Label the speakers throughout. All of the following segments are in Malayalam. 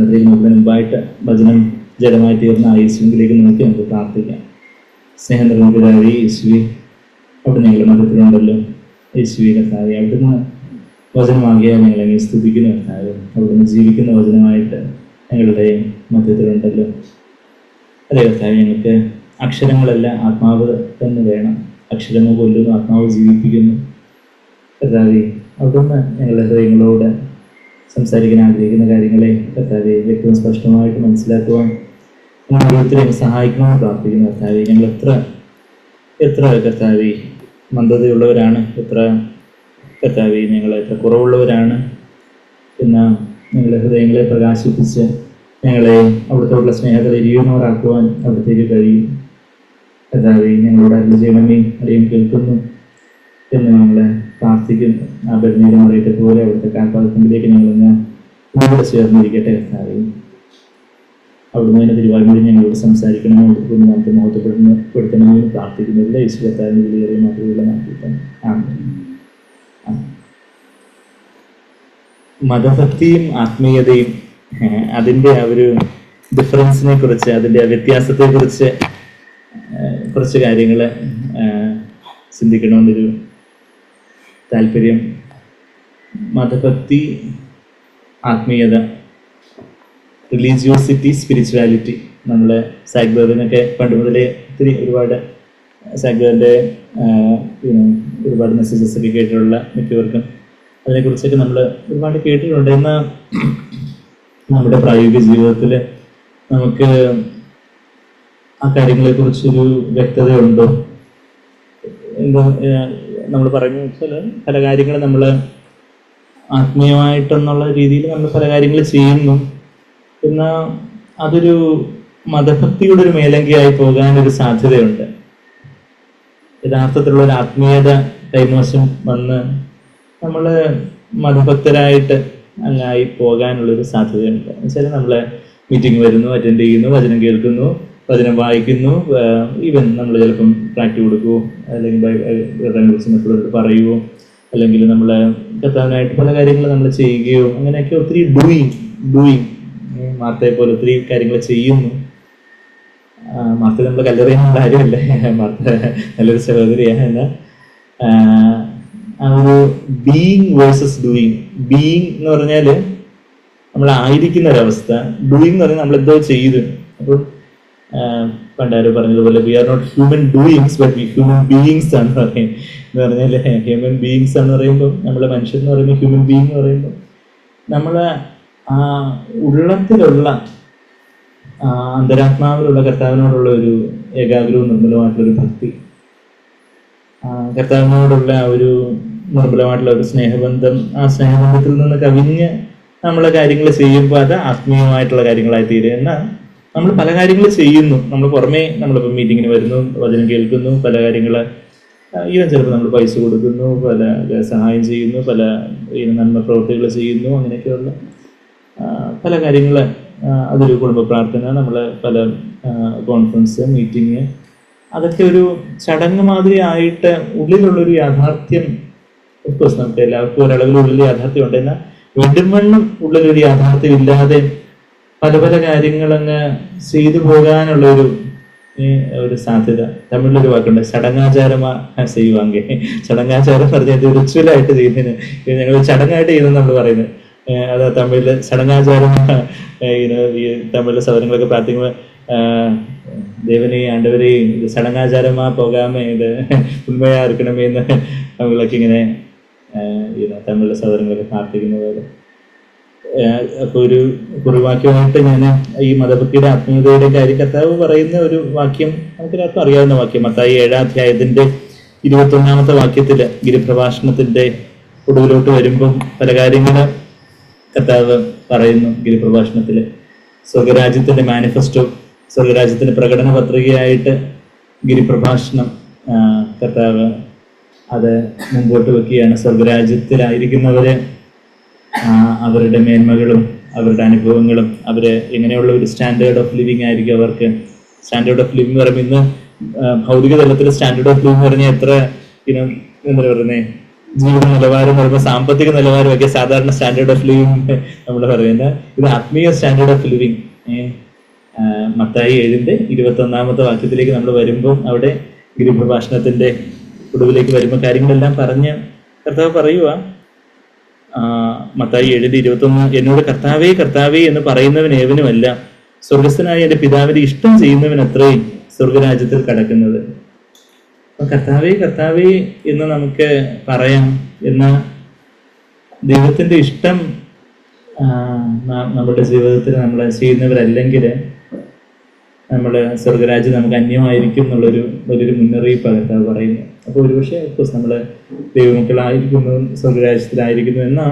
Speaker 1: പ്രാർത്ഥനയിലേക്ക് നോക്കുന്നതിന് മുമ്പായിട്ട് വചനം ജലമായി തീർന്ന ആ യേശുവിലേക്ക് നോക്കി നമുക്ക് പ്രാർത്ഥിക്കാം. സ്നേഹം നിറഞ്ഞ പിതാവേ, യേശുവേ, അവിടെ ഞങ്ങളുടെ മതത്തിലുണ്ടല്ലോ. യേശുവേ കർത്താവേ, അവിടുന്ന് വചനമാകിയാൽ ഞങ്ങളെങ്ങനെ സ്തുതിക്കുന്ന കർത്താവേ, അവിടുന്ന് ജീവിക്കുന്ന വചനമായിട്ട് ഞങ്ങളുടെ മധ്യത്തിലുണ്ടല്ലോ. അതെ കർത്താവേ, ഞങ്ങൾക്ക് അക്ഷരങ്ങളല്ല, ആത്മാവ് തന്നെ വേണം. അക്ഷരങ്ങൾ കൊല്ലുന്നു, ആത്മാവ് ജീവിപ്പിക്കുന്നു. കർത്താവേ, അവിടുന്ന് ഞങ്ങളുടെ ഹൃദയങ്ങളോട് സംസാരിക്കാൻ ആഗ്രഹിക്കുന്ന കാര്യങ്ങളെ കർത്താവേ വ്യക്തവും സ്പഷ്ടമായിട്ട് മനസ്സിലാക്കുവാൻ ഞങ്ങൾ ഓരോരുത്തരെയും സഹായിക്കണമെന്ന് പ്രാർത്ഥിക്കുന്നു. കർത്താവേ, ഞങ്ങൾ എത്ര കർത്താവേ മന്ദതയുള്ളവരാണ്, കർത്താവേ ഞങ്ങൾ എത്ര കുറവുള്ളവരാണ് എന്ന് ഞങ്ങളുടെ ഹൃദയങ്ങളെ പ്രകാശിപ്പിച്ച് ഞങ്ങളെ അവിടുത്തോടുള്ള സ്നേഹത്തിൽ എരിയുന്നവരാക്കുവാൻ അവിടത്തേക്ക് കഴിയും. കർത്താവേ, ഞങ്ങളോട് അരുളി ചെയ്യണമേ, അടിയും കേൾക്കുന്നു എന്ന് ഞങ്ങളെ പ്രാർത്ഥിക്കുന്നു. ആ ബലിനീരെ മറിയത്തെ പോലെ അവിടുത്തെ കാൽപാദത്തിലേക്ക് ഞങ്ങളിന്ന് ഇവിടെ ചേർന്നിരിക്കട്ടെ. കർത്താവേ, അവിടുന്ന് തന്നെ തിരുവായ്മൊഴി ഞങ്ങളോട് സംസാരിക്കണമോ, അവിടുത്തെ നമുക്ക് മഹത്വപ്പെടുത്തണമെന്ന് പ്രാർത്ഥിക്കുന്നില്ല. യേശു കർത്താവിന്റെ വിലയേറിയ മാത്രമുള്ള നാട്ടിൽ മതഭക്തിയും ആത്മീയതയും അതിൻ്റെ ആ ഒരു ഡിഫറൻസിനെ കുറിച്ച്, അതിൻ്റെ ആ വ്യത്യാസത്തെ കുറിച്ച് കുറച്ച് കാര്യങ്ങൾ ചിന്തിക്കണമെന്നൊരു താല്പര്യം. മതഭക്തി, ആത്മീയത, റിലീജിയോസിറ്റി, സ്പിരിച്വാലിറ്റി. നമ്മൾ സാഗ്ബറിനൊക്കെ പണ്ട് മുതലേ ഒരുപാട് സാഗ്ബറിൻ്റെ ഒരുപാട് മെസ്സേജസ് ഒക്കെ കേട്ടിട്ടുള്ള മിക്കവർക്കും അതിനെക്കുറിച്ചൊക്കെ നമ്മൾ ഒരുപാട് കേട്ടിട്ടുണ്ട്. എന്നാൽ നമ്മുടെ പ്രായോഗിക ജീവിതത്തിൽ നമുക്ക് ആ കാര്യങ്ങളെക്കുറിച്ചൊരു വ്യക്തതയുണ്ടോ? എന്താ നമ്മൾ പറഞ്ഞു വെച്ചാൽ, പല കാര്യങ്ങൾ നമ്മൾ ആത്മീയമായിട്ടെന്നുള്ള രീതിയിൽ നമ്മൾ പല കാര്യങ്ങൾ ചെയ്യുന്നു. എന്നാൽ അതൊരു മതഭക്തിയുടെ ഒരു മേലങ്കിയായി പോകാനൊരു സാധ്യതയുണ്ട്. യഥാർത്ഥത്തിലുള്ള ഒരു ആത്മീയത കൈമോശം വന്ന് നമ്മൾ മതഭക്തരായിട്ട് അങ്ങായി പോകാനുള്ളൊരു സാധ്യതയുണ്ട്. എന്നുവെച്ചാൽ നമ്മൾ മീറ്റിംഗ് വരുന്നു, അറ്റൻഡ് ചെയ്യുന്നു, വചനം കേൾക്കുന്നു, വചനം വായിക്കുന്നു, ഈവൻ നമ്മൾ ചിലപ്പം പ്രാക്ടി കൊടുക്കുമോ, അല്ലെങ്കിൽ കുറിച്ച് മറ്റുള്ളവരോട് പറയുമോ, അല്ലെങ്കിൽ നമ്മൾ കർത്താവിനായിട്ട് പല കാര്യങ്ങൾ നമ്മൾ ചെയ്യുകയോ, അങ്ങനെയൊക്കെ ഒത്തിരി ഡൂയിങ് മാർത്തയെ പോലെ ഒത്തിരി കാര്യങ്ങൾ ചെയ്യുന്നു. മാർത്ത നമ്മൾ കല്ലെറിയുന്ന കാര്യമല്ലേ, മാർത്ത നല്ലൊരു സഹോദരിയാണ്. എന്നാൽ ആ ഒരു ബീയിങ് വേഴ്സസ് ഡൂയിങ്. ബീയിങ് എന്ന് പറഞ്ഞാൽ നമ്മളായിരിക്കുന്ന ഒരവസ്ഥ, ഡൂയിങ് എന്ന് പറഞ്ഞാൽ നമ്മളെന്തോ ചെയ്തു. അപ്പോൾ പണ്ടാരോ പറഞ്ഞതുപോലെ we are not human doings but we human beings ആണ് പറയുന്നത്. എന്ന് പറഞ്ഞാൽ ഹ്യൂമൻ ബീയിങ്സ് എന്ന് പറയുമ്പോൾ, നമ്മളെ മനുഷ്യൻ എന്ന് പറയുമ്പോൾ, ഹ്യൂമൻ ബീയിങ് എന്ന് പറയുമ്പോൾ നമ്മൾ ആ ഉള്ളത്തിലുള്ള അന്തരാത്മാവിലുള്ള കർത്താവിനോടുള്ള ഒരു ഏകാഗ്രവും നിർമ്മലമായിട്ടുള്ളൊരു ഭക്തി, കർത്താവിനോടുള്ള ആ ഒരു നിർമ്മലമായിട്ടുള്ള ഒരു സ്നേഹബന്ധം, ആ സ്നേഹബന്ധത്തിൽ നിന്ന് കവിഞ്ഞ് നമ്മളെ കാര്യങ്ങൾ ചെയ്യുമ്പോൾ അത് ആത്മീയമായിട്ടുള്ള കാര്യങ്ങളായി തീരുക. എന്നാൽ നമ്മൾ പല കാര്യങ്ങൾ ചെയ്യുന്നു, നമ്മൾ പുറമേ നമ്മളിപ്പോൾ മീറ്റിങ്ങിന് വരുന്നു, വചനം കേൾക്കുന്നു, പല കാര്യങ്ങൾ ഈവൻ ചിലപ്പോൾ നമ്മൾ പൈസ കൊടുക്കുന്നു, പല സഹായം ചെയ്യുന്നു, പല നന്മ പ്രവൃത്തികൾ ചെയ്യുന്നു, അങ്ങനെയൊക്കെയുള്ള പല കാര്യങ്ങൾ. അതൊരു കുടുംബ പ്രാർത്ഥന, നമ്മൾ പല കോൺഫറൻസ്, മീറ്റിങ്, അതൊക്കെ ഒരു ചടങ്ങ് മാതിരി ആയിട്ട് ഉള്ളിലുള്ളൊരു യാഥാർത്ഥ്യം. ഓഫ്കോഴ്സ് നമുക്ക് എല്ലാവർക്കും ഒരളവിലുള്ളിൽ യാഥാർത്ഥ്യം ഉണ്ട്. എന്നാൽ വീണ്ടും ഉള്ളിലൊരു യാഥാർത്ഥ്യം ഇല്ലാതെ പല പല കാര്യങ്ങളങ്ങ് ചെയ്തു പോകാനുള്ള ഒരു സാധ്യത. തമിഴിലൊരു വാക്കുണ്ട്, ചടങ്ങാചാരമാ ചെയ്യുവാങ്കെ. ചടങ്ങാചാരം എന്ന് പറഞ്ഞാൽ റിച്വലായിട്ട് ചെയ്യുന്നതിന്, ഞങ്ങൾ ചടങ്ങായിട്ട് ചെയ്യുന്നത് നമ്മൾ പറയുന്നത്. അത് തമിഴില് ചടങ്ങാചാരം. ഈ തമിഴിലെ സൗരങ്ങളൊക്കെ പ്രാർത്ഥിക്കുമ്പോൾ ദേവനെ ആണ്ടവരെ ഇത് ചടങ്ങാചാരമാ പോകാമേ, ഇത് ഉണ്മയാ ഇരിക്കണമേ എന്ന് നമ്മളൊക്കെ ഇങ്ങനെ തമിഴിലെ സൗരങ്ങളൊക്കെ പ്രാർത്ഥിക്കുന്ന പോലെ. അപ്പോൾ ഒരു കുറിവാക്യമായിട്ട് ഞാൻ ഈ മതഭക്തിയുടെ ആത്മീയതയുടെ കാര്യം കർത്താവ് പറയുന്ന ഒരു വാക്യം നമുക്കെല്ലാവർക്കും അറിയാവുന്ന വാക്യം, മത്തായി 7-ാം അധ്യായത്തിന്റെ 21-ാമത്തെ വാക്യത്തില് ഗിരിപ്രഭാഷണത്തിന്റെ ഒടുവിലോട്ട് വരുമ്പം പല കാര്യങ്ങൾ കർത്താവ് പറയുന്നു. ഗിരിപ്രഭാഷണത്തില് സ്വർഗരാജ്യത്തിന്റെ മാനിഫെസ്റ്റോ, സ്വർഗരാജ്യത്തിന്റെ പ്രകടന പത്രികയായിട്ട് ഗിരിപ്രഭാഷണം കർത്താവ് അത് മുമ്പോട്ട് വെക്കുകയാണ്. സ്വർഗരാജ്യത്തിലായിരിക്കുന്നവര് അവരുടെ മേന്മകളും അവരുടെ അനുഭവങ്ങളും അവര് എങ്ങനെയുള്ള ഒരു സ്റ്റാൻഡേർഡ് ഓഫ് ലിവിങ് ആയിരിക്കും അവർക്ക്. സ്റ്റാൻഡേർഡ് ഓഫ് ലിവിങ് പറയുമ്പോൾ ഇന്ന് ഭൗതിക തലത്തിൽ സ്റ്റാൻഡേർഡ് ഓഫ് ലിവിങ് പറഞ്ഞാൽ എത്ര എന്താ പറയുന്നത്, ജീവിത നിലവാരം പറയുമ്പോൾ സാമ്പത്തിക നിലവാരമൊക്കെ സാധാരണ സ്റ്റാൻഡേർഡ് ഓഫ് ലിവിങ് നമ്മൾ പറയുന്നത്. ഇത് ആത്മീയ സ്റ്റാൻഡേർഡ് ഓഫ് ലിവിങ്. മത്തായി 7:21 വാക്യത്തിലേക്ക് നമ്മൾ വരുമ്പോൾ അവിടെ ഗിരിപ്രഭാഷണത്തിന്റെ ഒടുവിലേക്ക് വരുമ്പോൾ കാര്യങ്ങളെല്ലാം പറഞ്ഞ് കർത്താവ് പറയുക. മത്തായി 7:21, എന്നോട് കർത്താവേ കർത്താവേ എന്ന് പറയുന്നവൻ ഏവനുമല്ല, സ്വർഗസ്ഥനായ എന്റെ പിതാവിന്റെ ഇഷ്ടം ചെയ്യുന്നവൻ അത്രയും സ്വർഗരാജ്യത്തിൽ കടക്കുന്നത്. കർത്താവേ കർത്താവേ എന്ന് നമുക്ക് പറയാം. എന്നാൽ ദൈവത്തിന്റെ ഇഷ്ടം നമ്മുടെ ജീവിതത്തിൽ നമ്മൾ ചെയ്യുന്നവരല്ലെങ്കിൽ നമ്മൾ സ്വർഗരാജ്യം നമുക്ക് അന്യമായിരിക്കും എന്നുള്ളൊരു വലിയൊരു മുന്നറിയിപ്പാണ് കർത്താവ് പറയുന്നത്. അപ്പോൾ ഒരുപക്ഷെ ഓഫ്കോഴ്സ് നമ്മൾ ദൈവമക്കളായിരിക്കുന്നു, സ്വർഗരാജ്യത്തിലായിരിക്കുന്നു. എന്നാൽ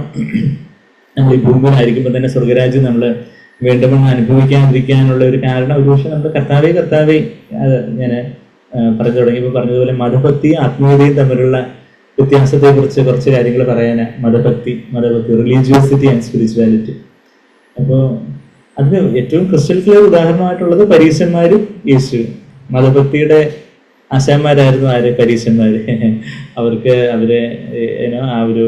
Speaker 1: നമ്മൾ ഈ ഭൂമിയിലായിരിക്കുമ്പോൾ തന്നെ സ്വർഗരാജ്യം നമ്മൾ വേണ്ടവണ്ണം അനുഭവിക്കാതിരിക്കാനുള്ള ഒരു കാരണം ഒരുപക്ഷെ നമ്മൾ കർത്താവേ കർത്താവേ ഞാൻ പറഞ്ഞു തുടങ്ങിയപ്പോൾ പറഞ്ഞതുപോലെ മതഭക്തി ആത്മീയതയും തമ്മിലുള്ള വ്യത്യാസത്തെ കുറിച്ച് കുറച്ച് കാര്യങ്ങൾ പറയാൻ. മതഭക്തി റിലീജിയോസിറ്റി ആൻഡ് സ്പിരിച്വാലിറ്റി. അപ്പോൾ അതിന് ഏറ്റവും ക്രിസ്റ്റൽ ക്ലിയർ ഉദാഹരണമായിട്ടുള്ളത് പരീശന്മാരും യേശുവും. മതഭക്തിയുടെ ആശാന്മാരായിരുന്നു ആര്? പരീശന്മാര്. അവര് ആ ഒരു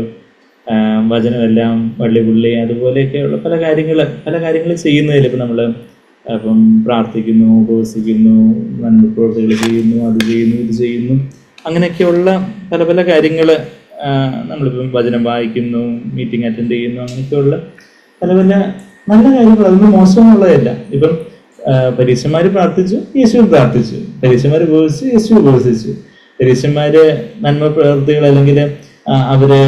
Speaker 1: വചനമെല്ലാം വള്ളിപുള്ളി അതുപോലെയൊക്കെയുള്ള പല കാര്യങ്ങൾ ചെയ്യുന്നതിൽ ഇപ്പം നമ്മൾ പ്രാർത്ഥിക്കുന്നു, ഉപവസിക്കുന്നു, നന്മ പ്രവൃത്തികൾ ചെയ്യുന്നു, അത് ചെയ്യുന്നു, ഇത് ചെയ്യുന്നു, അങ്ങനെയൊക്കെയുള്ള പല കാര്യങ്ങൾ നമ്മളിപ്പം വചനം വായിക്കുന്നു, മീറ്റിംഗ് അറ്റൻഡ് ചെയ്യുന്നു, അങ്ങനെയൊക്കെയുള്ള പല നല്ല കാര്യങ്ങൾ. അതൊന്നും മോശമുള്ളതല്ല. ഇപ്പം പരീക്ഷന്മാര് പ്രാർത്ഥിച്ചു, യേശു പ്രാർത്ഥിച്ചു. പരീക്ഷന്മാര് ഉപവസിച്ചു, യേശു ഉപവസിച്ചു. പരീക്ഷന്മാര് നന്മ പ്രവൃത്തികൾ അല്ലെങ്കിൽ അവര്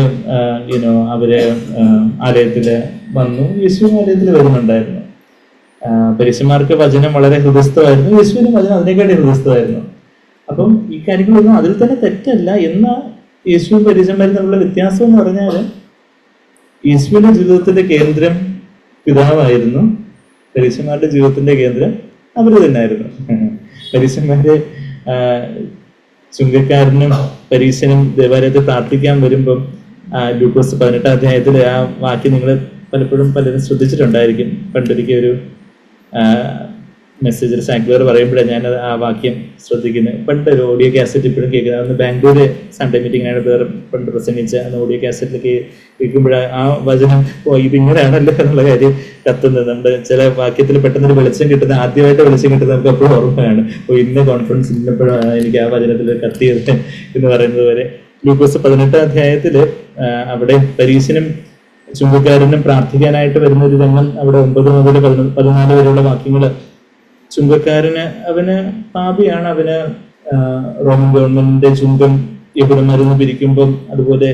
Speaker 1: ആലയത്തില് വന്നു, യേശു ആലയത്തിൽ വരുന്നുണ്ടായിരുന്നു. പരീക്ഷന്മാർക്ക് വചനം വളരെ ഹൃദയസ്ഥമായിരുന്നു, യേശുവിന് വചനം അതിനെക്കാട്ടി ഹൃദയസ്ഥമായിരുന്നു. അപ്പം ഈ കാര്യങ്ങളൊന്നും അതിൽ തന്നെ തെറ്റല്ല. എന്നാൽ യേശുവും പരീക്ഷന്മാരും തമ്മിലുള്ള വ്യത്യാസം എന്ന് പറഞ്ഞാൽ യേശുവിന്റെ ജീവിതത്തിന്റെ കേന്ദ്രം പിതാവായിരുന്നു, പരീക്ഷന്മാരുടെ ജീവിതത്തിന്റെ കേന്ദ്രം അവര് തന്നെയായിരുന്നു. പരീക്ഷന്മാര് ചുങ്കക്കാരനും പരീക്ഷനും ദേവാലയത്തിൽ പ്രാർത്ഥിക്കാൻ വരുമ്പം ലൂക്കോസ് 18 ആ വാക്യം നിങ്ങൾ പലപ്പോഴും പലരും ശ്രദ്ധിച്ചിട്ടുണ്ടായിരിക്കും. പണ്ടൊരിക്കൽ ഒരു മെസ്സേജിൽ സാങ്ക്ലർ പറയുമ്പോഴാണ് ഞാൻ ആ വാക്യം ശ്രദ്ധിക്കുന്നത്. പണ്ട് ഒരു ഓഡിയോ കാസറ്റ് ഇപ്പോഴും കേൾക്കുന്നത്. അന്ന് ബാംഗ്ലൂര് സൺഡേ മീറ്റിംഗിനാണ് വേറെ പണ്ട് പ്രസംഗിച്ച അന്ന് ഓഡിയോ കാസറ്റിലേക്ക് കേൾക്കുമ്പോഴ ആ വചനം ഇതിങ്ങനെയാണല്ലോ എന്നുള്ള കാര്യം കത്തുന്നത്. നമ്മുടെ ചില വാക്യത്തിൽ പെട്ടെന്നൊരു വെളിച്ചം കിട്ടുന്ന, ആദ്യമായിട്ട് വെളിച്ചം കിട്ടുന്നത് നമുക്ക് എപ്പോഴും ഓർമ്മയാണ്. ഇന്ന കോൺഫറൻസ് ഇന്നപ്പോഴും എനിക്ക് ആ വചനത്തിൽ കത്തിയത് എന്ന് പറയുന്നത് പോലെ ലൂക്കോസ് 18 അവിടെ പരീശനും ചുങ്കക്കാരനും പ്രാർത്ഥിക്കാനായിട്ട് വരുന്ന ഒരു രംഗം അവിടെ 9 മുതൽ 14 വരെയുള്ള വാക്യങ്ങൾ. ചുങ്കക്കാരന് അവന് പാപിയാണ്, അവന് റോമൻ ഗവൺമെന്റിന്റെ ചുങ്കം യഹൂദന്മാരിൽ നിന്ന് പിരിക്കുമ്പം അതുപോലെ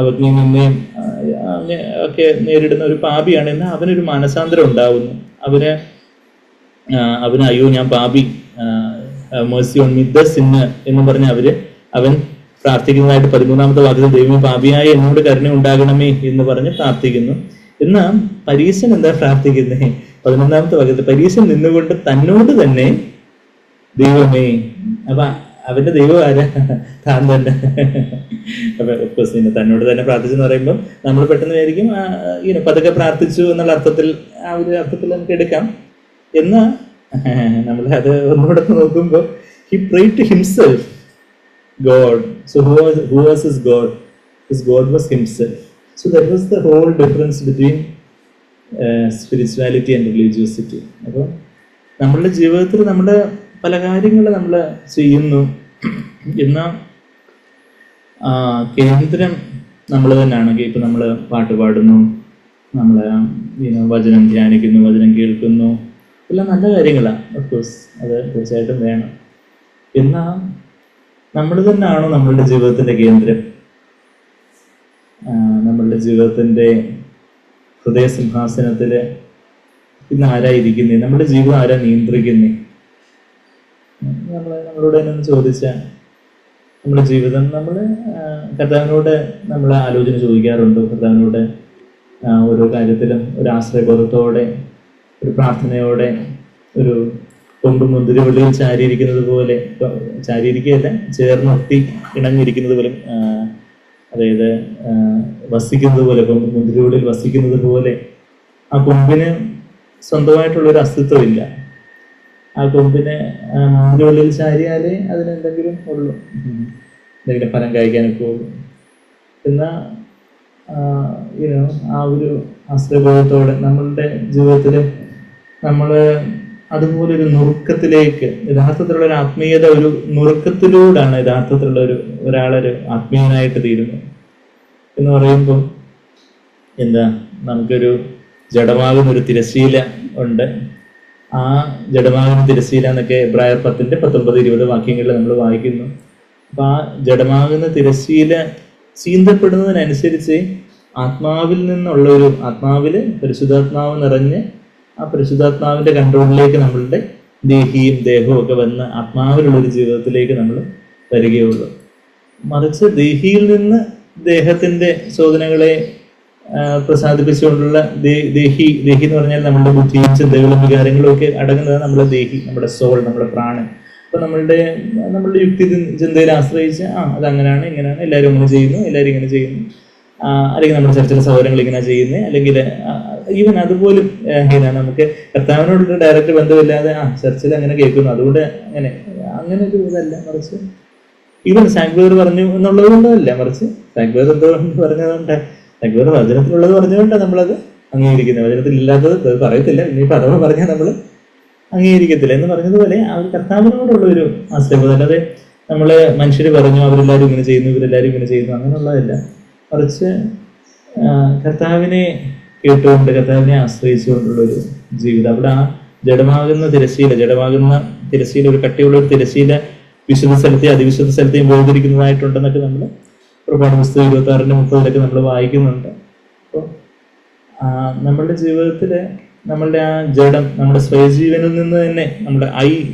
Speaker 1: അവജ്ഞയും നിന്നെയും ഒക്കെ നേരിടുന്ന ഒരു പാപിയാണ്. എന്നാൽ അവനൊരു മാനസാന്തരം ഉണ്ടാവുന്നു. അവന് അയ്യോ ഞാൻ പാപി, Mercy on me the Sinner എന്ന് പറഞ്ഞ് അവൻ പ്രാർത്ഥിക്കുന്നതായിട്ട് 13 വാക്യത്തിൽ ദൈവമേ പാപിയായ എന്നോട് കരുണ ഉണ്ടാകണമേ എന്ന് പറഞ്ഞ് പ്രാർത്ഥിക്കുന്നു. എന്നാൽ പരീശൻ എന്താ പ്രാർത്ഥിക്കുന്നേ? 11 വാക്യത്തിൽ പരീശൻ നിന്നുകൊണ്ട് തന്നോട് തന്നെ ദൈവമേ. അപ്പൊ അവന്റെ ദൈവം ആരാ? താൻ തന്നെ. അപ്പൊ തന്നോട് തന്നെ പ്രാർത്ഥിച്ചെന്ന് പറയുമ്പോൾ നമ്മൾ പെട്ടെന്ന് വിചാരിക്കും പതുക്കെ പ്രാർത്ഥിച്ചു എന്നുള്ള അർത്ഥത്തിൽ, ആ ഒരു അർത്ഥത്തിൽ നമുക്ക് എടുക്കാം. എന്നാൽ നമ്മൾ അത് ഒന്നുകൂടെ നോക്കുമ്പോൾ he prayed to himself, God. So who was his God? His God was himself. So that was the whole difference between spirituality and religiosity. അപ്പോൾ നമ്മളുടെ ജീവിതത്തിൽ നമ്മുടെ പല കാര്യങ്ങൾ നമ്മൾ ചെയ്യുന്നു, എന്നാൽ കേന്ദ്രം നമ്മൾ തന്നെയാണെങ്കിൽ ഇപ്പം നമ്മൾ പാട്ട് പാടുന്നു, നമ്മൾ വചനം ധ്യാനിക്കുന്നു, വചനം കേൾക്കുന്നു, എല്ലാം നല്ല കാര്യങ്ങളാണ്. ഓഫ്കോഴ്സ് അത് തീർച്ചയായിട്ടും വേണം. എന്നാൽ നമ്മൾ തന്നെയാണോ നമ്മളുടെ ജീവിതത്തിന്റെ കേന്ദ്രം? നമ്മളുടെ ജീവിതത്തിന്റെ ഹൃദയ സിംഹാസനത്തില് ഇന്ന് ആരായിരിക്കുന്നേ? നമ്മുടെ ജീവിതം ആരാ നിയന്ത്രിക്കുന്നേ? നമ്മളോട് തന്നെ ഒന്ന് ചോദിച്ചാൽ നമ്മുടെ ജീവിതം നമ്മൾ കർത്താവിനോട് നമ്മൾ ആലോചന ചോദിക്കാറുണ്ടോ? കർത്താവിനോട് ഓരോ കാര്യത്തിലും ഒരു ആശ്രയബോധത്തോടെ, ഒരു പ്രാർത്ഥനയോടെ, ഒരു കൊമ്പ് മുന്തിരിവള്ളിയിൽ ചാരിയിരിക്കുന്നത് പോലെ, ചാരിയിരിക്കുകയല്ല, ചേർന്നൊട്ടി ഇണങ്ങിയിരിക്കുന്നത് പോലെ, അതായത് വസിക്കുന്നത് പോലെ, കൊമ്പ് മുന്തിരിവള്ളിയിൽ വസിക്കുന്നത് പോലെ ആ കൊമ്പിന് സ്വന്തമായിട്ടുള്ളൊരു അസ്തിത്വമില്ല. ആ കൊമ്പിന് മുന്തിരിവള്ളിയിൽ ചാരിയാലേ അതിനെന്തെങ്കിലും ഉള്ളൂ, എന്തെങ്കിലും ഫലം കഴിക്കാനൊക്കെ ഉള്ളൂ. എന്ന ആ ഒരു ആശ്രയബോധത്തോടെ നമ്മളുടെ ജീവിതത്തിൽ നമ്മൾ അതുപോലെ ഒരു നുറുക്കത്തിലേക്ക്, യഥാർത്ഥത്തിലുള്ള ഒരു ആത്മീയത ഒരു നുറുക്കത്തിലൂടെയാണ് യഥാർത്ഥത്തിലുള്ള ഒരാളൊരു ആത്മീയനായിട്ട് തീരുന്നത് എന്ന് പറയുമ്പോൾ എന്താ, നമുക്കൊരു ജഡമാകുന്ന ഒരു തിരശ്ശീല ഉണ്ട്. ആ ജഡമാകുന്ന തിരശ്ശീല എന്നൊക്കെ എബ്രായർ 10:19-20 വാക്യങ്ങളിൽ നമ്മൾ വായിക്കുന്നു. അപ്പൊ ആ ജഡമാകുന്ന തിരശ്ശീല ചീന്തപ്പെടുന്നതിനനുസരിച്ച് ആത്മാവിൽ നിന്നുള്ള ആത്മാവിൽ പരിശുദ്ധാത്മാവ് നിറഞ്ഞ് ആ പരിശുദ്ധാത്മാവിന്റെ കൺട്രോളിലേക്ക് നമ്മളുടെ ദേഹിയും ദേഹവും ഒക്കെ വന്ന് ആത്മാവിലുള്ളൊരു ജീവിതത്തിലേക്ക് നമ്മൾ വരികയുള്ളൂ. മറിച്ച് ദേഹിയിൽ നിന്ന് ദേഹത്തിന്റെ ശോധനകളെ പ്രസാദിപ്പിച്ചുകൊണ്ടുള്ള ദേഹി എന്ന് പറഞ്ഞാൽ നമ്മളുടെ ബുദ്ധിയും ചിന്തകളും വികാരങ്ങളും ഒക്കെ അടങ്ങുന്നത് നമ്മുടെ ദേഹി, നമ്മുടെ സോൾ, നമ്മുടെ പ്രാണൻ. അപ്പൊ നമ്മളുടെ യുക്തി ചിന്തയിൽ ആശ്രയിച്ച് അതങ്ങനെയാണ് ഇങ്ങനെയാണ്, എല്ലാവരും അങ്ങനെ ചെയ്യുന്നു, എല്ലാവരും ഇങ്ങനെ ചെയ്യുന്നു, അല്ലെങ്കിൽ നമ്മുടെ ചർച്ചിലെ സൗകര്യങ്ങൾ ഇങ്ങനെ ചെയ്യുന്നത്, അല്ലെങ്കിൽ ഈവൻ അതുപോലും എങ്ങനെയാണ് നമുക്ക് കർത്താവിനോടൊരു ഡയറക്റ്റ് ബന്ധമില്ലാതെ ചർച്ചിൽ അങ്ങനെ കേൾക്കുന്നു, അതുകൊണ്ട് അങ്ങനെ ഒരു ഇതല്ല. മറിച്ച് ഈവൻ സാങ്ക്വേർ പറഞ്ഞു എന്നുള്ളത് കൊണ്ടല്ല, മറിച്ച് സാങ്ക്വേർ എന്തുകൊണ്ട് പറഞ്ഞതുകൊണ്ട്, സാങ്ക്വേർ വചനത്തിലുള്ളത് പറഞ്ഞുകൊണ്ടാണ് നമ്മളത് അംഗീകരിക്കുന്നത്. വചനത്തിൽ ഇല്ലാത്തത് പറയത്തില്ല, ഇനിയിപ്പോൾ അഥവാ പറഞ്ഞാൽ നമ്മൾ അംഗീകരിക്കത്തില്ല എന്ന് പറഞ്ഞതുപോലെ ആ ഒരു കർത്താവിനോടുള്ള ഒരു ആശ്രയബോധം. അല്ലാതെ നമ്മൾ മനുഷ്യർ പറഞ്ഞു അവരെല്ലാവരും ഇങ്ങനെ ചെയ്യുന്നു, ഇവരെല്ലാവരും ഇങ്ങനെ ചെയ്യുന്നു, അങ്ങനെയുള്ളതല്ല. മറിച്ച് കർത്താവിനെ കേട്ടുകൊണ്ട് കർത്താവിനെ ആശ്രയിച്ചുകൊണ്ടുള്ളൊരു ജീവിതം. അവിടെ ആ ജഡമാകുന്ന തിരശ്ശീല ഒരു കട്ടിയുള്ള ഒരു തിരശ്ശീല വിശുദ്ധ സ്ഥലത്തെയും അതിവിശുദ്ധ സ്ഥലത്തെയും വേർതിരിക്കുന്നതായിട്ടുണ്ടെന്നൊക്കെ നമ്മൾ പുറപ്പാട് പുസ്തകം 26-30 നമ്മൾ വായിക്കുന്നുണ്ട്. അപ്പോൾ നമ്മളുടെ ജീവിതത്തിൽ നമ്മളുടെ ആ ജഡം നമ്മുടെ സ്വയജീവനിൽ നിന്ന് തന്നെ നമ്മുടെ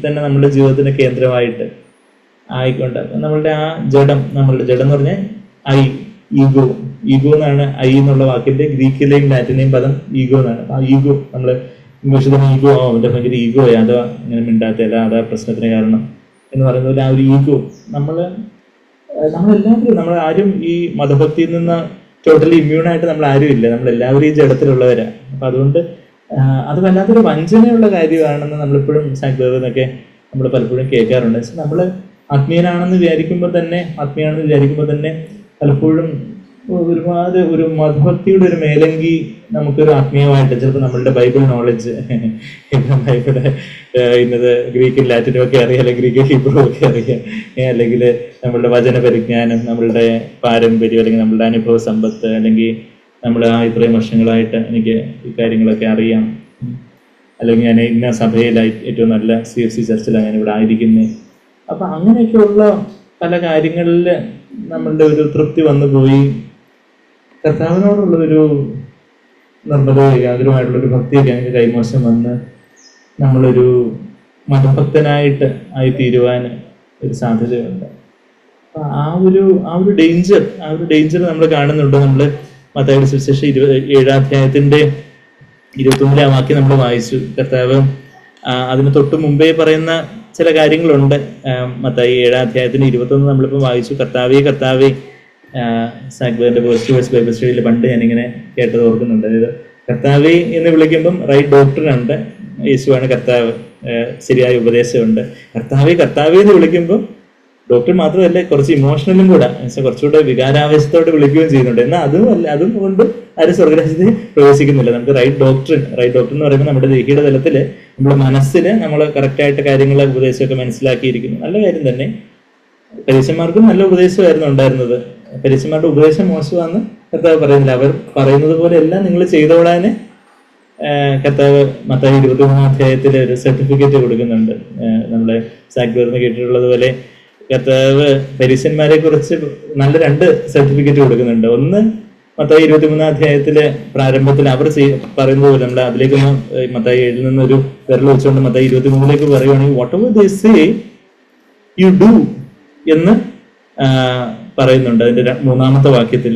Speaker 1: തന്നെ നമ്മുടെ ജീവിതത്തിന്റെ കേന്ദ്രമായിട്ട് ആയിക്കൊണ്ട് നമ്മളുടെ ആ ജഡം എന്ന് പറഞ്ഞാൽ ഈഗോ എന്നാണ് എന്നുള്ള വാക്കിന്റെ ഗ്രീക്കിലെയും ലാറ്റിനെയും പദം ഈഗോ എന്നാണ്. ആ ഈഗോ നമ്മള് ഇംഗ്ലീഷിൽ ഈഗോ അവന്റെ ഭയങ്കര ഈഗോ അതാ ഇങ്ങനെ മിണ്ടാത്തല്ല, അതാ പ്രശ്നത്തിന് കാരണം എന്ന് പറയുന്ന പോലെ ആ ഒരു ഈഗോ നമ്മളെല്ലാവരും നമ്മൾ ആരും ഈ മതഭക്തിയിൽ നിന്ന് ടോട്ടലി ഇമ്മ്യൂണായിട്ട് നമ്മൾ ആരും ഇല്ല, നമ്മളെല്ലാവരും ഈ ജഡത്തിലുള്ളവരാണ്. അപ്പൊ അതുകൊണ്ട് അത് വല്ലാത്തൊരു വഞ്ചനയുള്ള കാര്യമാണെന്ന് നമ്മളിപ്പോഴും സാങ്ക്വേറിനൊക്കെ നമ്മൾ പലപ്പോഴും കേൾക്കാറുണ്ട്. നമ്മൾ ആത്മീയനാണെന്ന് വിചാരിക്കുമ്പോൾ തന്നെ പലപ്പോഴും ഒരുപാട് ഒരു മതഭക്തിയുടെ ഒരു മേലങ്കി നമുക്കൊരു ആത്മീയമായിട്ട് ചിലപ്പോൾ നമ്മളുടെ ബൈബിൾ നോളജ്, ബൈബിള് ഇന്നത് ഗ്രീക്കും ലാറ്റിനും ഒക്കെ അറിയാം, അല്ലെങ്കിൽ ഗ്രീക്ക് ഹീബ്രു ഒക്കെ അറിയാം, അല്ലെങ്കിൽ നമ്മളുടെ വചന പരിജ്ഞാനം, നമ്മളുടെ പാരമ്പര്യം, അല്ലെങ്കിൽ നമ്മളുടെ അനുഭവ സമ്പത്ത്, അല്ലെങ്കിൽ നമ്മൾ ഇത്രയും വർഷങ്ങളായിട്ട് എനിക്ക് ഈ കാര്യങ്ങളൊക്കെ അറിയാം, അല്ലെങ്കിൽ ഞാൻ ഇന്ന സഭയിലായി ഏറ്റവും നല്ല CFC ചർച്ചിലാണ് ഞാൻ ഇവിടെ ആയിരിക്കുന്നത്. അപ്പൊ അങ്ങനെയൊക്കെയുള്ള പല കാര്യങ്ങളിൽ നമ്മളുടെ ഒരു തൃപ്തി വന്നു പോയി കർത്താവിനോടുള്ള ഒരു നിർമ്മല ഏകാഗ്രമായിട്ടുള്ളൊരു ഭക്തിയൊക്കെ ഞങ്ങൾക്ക് കൈമോശം വന്ന് നമ്മളൊരു മതഭക്തനായിട്ട് ആയിത്തീരുവാൻ ഒരു സാധ്യതയുണ്ട്. അപ്പൊ ആ ഒരു ഡേഞ്ചർ നമ്മൾ കാണുന്നുണ്ട്. നമ്മൾ മത്തായിയുടെ സുവിശേഷം 27 21 വാക്യം നമ്മൾ വായിച്ചു. കർത്താവ് അതിന് തൊട്ട് മുമ്പേ പറയുന്ന ചില കാര്യങ്ങളുണ്ട്. മത്തായി 7 21 നമ്മളിപ്പോൾ വായിച്ചു. കർത്താവേ സാഗ്ബറിന്റെ പോസ്റ്റ് ബൈബിൾ സ്റ്റഡിയിൽ പണ്ട് ഞാനിങ്ങനെ കേട്ടത് ഓർക്കുന്നുണ്ട്. അതായത് കർത്താവേ എന്ന് വിളിക്കുമ്പം റൈറ്റ് ഡോക്ടറിനുണ്ട്, യേശുവാണ് കർത്താവ്, ശരിയായ ഉപദേശമുണ്ട്. കർത്താവേ എന്ന് വിളിക്കുമ്പോൾ ഡോക്ടർ മാത്രമല്ല, കുറച്ച് ഇമോഷണലും കൂടെ, കുറച്ചുകൂടെ വികാരാവേശത്തോടെ വിളിക്കുകയും ചെയ്യുന്നുണ്ട്. എന്നാൽ അതും കൊണ്ട് ആരും സ്വർഗരാജ്യത്തിൽ പ്രവേശിക്കുന്നില്ല. നമുക്ക് റൈറ്റ് ഡോക്ടർ എന്ന് പറയുമ്പോൾ നമ്മുടെ ദേഹിയുടെ തലത്തിൽ നമ്മുടെ മനസ്സിൽ നമ്മൾ കറക്റ്റായിട്ട് കാര്യങ്ങളെ ഉപദേശമൊക്കെ മനസ്സിലാക്കിയിരിക്കുന്നു. നല്ല കാര്യം തന്നെ. പരീക്ഷന്മാർക്കും നല്ല ഉപദേശമായിരുന്നു ഉണ്ടായിരുന്നത്. പരീക്ഷന്മാരുടെ ഉപദേശം മോശമാണെന്ന് കർത്താവ് പറയുന്നില്ല. അവർ പറയുന്നത് പോലെ എല്ലാം നിങ്ങൾ ചെയ്തോളാന് കർത്താവ് മത്തായി 23 ഒരു സർട്ടിഫിക്കറ്റ് കൊടുക്കുന്നുണ്ട്. നമ്മുടെ സാഗ്ബറിന് കേട്ടിട്ടുള്ളത് പോലെ കർത്താവ് പരീക്ഷന്മാരെ കുറിച്ച് നല്ല 2 സർട്ടിഫിക്കറ്റ് കൊടുക്കുന്നുണ്ട്. ഒന്ന് മത്തായി 23 പ്രാരംഭത്തിൽ അവർ പറയുന്നത് പോലെ നമ്മൾ അതിലേക്കൊന്ന് മത്തായി 7 നിന്നൊരു വിരൽ വെച്ചുകൊണ്ട് മത്തായി 23 പറയുവാണെങ്കിൽ what ever they say you do എന്ന് പറയുന്നുണ്ട്. അതിന്റെ 3-ാമത്തെ വാക്യത്തിൽ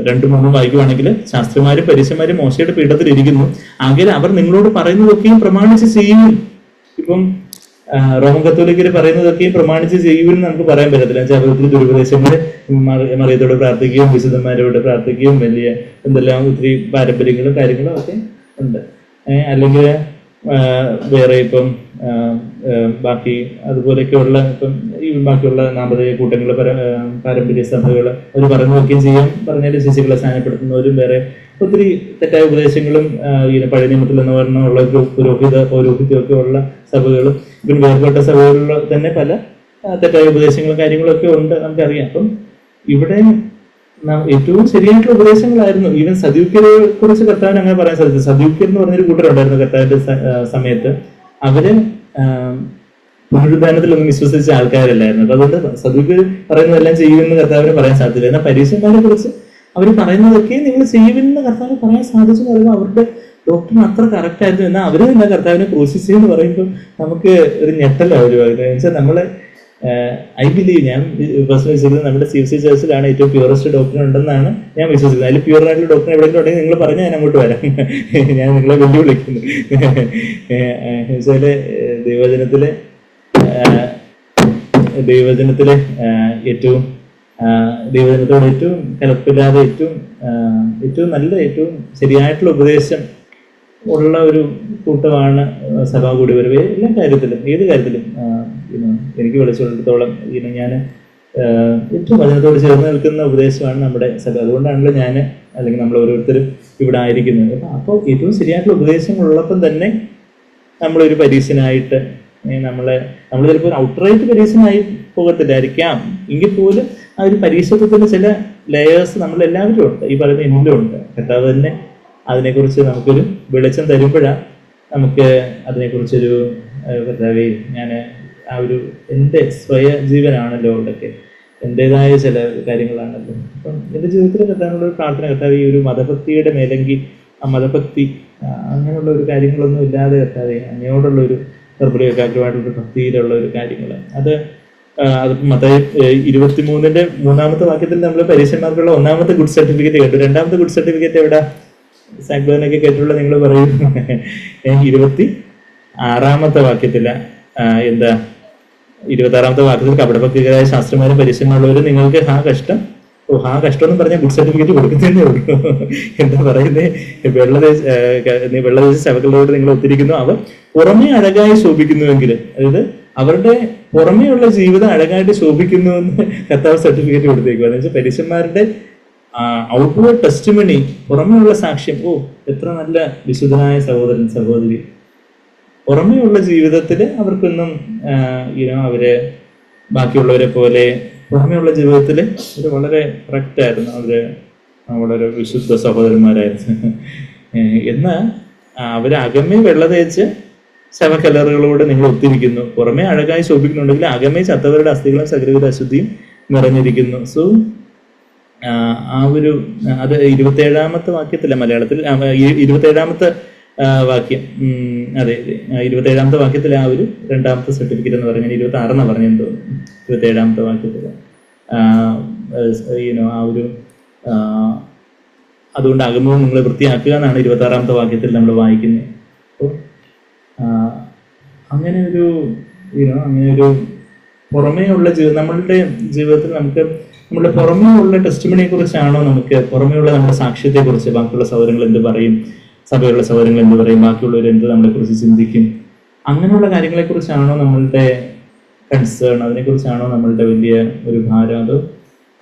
Speaker 1: 2-3 വായിക്കുവാണെങ്കിൽ ശാസ്ത്രിമാരും പരീക്ഷന്മാരും മോശയുടെ പീഠത്തിൽ ഇരിക്കുന്നു, ആകെ അവർ നിങ്ങളോട് പറയുന്നതൊക്കെയും പ്രമാണിച്ച് ചെയ്യും. ഇപ്പം റോമൻ കത്തോലിക്കര് പറയുന്നതൊക്കെയും പ്രമാണിച്ച് ചെയ്യുമെന്ന് നമുക്ക് പറയാൻ പറ്റത്തില്ല. അവർ ഒത്തിരി ദുരുപദേശങ്ങൾ മറിയത്തോട് പ്രാർത്ഥിക്കുകയും വിശുദ്ധന്മാരോട് പ്രാർത്ഥിക്കുകയും വലിയ എന്തെല്ലാം ഒത്തിരി പാരമ്പര്യങ്ങളും കാര്യങ്ങളും ഒക്കെ ഉണ്ട്. അല്ലെങ്കിൽ വേറെ ഇപ്പം ബാക്കി അതുപോലെയൊക്കെയുള്ള ഇപ്പം ഈ ബാക്കിയുള്ള നാമധേയ കൂട്ടങ്ങൾ പാരമ്പര്യ സഭകൾ അവർ പറഞ്ഞു നോക്കുകയും ചെയ്യാം, പറഞ്ഞാൽ ശിശുക്കളെ സ്ഥാനപ്പെടുത്തുന്നവരും വേറെ ഒത്തിരി തെറ്റായ ഉപദേശങ്ങളും പഴയ നിയമത്തിൽ എന്ന് പറഞ്ഞുള്ള പൗരോഹിത്യമൊക്കെ ഉള്ള സഭകളും പിന്നെ വേർപെട്ട സഭകളിൽ തന്നെ പല തെറ്റായ ഉപദേശങ്ങളും കാര്യങ്ങളൊക്കെ ഉണ്ട്, നമുക്കറിയാം. അപ്പം ഇവിടെ ഏറ്റവും ശരിയായിട്ടുള്ള ഉപദേശങ്ങളായിരുന്നു. ഈവൻ സദൂക്യരെ കുറിച്ച് കർത്താവിന് അങ്ങനെ പറയാൻ സാധിച്ചു. സദൂക്യർ എന്ന് പറഞ്ഞൊരു കൂട്ടരുണ്ടായിരുന്നു കർത്താവിന്റെ സമയത്ത്. അവര് പുനരുദ്ധാനത്തിലൊന്നും വിശ്വസിച്ച ആൾക്കാരല്ലായിരുന്നു. അതുകൊണ്ട് സദൂക്യർ പറയുന്നതെല്ലാം ചെയ്യുമെന്ന് കർത്താവിന് പറയാൻ സാധിച്ചില്ല. എന്നാൽ പരീക്ഷന്മാരെ കുറിച്ച് അവർ പറയുന്നതൊക്കെ നിങ്ങൾ ചെയ്യുമെന്ന് കർത്താവിന് പറയാൻ സാധിച്ചു എന്ന് പറയുമ്പോൾ അവരുടെ ഡോക്ടറിന് അത്ര കറക്റ്റ് ആയിരുന്നു. എന്നാൽ അവര് തന്നെ കർത്താവിനെ ക്രൂശിച്ചു എന്ന് പറയുമ്പോൾ നമുക്ക് ഒരു ഞെട്ടലാണ്. വെച്ചാൽ നമ്മളെ ഐ ബിലീവ്, ഞാൻ വിശ്വസിക്കുന്നത് നമ്മുടെ CFC ചർച്ചിലാണ് ഏറ്റവും പ്യൂറസ്റ്റ് ഡോക്ടർ ഉണ്ടെന്നാണ് ഞാൻ വിശ്വസിക്കുന്നത്. അതിൽ പ്യൂർ ആയിട്ടുള്ള ഡോക്ടർ എവിടെയെങ്കിലും ഉണ്ടെങ്കിൽ നിങ്ങൾ പറഞ്ഞാൽ ഞാൻ അങ്ങോട്ട് വരാം. ഞാൻ നിങ്ങളെ വെല്ലുവിളിക്കുന്നു. വെച്ചാല് ദൈവവചനത്തിലെ ഏറ്റവും ദൈവജനത്തോട് ഏറ്റവും കലപ്പില്ലാതെ ഏറ്റവും നല്ല ഏറ്റവും ശരിയായിട്ടുള്ള ഉപദേശം ഉള്ള ഒരു കൂട്ടമാണ് സഭാ കൂടിവരവ്. എല്ലാ കാര്യത്തിലും, ഏത് കാര്യത്തിലും എനിക്ക് വിളിച്ചിടത്തോളം ഞാൻ ഏറ്റവും വചനത്തോട് ചേർന്ന് നിൽക്കുന്ന ഉപദേശമാണ് നമ്മുടെ സഭ. അതുകൊണ്ടാണല്ലോ ഞാൻ അല്ലെങ്കിൽ നമ്മൾ ഓരോരുത്തരും ഇവിടെ ആയിരിക്കുന്നത്. അപ്പോൾ ഏറ്റവും ശരിയായിട്ടുള്ള ഉപദേശം ഉള്ളപ്പം തന്നെ നമ്മളൊരു പരീക്ഷനായിട്ട് നമ്മൾ ചിലപ്പോൾ ഒരു ഔട്ട്റൈറ്റ് പരീക്ഷനായി പോകത്തില്ലായിരിക്കാം, എങ്കിൽ പോലും ആ ഒരു പരീക്ഷത്വത്തിന് ചില ലെയേഴ്സ് നമ്മളെല്ലാവരും ഉണ്ട്, ഈ പറയുന്ന എന്നിലും ഉണ്ട്. കർത്താവ് തന്നെ അതിനെക്കുറിച്ച് നമുക്കൊരു വെളിച്ചം തരുമ്പോഴാണ് നമുക്ക് അതിനെക്കുറിച്ചൊരു കർത്താവേ, ഞാൻ ആ ഒരു എൻ്റെ സ്വയജീവനാണല്ലോ അവിടെയൊക്കെ, എൻ്റെതായ ചില കാര്യങ്ങളാണല്ലോ. അപ്പം എൻ്റെ ജീവിതത്തിൽ കർത്താവിനുള്ള ഒരു പ്രാർത്ഥന, കർത്താവ് ഈ ഒരു മതഭക്തിയുടെ മേലെങ്കിൽ ആ മതഭക്തി അങ്ങനെയുള്ള ഒരു കാര്യങ്ങളൊന്നും ഇല്ലാതെ കർത്താവേ അങ്ങയോടുള്ളൊരു നിർബലകാഗ്രമായിട്ടുള്ള ഭക്തിയിലുള്ള ഒരു കാര്യങ്ങൾ അത് മത്തായി 23:3 വാക്യത്തിൽ നമ്മൾ പരീക്ഷന്മാർക്കുള്ള ഒന്നാമത്തെ ഗുഡ് സർട്ടിഫിക്കറ്റ് കേട്ടു. രണ്ടാമത്തെ ഗുഡ് സർട്ടിഫിക്കറ്റ് എവിടെ? സാക്ലോനൊക്കെ കേട്ടുള്ള നിങ്ങൾ പറയും. 26 വാക്യത്തില എന്താ 26 വാക്യത്തിൽ കപടഭക്തികരായ ശാസ്ത്രന്മാരും പരീക്ഷന്മാരുള്ളവരും നിങ്ങൾക്ക് കഷ്ടം എന്ന് പറഞ്ഞാൽ ഗുഡ് സർട്ടിഫിക്കറ്റ് കൊടുക്കുന്നതേ ഉള്ളൂ. എന്താ പറയുന്നത്? വെള്ളദേശ സഭകളോട് നിങ്ങൾ ഒത്തിരിക്കുന്നു, അവർ പുറമേ അഴകായി ശോഭിക്കുന്നുവെങ്കിൽ, അതായത് അവരുടെ പുറമേയുള്ള ജീവിതം അഴകായിട്ട് ശോഭിക്കുന്നു എന്ന് കർത്താവ് സർട്ടിഫിക്കറ്റ് കൊടുത്തേക്കുക. എന്ന് വെച്ചാൽ പരീക്ഷന്മാരുടെ ഔട്ട്വേർഡ് ടെസ്റ്റിമണി, പുറമേയുള്ള സാക്ഷ്യം, എത്ര നല്ല വിശുദ്ധനായ സഹോദരൻ സഹോദരി. പുറമേയുള്ള ജീവിതത്തിൽ അവർക്കൊന്നും അവര് ബാക്കിയുള്ളവരെ പോലെ പുറമേയുള്ള ജീവിതത്തിൽ അവർ വളരെ കറക്റ്റായിരുന്നു, അവര് വളരെ വിശുദ്ധ സഹോദരന്മാരായിരുന്നു. എന്നാൽ അവര് അകമേ വെള്ള തേച്ച് ശവക്കലറുകളോട് നിങ്ങൾ ഒത്തിരിക്കുന്നു, പുറമേ അഴകായി ശോഭിക്കുന്നുണ്ടെങ്കിൽ അകമേ ചത്തവരുടെ അസ്ഥികളും സകലവിധ അശുദ്ധിയും നിറഞ്ഞിരിക്കുന്നു. സോ ആ ഒരു അത് 27 വാക്യത്തില്ല മലയാളത്തിൽ, 27 വാക്യം, അതെ 27 വാക്യത്തിലെ ആ ഒരു രണ്ടാമത്തെ സർട്ടിഫിക്കറ്റ് എന്ന് പറഞ്ഞാൽ 26 പറഞ്ഞെന്ന് തോന്നുന്നു. 27 വാക്യത്തിൽ ആ ഒരു അതുകൊണ്ട് അകമവും നിങ്ങൾ വൃത്തിയാക്കുക എന്നാണ് 26 വാക്യത്തിൽ നമ്മൾ വായിക്കുന്നത്. അപ്പോൾ അങ്ങനെ ഒരു പുറമേ ഉള്ള നമ്മളുടെ ജീവിതത്തിൽ നമുക്ക് നമ്മുടെ പുറമേ ഉള്ള ടെസ്റ്റിമണിയെ കുറിച്ചാണോ, നമുക്ക് പുറമേ ഉള്ള നമ്മുടെ സാക്ഷ്യത്തെ കുറിച്ച് ബാക്കിയുള്ള സഹോദരങ്ങൾ എന്ത് പറയും, സഭയുള്ള സഹോദരങ്ങൾ എന്ത് പറയും, ബാക്കിയുള്ളവർ എന്ത് നമ്മളെ കുറിച്ച് ചിന്തിക്കും, അങ്ങനെയുള്ള കാര്യങ്ങളെ കുറിച്ചാണോ നമ്മളുടെ കൺസേൺ, അതിനെക്കുറിച്ചാണോ നമ്മളുടെ വലിയ ഒരു ഭാരം? അത്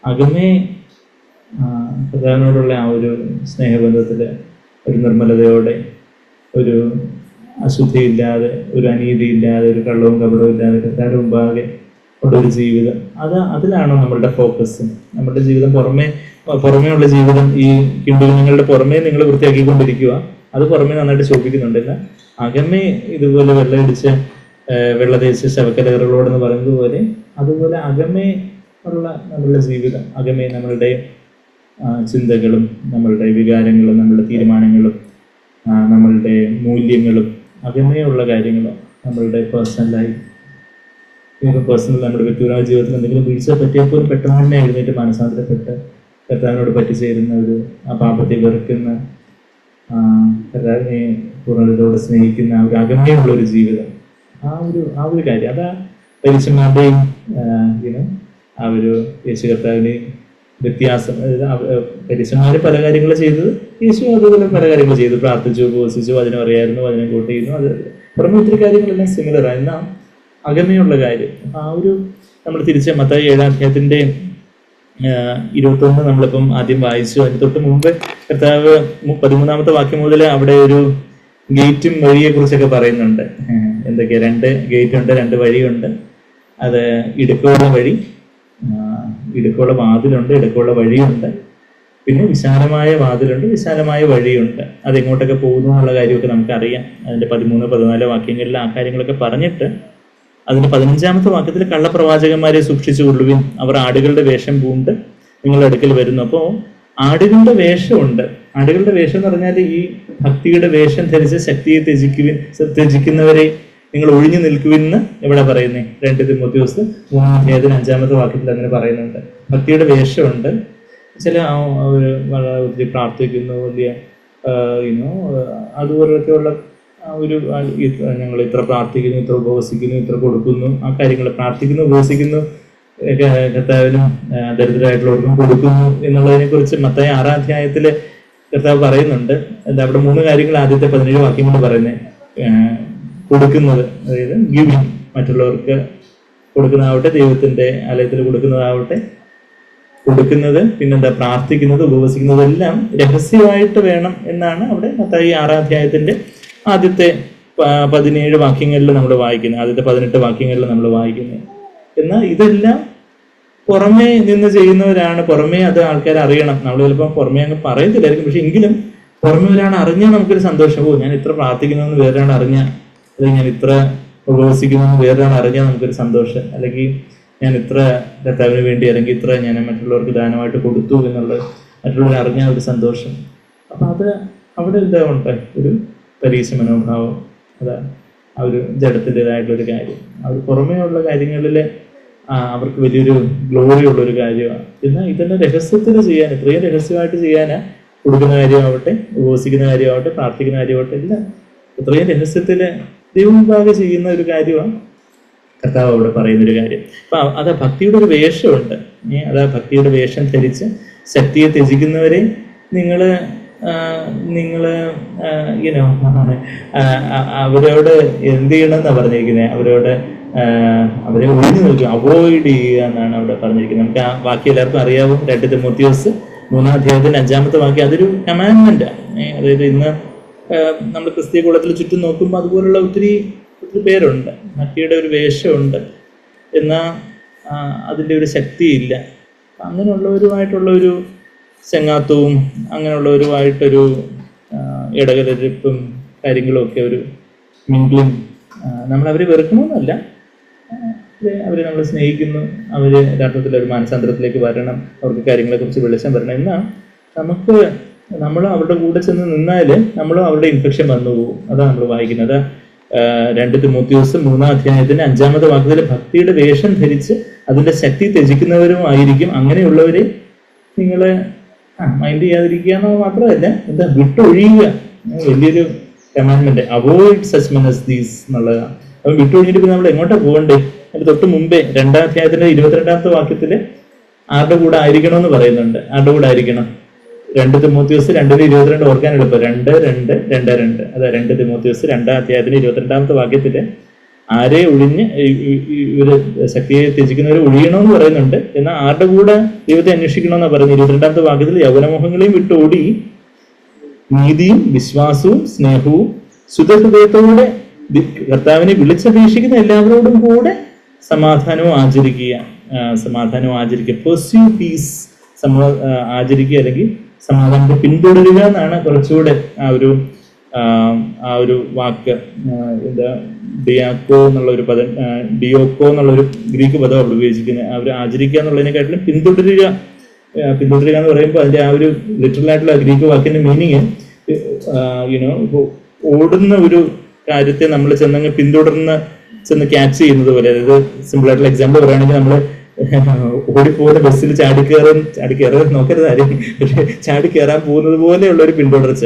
Speaker 1: അകമേ പ്രധാനോടുള്ള ആ ഒരു സ്നേഹബന്ധത്തില് ഒരു നിർമ്മലതയോടെ, ഒരു അശുദ്ധിയില്ലാതെ, ഒരു അനീതിയില്ലാതെ, ഒരു കള്ളവും കപടവും ഇല്ലാതെ കർത്താവിന്റെ മുമ്പാകെ ഉള്ള ഒരു ജീവിതം, അതിലാണോ നമ്മളുടെ ഫോക്കസ്? നമ്മുടെ ജീവിതം പുറമേ ഉള്ള ജീവിതം, ഈ കിണ്ടുകുഞ്ഞുങ്ങളുടെ പുറമേ നിങ്ങൾ വൃത്തിയാക്കിക്കൊണ്ടിരിക്കുക, അത് പുറമേ നന്നായിട്ട് ശോഭിക്കുന്നുണ്ടല്ല, അകമേ ഇതുപോലെ വെള്ളമടിച്ച് വെള്ളതേച്ച് ശവക്കലകളോടെന്ന് പറയുന്നത് പോലെ അതുപോലെ അകമേ ഉള്ള നമ്മളുടെ ജീവിതം, അകമേ നമ്മളുടെ ചിന്തകളും നമ്മളുടെ വികാരങ്ങളും നമ്മളുടെ തീരുമാനങ്ങളും നമ്മളുടെ മൂല്യങ്ങളും അകമേയുള്ള കാര്യങ്ങളും നമ്മളുടെ പേഴ്സണലായി നമ്മുടെ വ്യക്തിപരമായ ജീവിതത്തിൽ എന്തെങ്കിലും വീഴ്ച പറ്റിയപ്പോൾ പെട്ടെന്ന് തന്നെ എഴുന്നേറ്റ് മാനസാന്തരപ്പെട്ട് കർത്താവിനോട് പറ്റിച്ചേരുന്ന ഒരു ആ പാപത്തെ വെറുക്കുന്ന കർത്താവിനെ പൂർണ്ണതയോടെ സ്നേഹിക്കുന്ന ഒരു അകമയുള്ള ഒരു ജീവിതം, ആ ഒരു കാര്യം അതാ പരീക്ഷന്മാരുടെയും ആ ഒരു യേശു കർത്താവിനെയും വ്യത്യാസം. പരീക്ഷന്മാര് പല കാര്യങ്ങൾ ചെയ്തത്, യേശു അതുപോലെ പല കാര്യങ്ങൾ ചെയ്തു. പ്രാർത്ഥിച്ചു, ഉപവസിച്ചു, അതിനും അറിയായിരുന്നു, അതിനെ കൂട്ട് ചെയ്യുന്നു. അത് പുറമെ ഒത്തിരി കാര്യങ്ങളെല്ലാം സിമിലറാണ്. എന്നാൽ അകമയുള്ള കാര്യം ആ ഒരു നമ്മൾ തിരിച്ച് മത്തായി 7-ാം അധ്യായത്തിന്റെ 21 നമ്മളിപ്പം ആദ്യം വായിച്ചു. അതിന് തൊട്ട് മുമ്പ് കർത്താവ് 13-ാമത്തെ വാക്യം മുതൽ അവിടെ ഒരു ഗേറ്റും വഴിയെ കുറിച്ചൊക്കെ പറയുന്നുണ്ട്. എന്തൊക്കെയാ, 2 ഗേറ്റ് ഉണ്ട്, 2 വഴിയുണ്ട്. അത് ഇടുക്കമുള്ള വഴി, ഇടുക്കമുള്ള വാതിലുണ്ട്, ഇടുക്കമുള്ള വഴിയുണ്ട്. പിന്നെ വിശാലമായ വാതിലുണ്ട്, വിശാലമായ വഴിയുണ്ട്. അതെങ്ങോട്ടൊക്കെ പോകുന്നു എന്നുള്ള കാര്യമൊക്കെ നമുക്കറിയാം. അതിന്റെ 13-14 വാക്യങ്ങളിൽ ആ കാര്യങ്ങളൊക്കെ പറഞ്ഞിട്ട് അതിന്റെ 15-ാമത്തെ വാക്യത്തിൽ കള്ളപ്രവാചകന്മാരെ സൂക്ഷിച്ചു കൊള്ളുവിൻ, അവർ ആടുകളുടെ വേഷം പൂണ്ട് നിങ്ങളുടെ അടുക്കൽ വരുന്നു. അപ്പോൾ ആടുകളുടെ വേഷമുണ്ട്. ആടുകളുടെ വേഷം എന്ന് പറഞ്ഞാൽ ഈ ഭക്തിയുടെ വേഷം ധരിച്ച് ശക്തിയെ ത്യജിക്കുന്നവരെ നിങ്ങൾ ഒഴിഞ്ഞു നിൽക്കുവിന്ന് എവിടെ പറയുന്നേ? 2 തിമോത്തിയോസ് 3-ാം അധ്യായത്തിന് 5-ാമത്തെ വാക്യത്തിൽ അങ്ങനെ പറയുന്നുണ്ട്. ഭക്തിയുടെ വേഷമുണ്ട്. ചില ഒത്തിരി പ്രാർത്ഥിക്കുന്നു, വലിയ അതുപോലൊക്കെയുള്ള ഒരു ഞങ്ങൾ ഇത്ര പ്രാർത്ഥിക്കുന്നു, ഇത്ര ഉപവസിക്കുന്നു, ഇത്ര കൊടുക്കുന്നു, ആ കാര്യങ്ങൾ പ്രാർത്ഥിക്കുന്നു, ഉപവസിക്കുന്നു, കർത്താവിനും ദരിദ്രരായിട്ടുള്ളവർക്കും കൊടുക്കുന്നു എന്നുള്ളതിനെ കുറിച്ച് മത്തായി 6-ാം അധ്യായത്തില് കർത്താവ് പറയുന്നുണ്ട്. എന്താ അവിടെ 3 കാര്യങ്ങൾ ആദ്യത്തെ 17 വാക്യം കൊണ്ട് പറയുന്നത്. കൊടുക്കുന്നത്, അതായത് ഗിവിങ്, മറ്റുള്ളവർക്ക് കൊടുക്കുന്നതാവട്ടെ, ദൈവത്തിന്റെ ആലയത്തിൽ കൊടുക്കുന്നതാവട്ടെ, കൊടുക്കുന്നത്, പിന്നെന്താ പ്രാർത്ഥിക്കുന്നത്, ഉപവസിക്കുന്നത്, എല്ലാം രഹസ്യമായിട്ട് വേണം എന്നാണ് അവിടെ മത്തായി 6-ാം അധ്യായത്തിന്റെ ആദ്യത്തെ 17 വാക്യങ്ങളിൽ നമ്മൾ വായിക്കുന്നത്, ആദ്യത്തെ 18 വാക്യങ്ങളിൽ നമ്മൾ വായിക്കുന്നത്. എന്നാൽ ഇതെല്ലാം പുറമേ നിന്ന് ചെയ്യുന്നവരാണ്. പുറമേ അത് ആൾക്കാർ അറിയണം. നമ്മൾ ചിലപ്പോൾ പുറമേ അങ്ങ് പറയത്തില്ലായിരിക്കും, പക്ഷെ എങ്കിലും പുറമേ ഒരാൾ അറിഞ്ഞാൽ നമുക്കൊരു സന്തോഷം. ഞാൻ ഇത്ര പ്രാർത്ഥിക്കുന്നതെന്ന് വേറൊരാൾ അറിഞ്ഞാൽ, അല്ലെങ്കിൽ ഞാൻ ഇത്ര ഉപവസിക്കുന്നതെന്ന് വേറൊരാൾ അറിഞ്ഞാൽ നമുക്കൊരു സന്തോഷം. അല്ലെങ്കിൽ ഞാൻ ഇത്ര കർത്താവിന് വേണ്ടി, അല്ലെങ്കിൽ ഇത്ര ഞാൻ മറ്റുള്ളവർക്ക് ദാനമായിട്ട് കൊടുത്തു എന്നുള്ളത് മറ്റുള്ളവർ അറിഞ്ഞാൽ ഒരു സന്തോഷം. അപ്പൊ അത് അവിടെ എന്താ ഉണ്ട്? ഒരു പരീക്ഷ മനോഭാവം. അതാ ആ ഒരു ജഡത്തിൻ്റെതായിട്ടുള്ളൊരു കാര്യം. അവർ പുറമേ ഉള്ള കാര്യങ്ങളിൽ അവർക്ക് വലിയൊരു ഗ്ലോറി ഉള്ളൊരു കാര്യമാണ്. എന്നാൽ ഇതെല്ലാം രഹസ്യത്തിൽ ചെയ്യാൻ, ഇത്രയും രഹസ്യമായിട്ട് ചെയ്യാനാ കൊടുക്കുന്ന കാര്യമാവട്ടെ, ഉപവസിക്കുന്ന കാര്യമാവട്ടെ, പ്രാർത്ഥിക്കുന്ന കാര്യമാവട്ടെ, എല്ലാം ഇത്രയും രഹസ്യത്തിൽ ദൈവമുമ്പാകെ ചെയ്യുന്ന ഒരു കാര്യമാണ് കർത്താവ് അവിടെ പറയുന്നൊരു കാര്യം. അപ്പൊ അതാ ഭക്തിയുടെ ഒരു വേഷമുണ്ട്. അതാ ഭക്തിയുടെ വേഷം ധരിച്ച് ശക്തിയെ ത്യജിക്കുന്നവരെ നിങ്ങള് അവരോട് എന്ത് ചെയ്യണമെന്നാണ് പറഞ്ഞിരിക്കുന്നത്? അവരെ ഒഴിഞ്ഞു നിൽക്കുക, അവോയ്ഡ് ചെയ്യുക എന്നാണ് അവിടെ പറഞ്ഞിരിക്കുന്നത്. നമുക്ക് ആ വാക്യം എല്ലാവർക്കും അറിയാവും. 2 തിമോത്തിയോസ് 3-ാം അധ്യായത്തിന് 5-ാമത്തെ വാക്യം. അതൊരു കമാൻഡ്മെന്റാണ്. അതായത് ഇന്ന് നമ്മൾ ക്രിസ്തീയ കുലത്തിൽ ചുറ്റും നോക്കുമ്പോൾ അതുപോലുള്ള ഒത്തിരി പേരുണ്ട്. ഭക്തിയുടെ ഒരു വേഷമുണ്ട്, എന്നാൽ അതിൻ്റെ ഒരു ശക്തിയില്ല. അങ്ങനെയുള്ളവരുമായിട്ടുള്ള ഒരു ചെങ്ങാത്തവും അങ്ങനെയുള്ളവരുമായിട്ടൊരു ഇടകലരിപ്പും കാര്യങ്ങളും ഒക്കെ, ഒരു മിംഗ്ലിങ്. നമ്മളവരെ വെറുക്കണമെന്നല്ല, അവരെ നമ്മൾ സ്നേഹിക്കുന്നു. അവർ യഥാർത്ഥത്തിൽ ഒരു മാനസാന്തരത്തിലേക്ക് വരണം, അവർക്ക് കാര്യങ്ങളെക്കുറിച്ച് വെളിച്ചം വരണം. എന്നാൽ നമ്മൾ അവരുടെ കൂടെ ചെന്ന് നിന്നാൽ നമ്മളും അവരുടെ ഇൻഫെക്ഷൻ വന്നു പോകും. അതാണ് നമ്മൾ വായിക്കുന്നത്. 2 തിമോത്തിയോസ് 3-ാം അധ്യായത്തിന്റെ 5-ാമത്തെ വാക്യത്തിൽ ഭക്തിയുടെ വേഷം ധരിച്ച് അതിന്റെ ശക്തി ത്യജിക്കുന്നവരും ആയിരിക്കും. അങ്ങനെയുള്ളവരെ നിങ്ങൾ മൈൻഡ് ചെയ്യാതിരിക്കുക എന്ന് മാത്രമല്ല, എന്താ വിട്ടൊഴിയുക. വലിയൊരു commandment, avoid such men as these എന്നുള്ളതാണ്. അപ്പം വിട്ടൊഴിഞ്ഞിട്ട് പിന്നെ നമ്മൾ എങ്ങോട്ടാ പോകണ്ടേ? അതിന് തൊട്ട് മുമ്പേ 2-ാം അധ്യായത്തിന്റെ 22-ാമത്തെ വാക്യത്തില് ആരുടെ കൂടെ ആയിരിക്കണമെന്ന് പറയുന്നുണ്ട്. ആരുടെ കൂടെ ആയിരിക്കണം? 2 തിമോത്തിയോസ് 2:22 ഓർക്കാൻ എളുപ്പം. 2:2 അതാ 2 തിമോത്തിയോസ് 2-ാം അധ്യായത്തിന് 22-ാമത്തെ വാക്യത്തില് ആരെ ഒഴിഞ്ഞ് ഇവര് ശക്തിയെ ത്യജിക്കുന്നവരെ ഒഴിയണമെന്ന് പറയുന്നുണ്ട്. എന്നാൽ ആരുടെ കൂടെ ദൈവത്തെ അന്വേഷിക്കണമെന്നാണ് പറയുന്നത്. 22-ാമത്തെ വാക്യത്തിൽ യൗവനമോഹങ്ങളെയും വിട്ടോടി നീതിയും വിശ്വാസവും സ്നേഹവും ശുദ്ധഹൃദയത്തോടെ കർത്താവിനെ വിളിച്ചപേക്ഷിക്കുന്ന എല്ലാവരോടും കൂടെ സമാധാനവും ആചരിക്കുക. പെർസ്യൂ പീസ്, ആചരിക്കുക, അല്ലെങ്കിൽ സമാധാനത്തെ പിന്തുടരുക എന്നാണ് കുറച്ചുകൂടെ ആ ഒരു വാക്ക്. എന്താ, ഡിയാക്കോ എന്നുള്ള ഒരു പദം, ഡിയോക്കോ എന്നുള്ളൊരു ഗ്രീക്ക് പദം അവിടെ ഉപയോഗിച്ചിരിക്കുന്നത്. അവർ ആചരിക്കുക എന്നുള്ളതിനെക്കാട്ടിലും പിന്തുടരുക എന്ന് പറയുമ്പോൾ അതിന്റെ ആ ഒരു ലിറ്ററൽ ആയിട്ടുള്ള ഗ്രീക്ക് വാക്കിന്റെ മീനിങ് ഓടുന്ന ഒരു കാര്യത്തെ നമ്മൾ പിന്തുടർന്ന് ചെന്ന് ക്യാച്ച് ചെയ്യുന്നത് പോലെ. അതായത് സിമ്പിൾ ആയിട്ടുള്ള എക്സാമ്പിൾ പറയുകയാണെങ്കിൽ നമ്മൾ ഓടിപ്പോകുന്ന ബസ്സിൽ ചാടിക്കയറാൻ നോക്കരുത് ആരും, പക്ഷെ ചാടിക്കയറാൻ പോകുന്നത് പോലെയുള്ള ഒരു പിന്തുടർച്ച.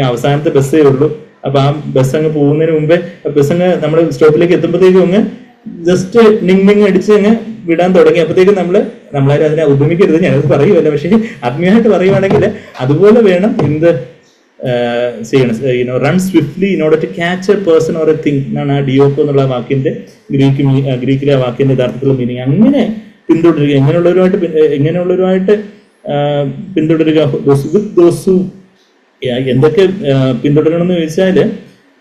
Speaker 1: അവസാനത്തെ ബസ്സേ ഉള്ളൂ. അപ്പൊ ആ ബസ് അങ്ങ് പോകുന്നതിന് മുമ്പേ ബസ് അങ്ങ് നമ്മൾ സ്റ്റോപ്പിലേക്ക് എത്തുമ്പോഴത്തേക്കും അങ്ങ് ജസ്റ്റ് നിങ് അടിച്ച് അങ്ങ് വിടാൻ തുടങ്ങിയപ്പോഴത്തേക്കും നമ്മളാരും അതിനെ ഉദ്യമിക്കരുത്, ഞാനത് പറയുമല്ല. പക്ഷേ ആത്മീയമായിട്ട് പറയുവാണെങ്കിൽ അതുപോലെ വേണം എന്ത് ചെയ്യണം. Run swiftly in order to catch a person or a thing എന്നാണ് ആ ഡിയോക്കോ എന്നുള്ള വാക്കിന്റെ ഗ്രീക്കിലെ ആ വാക്കിന്റെ യഥാർത്ഥത്തിലുള്ള മീനിങ്. അങ്ങനെ പിന്തുടരുക, എങ്ങനെയുള്ളവരുമായിട്ട് പിന്തുടരുക. എന്തൊക്കെ പിന്തുടരണം എന്ന് ചോദിച്ചാൽ,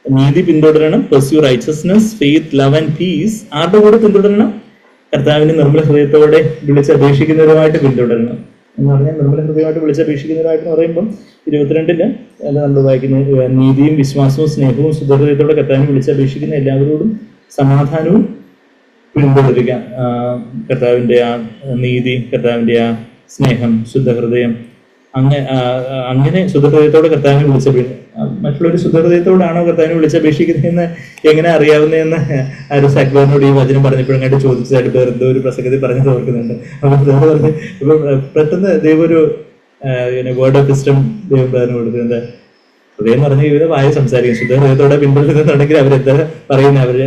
Speaker 1: നീതി പിന്തുടരണം, pursue righteousness, faith, love and piece. ആരുടെ കൂടെ പിന്തുടരണം? കർത്താവിന്റെ നിർമ്മല ഹൃദയത്തോടെ വിളിച്ചപേക്ഷിക്കുന്നവരുമായിട്ട് പിന്തുടരണം എന്ന് പറഞ്ഞാൽ, നിർമ്മല ഹൃദയമായിട്ട് വിളിച്ചപേക്ഷിക്കുന്നവരായിട്ട് പറയുമ്പം 22 നമ്മൾ വായിക്കുന്നത്, നീതിയും വിശ്വാസവും സ്നേഹവും ശുദ്ധഹൃദയത്തോടെ കർത്താവിനെ വിളിച്ചപേക്ഷിക്കുന്ന എല്ലാവരോടും സമാധാനവും പിന്തുടരുക. കർത്താവിന്റെ ആ നീതി, കർത്താവിന്റെ ആ സ്നേഹം, ശുദ്ധഹൃദയം, അങ്ങനെ ശുദ്ധഹൃദയത്തോടെ കർത്താവിനെ മറ്റുള്ളൊരു ശുദ്ധഹൃദയത്തോടാണോ കർത്താവിനെ വിളിച്ചപേക്ഷിക്കുന്നതെന്ന് എങ്ങനെ അറിയാവുന്നതെന്ന് ആരും സാക്ബാറിനോട് ഈ വചനം പറഞ്ഞപ്പോഴങ്ങായിട്ട് ചോദിച്ചതായിട്ട് വേറെ എന്തോ ഒരു പ്രസംഗത്തിൽ പറഞ്ഞത് ഓർക്കുന്നുണ്ട്. അപ്പൊ ഇപ്പൊ പെട്ടെന്ന് ദൈവം ഒരു വേർഡ് ഓഫ് വിസ്ഡം ദൈവം പറഞ്ഞു കൊടുക്കുന്നത്, ഹൃദയം പറഞ്ഞ ഇവരെ വായ സംസാരിക്കും. ശുദ്ധ ഹൃദയത്തോടെ പിൻപറ്റുന്നുണ്ടെങ്കിൽ അവരെന്താ പറയുന്നത്? അവര്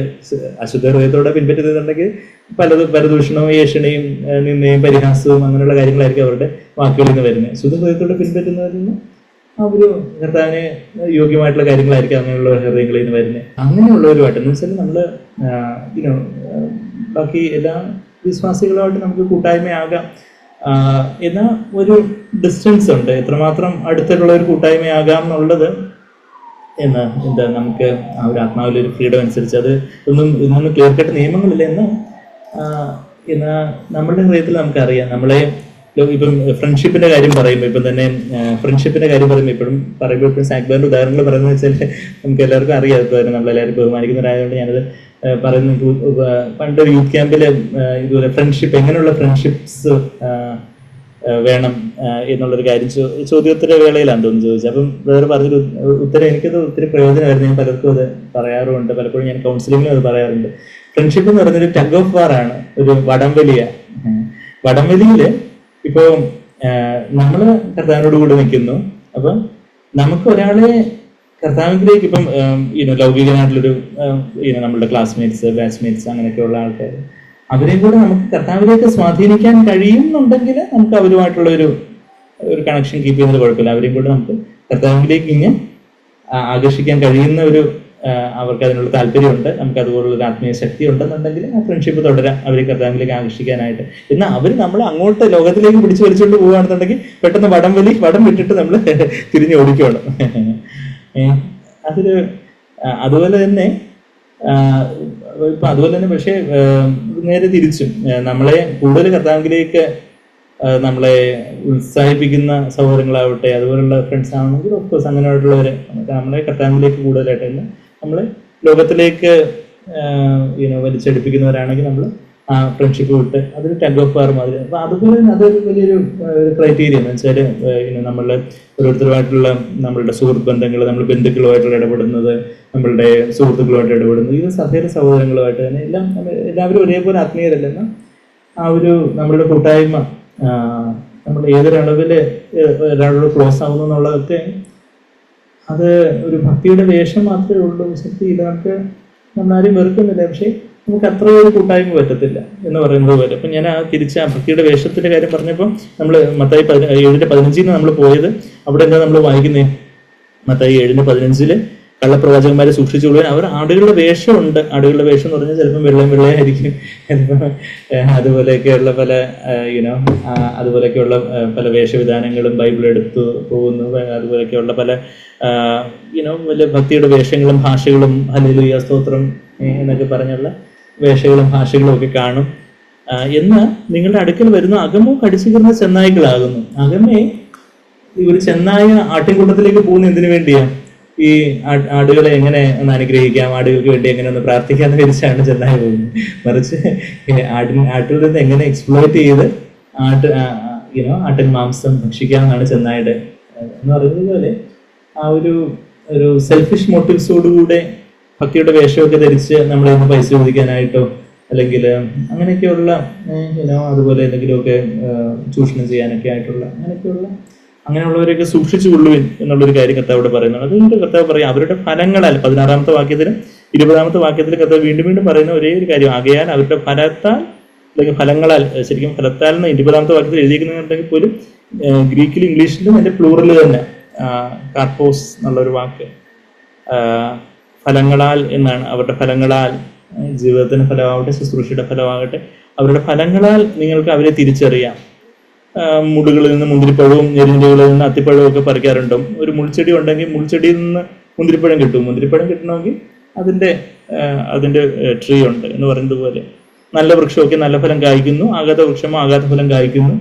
Speaker 1: അശുദ്ധ ഹൃദയത്തോടെ പിൻപറ്റുന്നുണ്ടെങ്കിൽ പരദൂഷണവും ഏഷണിയും നിന്നയും പരിഹാസവും അങ്ങനെയുള്ള കാര്യങ്ങളായിരിക്കും അവരുടെ വാക്കുകളിൽ നിന്ന് വരുന്നത്. ശുദ്ധ ഹൃദയത്തോടെ പിൻപറ്റുന്നവരിൽ നിന്ന് ഒരു കർത്താവിന് യോഗ്യമായിട്ടുള്ള കാര്യങ്ങളായിരിക്കും അങ്ങനെയുള്ള ഹൃദയങ്ങളിൽ നിന്ന് വരുന്നത്. അങ്ങനെയുള്ളവരുമായിട്ട് എന്ന് വെച്ചാൽ നമ്മള് ബാക്കി എല്ലാ വിശ്വാസികളുമായിട്ട് നമുക്ക് കൂട്ടായ്മയാകാം. എന്നാൽ ഒരു ഡിസ്റ്റൻസ് ഉണ്ട്, എത്രമാത്രം അടുത്തുള്ള ഒരു കൂട്ടായ്മയാകാം എന്നുള്ളത് എന്താ നമുക്ക് ആ ഒരു ആത്മാവിലൊരു ഫ്രീഡം അനുസരിച്ച് അത് ഇതൊന്നും ക്ലിയർ കട്ട് നിയമങ്ങളില്ല. എന്നാൽ നമ്മളുടെ ഹൃദയത്തിൽ നമുക്കറിയാം. നമ്മളെ ഇപ്പം ഫ്രണ്ട്ഷിപ്പിന്റെ കാര്യം പറയുമ്പോൾ ഇപ്പോഴും പറയുമ്പോൾ സാക്ബാറിന്റെ ഉദാഹരണങ്ങൾ പറയുന്നത് വെച്ചാൽ നമുക്ക് എല്ലാവർക്കും അറിയാം. ഇപ്പോൾ നമ്മളെല്ലാവരും ബഹുമാനിക്കുന്നവരായതുകൊണ്ട് ഞാനത് പറയുന്നത്, പണ്ട് യൂത്ത് ക്യാമ്പില് ഇതുപോലെ ഫ്രണ്ട്ഷിപ്പ്, എങ്ങനെയുള്ള ഫ്രണ്ട്ഷിപ്സ് വേണം എന്നുള്ളൊരു കാര്യം ചോദ്യോത്തര വേളയിലാണ് തോന്നുന്നു ചോദിച്ചത്. അപ്പം വേറെ പറഞ്ഞൊരു ഉത്തരം എനിക്കത് ഒത്തിരി പ്രയോജനമായിരുന്നു. ഞാൻ പലർക്കും അത് പറയാറുമുണ്ട്, പലപ്പോഴും ഞാൻ കൗൺസിലിങ്ങിലും അത് പറയാറുണ്ട്. ഫ്രണ്ട്ഷിപ്പ് എന്ന് പറയുന്നൊരു ടഗ് ഓഫ് വാർ ആണ്, ഒരു വടംവലിയില് ഇപ്പോ നമ്മള് കർത്താവിനോട് കൂടെ നിൽക്കുന്നു. അപ്പൊ നമുക്ക് ഒരാളെ കർത്താവിലേക്ക്, ഇപ്പം ലൗകികനായിട്ടുള്ളൊരു നമ്മളുടെ ക്ലാസ്മേറ്റ്സ്, ബാച്ച്മേറ്റ്സ്, അങ്ങനെയൊക്കെയുള്ള ആൾക്കാർ, അവരെയും കൂടെ നമുക്ക് കർത്താവിലേക്ക് സ്വാധീനിക്കാൻ കഴിയുന്നുണ്ടെങ്കിൽ നമുക്ക് അവരുമായിട്ടുള്ള ഒരു കണക്ഷൻ കീപ്പ് ചെയ്യുന്നത് കുഴപ്പമില്ല. അവരെയും കൂടെ നമുക്ക് കർത്താവിലേക്ക് ആകർഷിക്കാൻ കഴിയുന്ന അവർക്ക് അതിനുള്ള താല്പര്യമുണ്ട്, നമുക്ക് അതുപോലുള്ളൊരു ആത്മീയ ശക്തി ഉണ്ടെന്നുണ്ടെങ്കിൽ ആ ഫ്രണ്ട്ഷിപ്പ് തുടരാം, അവരെ കർത്താവിലേക്ക് ആകർഷിക്കാനായിട്ട്. എന്നാൽ അവർ നമ്മൾ അങ്ങോട്ട് ലോകത്തിലേക്ക് പിടിച്ചു വലിച്ചുകൊണ്ട് പോവുകയാണെന്നുണ്ടെങ്കിൽ പെട്ടെന്ന് വടം വിട്ടിട്ട് നമ്മൾ തിരിഞ്ഞോടിക്കണം. അതുപോലെ തന്നെ പക്ഷെ നേരെ തിരിച്ചും നമ്മളെ കൂടുതൽ കർത്താവിലേക്ക് നമ്മളെ ഉത്സാഹിപ്പിക്കുന്ന സഹോദരങ്ങളാവട്ടെ, അതുപോലുള്ള ഫ്രണ്ട്സ് ആണെങ്കിൽ ഓഫ്കോഴ്സ് അങ്ങനെയായിട്ടുള്ളവരെ നമ്മളെ കർത്താവിലേക്ക് കൂടുതലായിട്ട് നമ്മളെ ലോകത്തിലേക്ക് വലിച്ചെടുപ്പിക്കുന്നവരാണെങ്കിൽ നമ്മൾ ആ ഫ്രണ്ട്ഷിപ്പ് വിട്ട് അതൊരു ടഗ് ഓഫ് വാർ മാതിരി. അപ്പൊ അതുപോലെ തന്നെ അതൊരു വലിയൊരു ക്രൈറ്റീരിയ എന്ന് വെച്ചാൽ നമ്മളുടെ ഓരോരുത്തരുമായിട്ടുള്ള നമ്മളുടെ സുഹൃത്ത് ബന്ധങ്ങൾ, നമ്മൾ ബന്ധുക്കളുമായിട്ടുള്ള ഇടപെടുന്നത്, നമ്മളുടെ സുഹൃത്തുക്കളുമായിട്ട് ഇടപെടുന്നത്, ഇത് സഹോദര സഹോദരങ്ങളുമായിട്ട് തന്നെ എല്ലാവരും ഒരേപോലെ ആത്മീയരല്ലെന്ന ആ ഒരു നമ്മളുടെ കൂട്ടായ്മ, നമ്മൾ ഏതൊരളവില് ഒരാളോട് ക്ലോസ് ആവുന്നു എന്നുള്ളതൊക്കെ അത് ഒരു ഭക്തിയുടെ വേഷം മാത്രമേ ഉള്ളൂ. ശക്തിയില്ല, നമുക്ക് നമ്മളാരും വെറുക്കുന്നില്ല, പക്ഷെ നമുക്ക് അത്ര ഒരു കൂട്ടായ്മ പറ്റത്തില്ല എന്ന് പറയുന്നത് പോലെ. അപ്പം ഞാൻ തിരിച്ച ഭക്തിയുടെ വേഷത്തിന്റെ കാര്യം പറഞ്ഞപ്പോൾ നമ്മൾ മത്തായി 7:15 നമ്മൾ പോയത്. അവിടെ എന്താ നമ്മൾ വായിക്കുന്നത്? മത്തായി 7:15 കള്ളപ്രവാചകന്മാരെ സൂക്ഷിച്ചുകൊള്ളുവാൻ. അവർ ആടുകളുടെ വേഷമുണ്ട്. ആടുകളുടെ വേഷം എന്ന് പറഞ്ഞാൽ ചിലപ്പം വെള്ളയായിരിക്കും, ചിലപ്പോൾ അതുപോലെയൊക്കെയുള്ള അതുപോലെയൊക്കെയുള്ള പല വേഷവിധാനങ്ങളും ബൈബിൾ എടുത്തു പോകുന്നു. അതുപോലെയൊക്കെയുള്ള പല വലിയ ഭക്തിയുടെ വേഷങ്ങളും ഭാഷകളും, ഹല്ലേലൂയ സ്തോത്രം എന്നൊക്കെ പറഞ്ഞുള്ള വേഷങ്ങളും ഭാഷകളും ഒക്കെ കാണും. എന്ന് നിങ്ങളുടെ അടുക്കൽ വരുന്ന അകമോ കടിച്ചുകിറുന്ന ചെന്നായ്ക്കളാകുന്നു. അകമേ ഒരു ചെന്നായ ആട്ടിൻകൂട്ടത്തിലേക്ക് പോകുന്ന എന്തിനു വേണ്ടിയാണ്? ഈ ആടുകളെ എങ്ങനെ ഒന്ന് അനുഗ്രഹിക്കാം, ആടുകൾക്ക് വേണ്ടി എങ്ങനെ ഒന്ന് പ്രാർത്ഥിക്കാന്ന് വിചാരിച്ചാണ് ചെന്നായ പോകുന്നത്. മറിച്ച് ആട്ടിൽ നിന്ന് എങ്ങനെ എക്സ്പ്ലോയിറ്റ് ചെയ്ത് ആട്ടിൻ മാംസം ഭക്ഷിക്കാമെന്നാണ് ചെന്നായുടെ എന്ന് പറയുന്നത് പോലെ. ആ ഒരു സെൽഫിഷ് മോട്ടീവ്സോടുകൂടെ ഭക്തിയുടെ വേഷമൊക്കെ ധരിച്ച് നമ്മളെ പൈസ ചോദിക്കാനായിട്ടോ അല്ലെങ്കിൽ അങ്ങനെയൊക്കെയുള്ള അതുപോലെ എന്തെങ്കിലുമൊക്കെ ചൂഷണം ചെയ്യാനൊക്കെ ആയിട്ടുള്ള അങ്ങനെയുള്ളവരെയൊക്കെ സൂക്ഷിച്ചു കൊള്ളുവിൻ എന്നുള്ളൊരു കാര്യം കർത്താവ് പറയുന്നത്. അതുകൊണ്ട് കർത്താവ് പറയാം അവരുടെ ഫലങ്ങളാൽ 16-ാമത്തെ വാക്യത്തിലും 20-ാമത്തെ വാക്യത്തിലും കർത്താവ് വീണ്ടും വീണ്ടും പറയുന്ന ഒരേ ഒരു കാര്യം, ആകയാൽ അവരുടെ ഫലത്താൽ അല്ലെങ്കിൽ ഫലങ്ങളാൽ, ശരിക്കും ഫലത്താൽ എന്ന് 20ാമത്തെ വാക്യത്തിൽ എഴുതിയിരിക്കുന്നുണ്ടെങ്കിൽ പോലും ഗ്രീക്കിലും ഇംഗ്ലീഷിലും അതിന്റെ പ്ലൂറൽ തന്നെ കാർപ്പോസ് എന്നുള്ളൊരു വാക്ക് ഫലങ്ങളാൽ എന്നാണ്. അവരുടെ ഫലങ്ങളാൽ, ജീവിതത്തിന്റെ ഫലമാവട്ടെ ശുശ്രൂഷയുടെ ഫലമാകട്ടെ, അവരുടെ ഫലങ്ങളാൽ നിങ്ങൾക്ക് അവരെ തിരിച്ചറിയാം. മുടുകളിൽ നിന്ന് മുന്തിരിപ്പഴവും ഞെരിഞ്ഞിലുകളിൽ നിന്ന് അത്തിപ്പഴവും ഒക്കെ പറിക്കാറുണ്ടും. ഒരു മുൾച്ചെടി ഉണ്ടെങ്കിൽ മുൾച്ചെടിയിൽ നിന്ന് മുന്തിരിപ്പഴം കിട്ടും. മുന്തിരിപ്പഴം കിട്ടണമെങ്കിൽ അതിന്റെ ട്രീ ഉണ്ട് എന്ന് പറയുന്നത് പോലെ നല്ല വൃക്ഷമൊക്കെ നല്ല ഫലം കായ്ക്കുന്നു, ആഘാത വൃക്ഷമോ ആഘാത ഫലം കായ്ക്കുന്നു.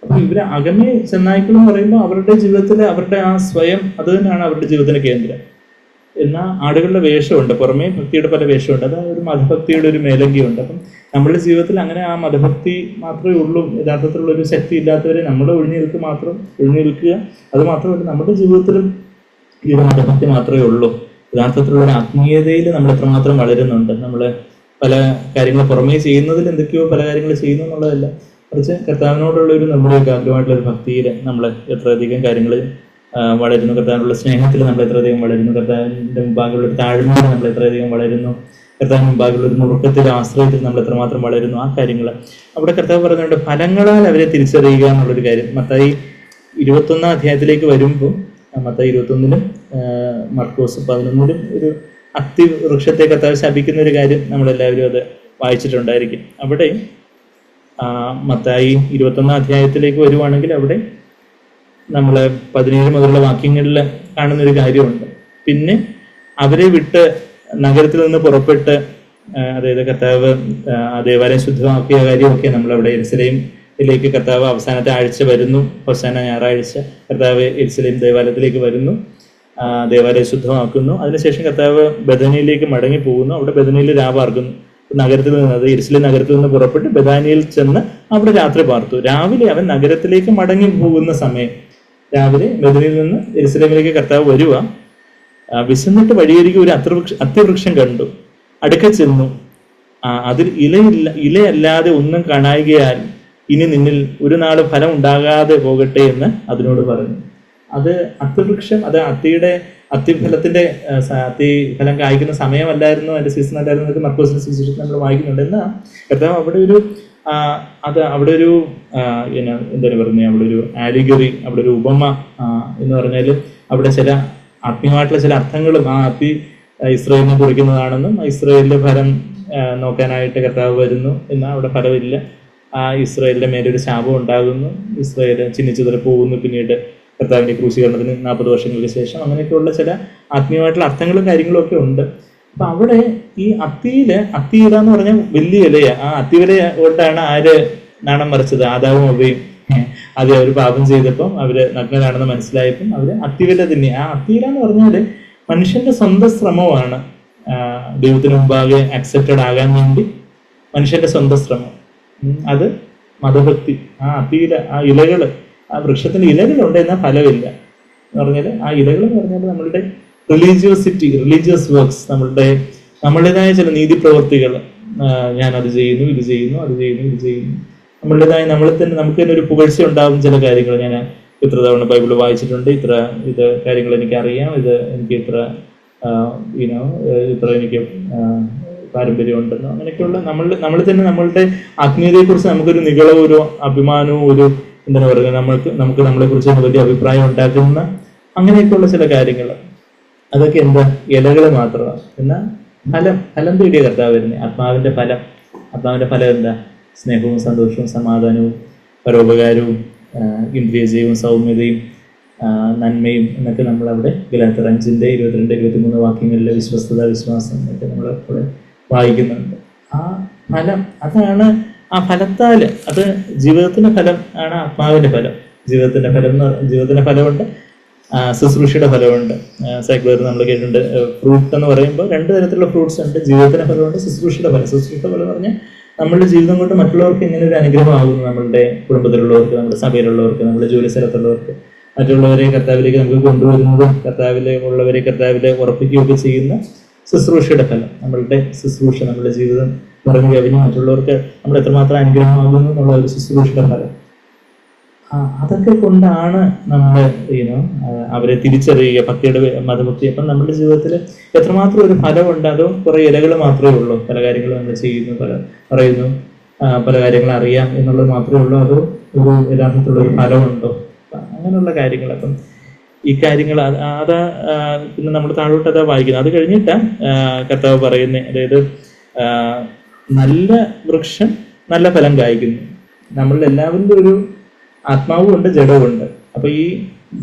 Speaker 1: അപ്പൊ ഇവര് അകമേ ചെന്നായ്ക്കളും പറയുമ്പോൾ അവരുടെ ജീവിതത്തിലെ അവരുടെ ആ സ്വയം അത് തന്നെയാണ് അവരുടെ ജീവിതത്തിന്റെ കേന്ദ്രം. എന്നാൽ ആടുകളുടെ വേഷമുണ്ട്, പുറമേ ഭക്തിയുടെ പല വേഷമുണ്ട്. അത് ഒരു മതഭക്തിയുടെ ഒരു മേലങ്കിയുണ്ട്. അപ്പം നമ്മുടെ ജീവിതത്തിൽ അങ്ങനെ ആ മതഭക്തി മാത്രമേ ഉള്ളൂ. യഥാർത്ഥത്തിലുള്ള ഒരു ശക്തി ഇല്ലാത്തവരെ നമ്മൾ ഒഴിഞ്ഞു നിൽക്കുക. അത് മാത്രമല്ല, നമ്മുടെ ജീവിതത്തിലും ഈ ഒരു മതഭക്തി മാത്രമേ ഉള്ളൂ. യഥാർത്ഥത്തിലുള്ള ഒരു ആത്മീയതയിൽ നമ്മൾ എത്രമാത്രം വളരുന്നുണ്ട്. നമ്മൾ പല കാര്യങ്ങൾ പുറമേ ചെയ്യുന്നതിൽ എന്തൊക്കെയോ പല കാര്യങ്ങൾ ചെയ്യുന്നു എന്നുള്ളതല്ല, മറിച്ച് കർത്താവിനോടുള്ള ഒരു നമ്മുടെ ഗാംഭീര്യമായിട്ടുള്ള ഒരു ഭക്തിയിൽ നമ്മൾ എത്രയധികം കാര്യങ്ങൾ വളരുന്നു. കർത്താവിനുള്ള സ്നേഹത്തിൽ നമ്മൾ എത്രയധികം വളരുന്നു. കർത്താവിന്റെ മുമ്പാകെയുള്ള ഒരു താഴ്മയിൽ നമ്മൾ എത്രയധികം വളരുന്നു. കർത്താവിന് മുമ്പാകെയുള്ള ഒരു നുറുക്കത്തിൽ ആശ്രയത്തിൽ നമ്മൾ എത്രമാത്രം വളരുന്നു. ആ കാര്യങ്ങൾ അവിടെ കർത്താവ് പറയുന്നുണ്ട്, ഫലങ്ങളാൽ അവരെ തിരിച്ചറിയുക എന്നുള്ളൊരു കാര്യം. മത്തായി 21 അധ്യായത്തിലേക്ക് വരുമ്പോൾ, മത്തായി 21 മർക്കോസ് 11 ഒരു അത്തി വൃക്ഷത്തെ കർത്താവ് ശപിക്കുന്ന ഒരു കാര്യം നമ്മളെല്ലാവരും അത് വായിച്ചിട്ടുണ്ടായിരിക്കും. അവിടെ മത്തായി 21 അധ്യായത്തിലേക്ക് വരുവാണെങ്കിൽ അവിടെ നമ്മൾ 17 മുതലുള്ള വാക്യങ്ങളിൽ കാണുന്നൊരു കാര്യമുണ്ട്. പിന്നെ അവരെ വിട്ട് നഗരത്തിൽ നിന്ന് പുറപ്പെട്ട്, അതായത് കർത്താവ് ദേവാലയം ശുദ്ധമാക്കിയ കാര്യമൊക്കെ നമ്മളവിടെ യെരുശലേമിലേക്ക് കർത്താവ് അവസാനത്തെ ആഴ്ച വരുന്നു. അവസാന ഞായറാഴ്ച കർത്താവ് യെരുശലേം ദേവാലയത്തിലേക്ക് വരുന്നു, ദേവാലയം ശുദ്ധമാക്കുന്നു. അതിനുശേഷം കർത്താവ് ബഥനിയിലേക്ക് മടങ്ങി പോകുന്നു. അവിടെ ബഥനിയിൽ രാപാർക്കുന്നു. നഗരത്തിൽ നിന്ന്, അത് യെരുശലേം നഗരത്തിൽ നിന്ന് പുറപ്പെട്ട് ബഥാനിയിൽ ചെന്ന് അവിടെ രാത്രി പാർത്തു. രാവിലെ അവൻ നഗരത്തിലേക്ക് മടങ്ങി പോകുന്ന സമയം, രാവിലെ ബഥനിയിൽ നിന്ന് യെരുശലേമിലേക്ക് കർത്താവ് വരുക. വിശന്നിട്ട് വഴിയരികെ ഒരു അത്തിവൃക്ഷം കണ്ടു. അടുക്ക ചെന്നു, അതിൽ ഇലയല്ലാതെ ഒന്നും കാണായികയാൽ ഇനി നിന്നിൽ ഒരു നാളും ഫലം ഉണ്ടാകാതെ പോകട്ടെ എന്ന് അതിനോട് പറഞ്ഞു. അത് അത്തിവൃക്ഷം, അത് അത്തിഫലത്തിന്റെ അത്തിഫലം കായ്ക്കുന്ന സമയമല്ലായിരുന്നു, അതിന്റെ സീസൺ അല്ലായിരുന്നു. അത് മർക്കോസിന്റെ സുവിശേഷത്തിൽ നമ്മൾ വായിക്കുന്നുണ്ട്. എന്നാൽ കർത്താവ് അവിടെ ഒരു അവിടെ ഒരു എന്താണ് പറയുന്നത്, അവിടെ ഒരു ആലിഗറി, അവിടെ ഒരു ഉപമ എന്ന് പറഞ്ഞാൽ അവിടെ ചില ആത്മീയമായിട്ടുള്ള ചില അർത്ഥങ്ങളും ആ അത്തി ഇസ്രായേലിനെ കുറിക്കുന്നതാണെന്നും ഇസ്രായേലിന്റെ ഫലം നോക്കാനായിട്ട് കർത്താവ് വരുന്നു, എന്നാൽ അവിടെ ഫലമില്ല. ആ ഇസ്രായേലിന്റെ മേലൊരു ശാപം ഉണ്ടാകുന്നു, ഇസ്രായേൽ ചിന്നിച്ചിതറി പോകുന്നു. പിന്നീട് കർത്താവിന്റെ ക്രൂശീകരണത്തിന് 40 വർഷങ്ങൾക്ക് ശേഷം അങ്ങനെയൊക്കെയുള്ള ചില ആത്മീയമായിട്ടുള്ള അർത്ഥങ്ങളും കാര്യങ്ങളും ഒക്കെ ഉണ്ട്. അപ്പൊ അവിടെ ഈ അത്തിയില എന്ന് പറഞ്ഞാൽ വലിയ ഇലയാ. ആ അത്തിയില കൊണ്ടാണ് ആര് നാണം മറിച്ചത്? ആദാവും ഹവ്വയും. അത് അവർ പാപം ചെയ്തപ്പം അവര് നഗ്നരാണെന്ന് മനസ്സിലായപ്പം അവര് അത്തിവില തിന്നി. ആ അത്തിയില എന്ന് പറഞ്ഞാല് മനുഷ്യന്റെ സ്വന്തം ശ്രമമാണ് ദൈവത്തിന് മുമ്പാകെ അക്സെപ്റ്റഡ് ആകാൻ വേണ്ടി മനുഷ്യന്റെ സ്വന്തം ശ്രമം. അത് മതഭക്തി. ആ അത്തിയില, ആ ഇലകള്, ആ വൃക്ഷത്തിന്റെ ഇലകളുണ്ട്, എന്നാൽ ഫലമില്ല എന്ന് പറഞ്ഞാല് ആ ഇലകൾ എന്ന് പറഞ്ഞാൽ നമ്മളുടെ റിലീജിയസ് വർക്ക്സ്, നമ്മളുടേതായ ചില നീതി പ്രവർത്തികൾ. ഞാൻ അത് ചെയ്യുന്നു, ഇത് ചെയ്യുന്നു, അത് ചെയ്യുന്നു, ഇത് ചെയ്യുന്നു. നമ്മളുടേതായ നമുക്ക് തന്നെ ഒരു പുകഴ്ച ഉണ്ടാകും ചില കാര്യങ്ങൾ. ഞാൻ ഇത്ര തവണ ബൈബിൾ വായിച്ചിട്ടുണ്ട്, ഇത് കാര്യങ്ങൾ എനിക്കറിയാം, ഇത് എനിക്ക് ഇത്ര എനിക്ക് പാരമ്പര്യമുണ്ടെന്നോ അങ്ങനെയൊക്കെയുള്ള നമ്മൾ തന്നെ നമ്മളുടെ ആത്മീയതയെക്കുറിച്ച് നമുക്കൊരു നികളവും ഒരു അഭിമാനവും ഒരു എന്താണ് പറയുക, നമുക്ക് നമ്മളെക്കുറിച്ച് വലിയ അഭിപ്രായം ഉണ്ടാക്കുന്ന അങ്ങനെയൊക്കെയുള്ള ചില കാര്യങ്ങൾ, അതൊക്കെ എന്താ ഇലകൾ മാത്രമാണ്. എന്നാൽ ഫലം തേടിയ കർത്താവ് വരുന്നത് ആത്മാവിന്റെ ഫലം എന്താ? സ്നേഹവും സന്തോഷവും സമാധാനവും പരോപകാരവും ഇന്ദ്രിയജയവും സൗമ്യതയും നന്മയും എന്നൊക്കെ നമ്മളവിടെ ഗലാത്യർ 5:22-23 വാക്യങ്ങളിലെ വിശ്വസ്തത, വിശ്വാസം എന്നൊക്കെ നമ്മളവിടെ വായിക്കുന്നുണ്ട്. ആ ഫലം അതാണ്. ആ ഫലത്താൽ അത് ജീവിതത്തിന്റെ ഫലം ആണ്. ആത്മാവിന്റെ ഫലം, ജീവിതത്തിന്റെ ഫലമുണ്ട്, ശുശ്രൂഷയുടെ ഫലമുണ്ട്. സൈക്ലോയിൽ നമ്മൾ കേട്ടിട്ടുണ്ട്, ഫ്രൂട്ട് എന്ന് പറയുമ്പോൾ 2 തരത്തിലുള്ള ഫ്രൂട്ട്സ് ഉണ്ട്. ജീവിതത്തിന്റെ ഫലമുണ്ട്, ശുശ്രൂഷയുടെ ഫലം എന്ന് പറഞ്ഞാൽ നമ്മളുടെ ജീവിതം കൊണ്ട് മറ്റുള്ളവർക്ക് ഇങ്ങനെ ഒരു അനുഗ്രഹമാകുന്നു. നമ്മളുടെ കുടുംബത്തിലുള്ളവർക്ക്, നമ്മുടെ സഭയിലുള്ളവർക്ക്, നമ്മുടെ ജോലി സ്ഥലത്തുള്ളവർക്ക്, മറ്റുള്ളവരെ കർത്താവിലേക്ക് നമുക്ക് കൊണ്ടുവരുന്നതും കർത്താവിലെ ഉറപ്പിക്കുകയൊക്കെ ചെയ്യുന്ന ശുശ്രൂഷയുടെ ഫലം. നമ്മളുടെ ശുശ്രൂഷ, നമ്മുടെ ജീവിതം നിറഞ്ഞു കവിഞ്ഞ് മറ്റുള്ളവർക്ക് നമ്മൾ എത്രമാത്രം അനുഗ്രഹമാകുന്നു എന്നുള്ള ഒരു ശുശ്രൂഷയുടെ ഫലം. അതൊക്കെ കൊണ്ടാണ് നമ്മൾ അവരെ തിരിച്ചറിയുക, ഭക്തിയുടെ മതഭക്തി. അപ്പം നമ്മുടെ ജീവിതത്തിൽ എത്രമാത്രം ഒരു ഫലമുണ്ട്? അതോ കുറെ ഇലകൾ മാത്രമേ ഉള്ളൂ? പല കാര്യങ്ങളും നമ്മൾ ചെയ്യുന്നു, പറയുന്നു, പല കാര്യങ്ങളും അറിയാം എന്നുള്ളത് മാത്രമേ ഉള്ളൂ, അതോ ഒരു യഥാർത്ഥത്തിലുള്ള ഒരു ഫലമുണ്ടോ, അങ്ങനെയുള്ള കാര്യങ്ങൾ. അപ്പം ഈ കാര്യങ്ങൾ അതാ പിന്നെ നമ്മൾ താഴോട്ട് അതാ വായിക്കുന്നത്. അത് കഴിഞ്ഞിട്ട് കർത്താവ് പറയുന്നത്, അതായത് നല്ല വൃക്ഷം നല്ല ഫലം കായ്ക്കുന്നു. നമ്മളിൽ എല്ലാവരുടെ ഒരു ആത്മാവും ഉണ്ട്, ജഡവുമുണ്ട്. അപ്പൊ ഈ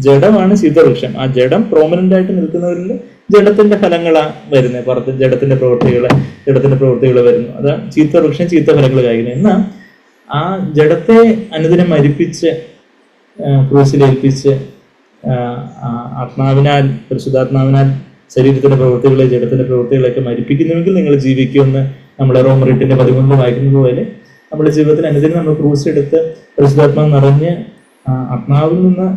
Speaker 1: ജഡമാണ് ശീതവൃക്ഷം. ആ ജഡം പ്രോമിനന്റ് ആയിട്ട് നിൽക്കുന്നവരിൽ ജഡത്തിന്റെ ഫലങ്ങളാ വരുന്നത്, പുറത്ത് ജഡത്തിന്റെ പ്രവൃത്തികൾ വരുന്നു. അത് ചീത്ത വൃക്ഷം ചീത്ത ഫലങ്ങൾ കായ്ക്കുന്നു. എന്നാൽ ആ ജഡത്തെ അനുദിനം മരിപ്പിച്ച് ക്രൂശിലേൽപ്പിച്ച് ആത്മാവിനാൽ, പരിശുദ്ധാത്മാവിനാൽ ശരീരത്തിന്റെ പ്രവൃത്തികളെ, ജഡത്തിന്റെ പ്രവൃത്തികളെയൊക്കെ മരിപ്പിക്കുന്നുവെങ്കിൽ നിങ്ങൾ ജീവിക്കുമെന്ന് നമ്മൾ റോമർ 8:13 വായിക്കുന്നത് പോലെ നമ്മുടെ ജീവിതത്തിൽ അനുദിനം നമ്മൾ ക്രൂസ് എടുത്ത് പരിശുദ്ധാത്മാവ് നിറഞ്ഞ് ആത്മാവിൽ നിന്ന്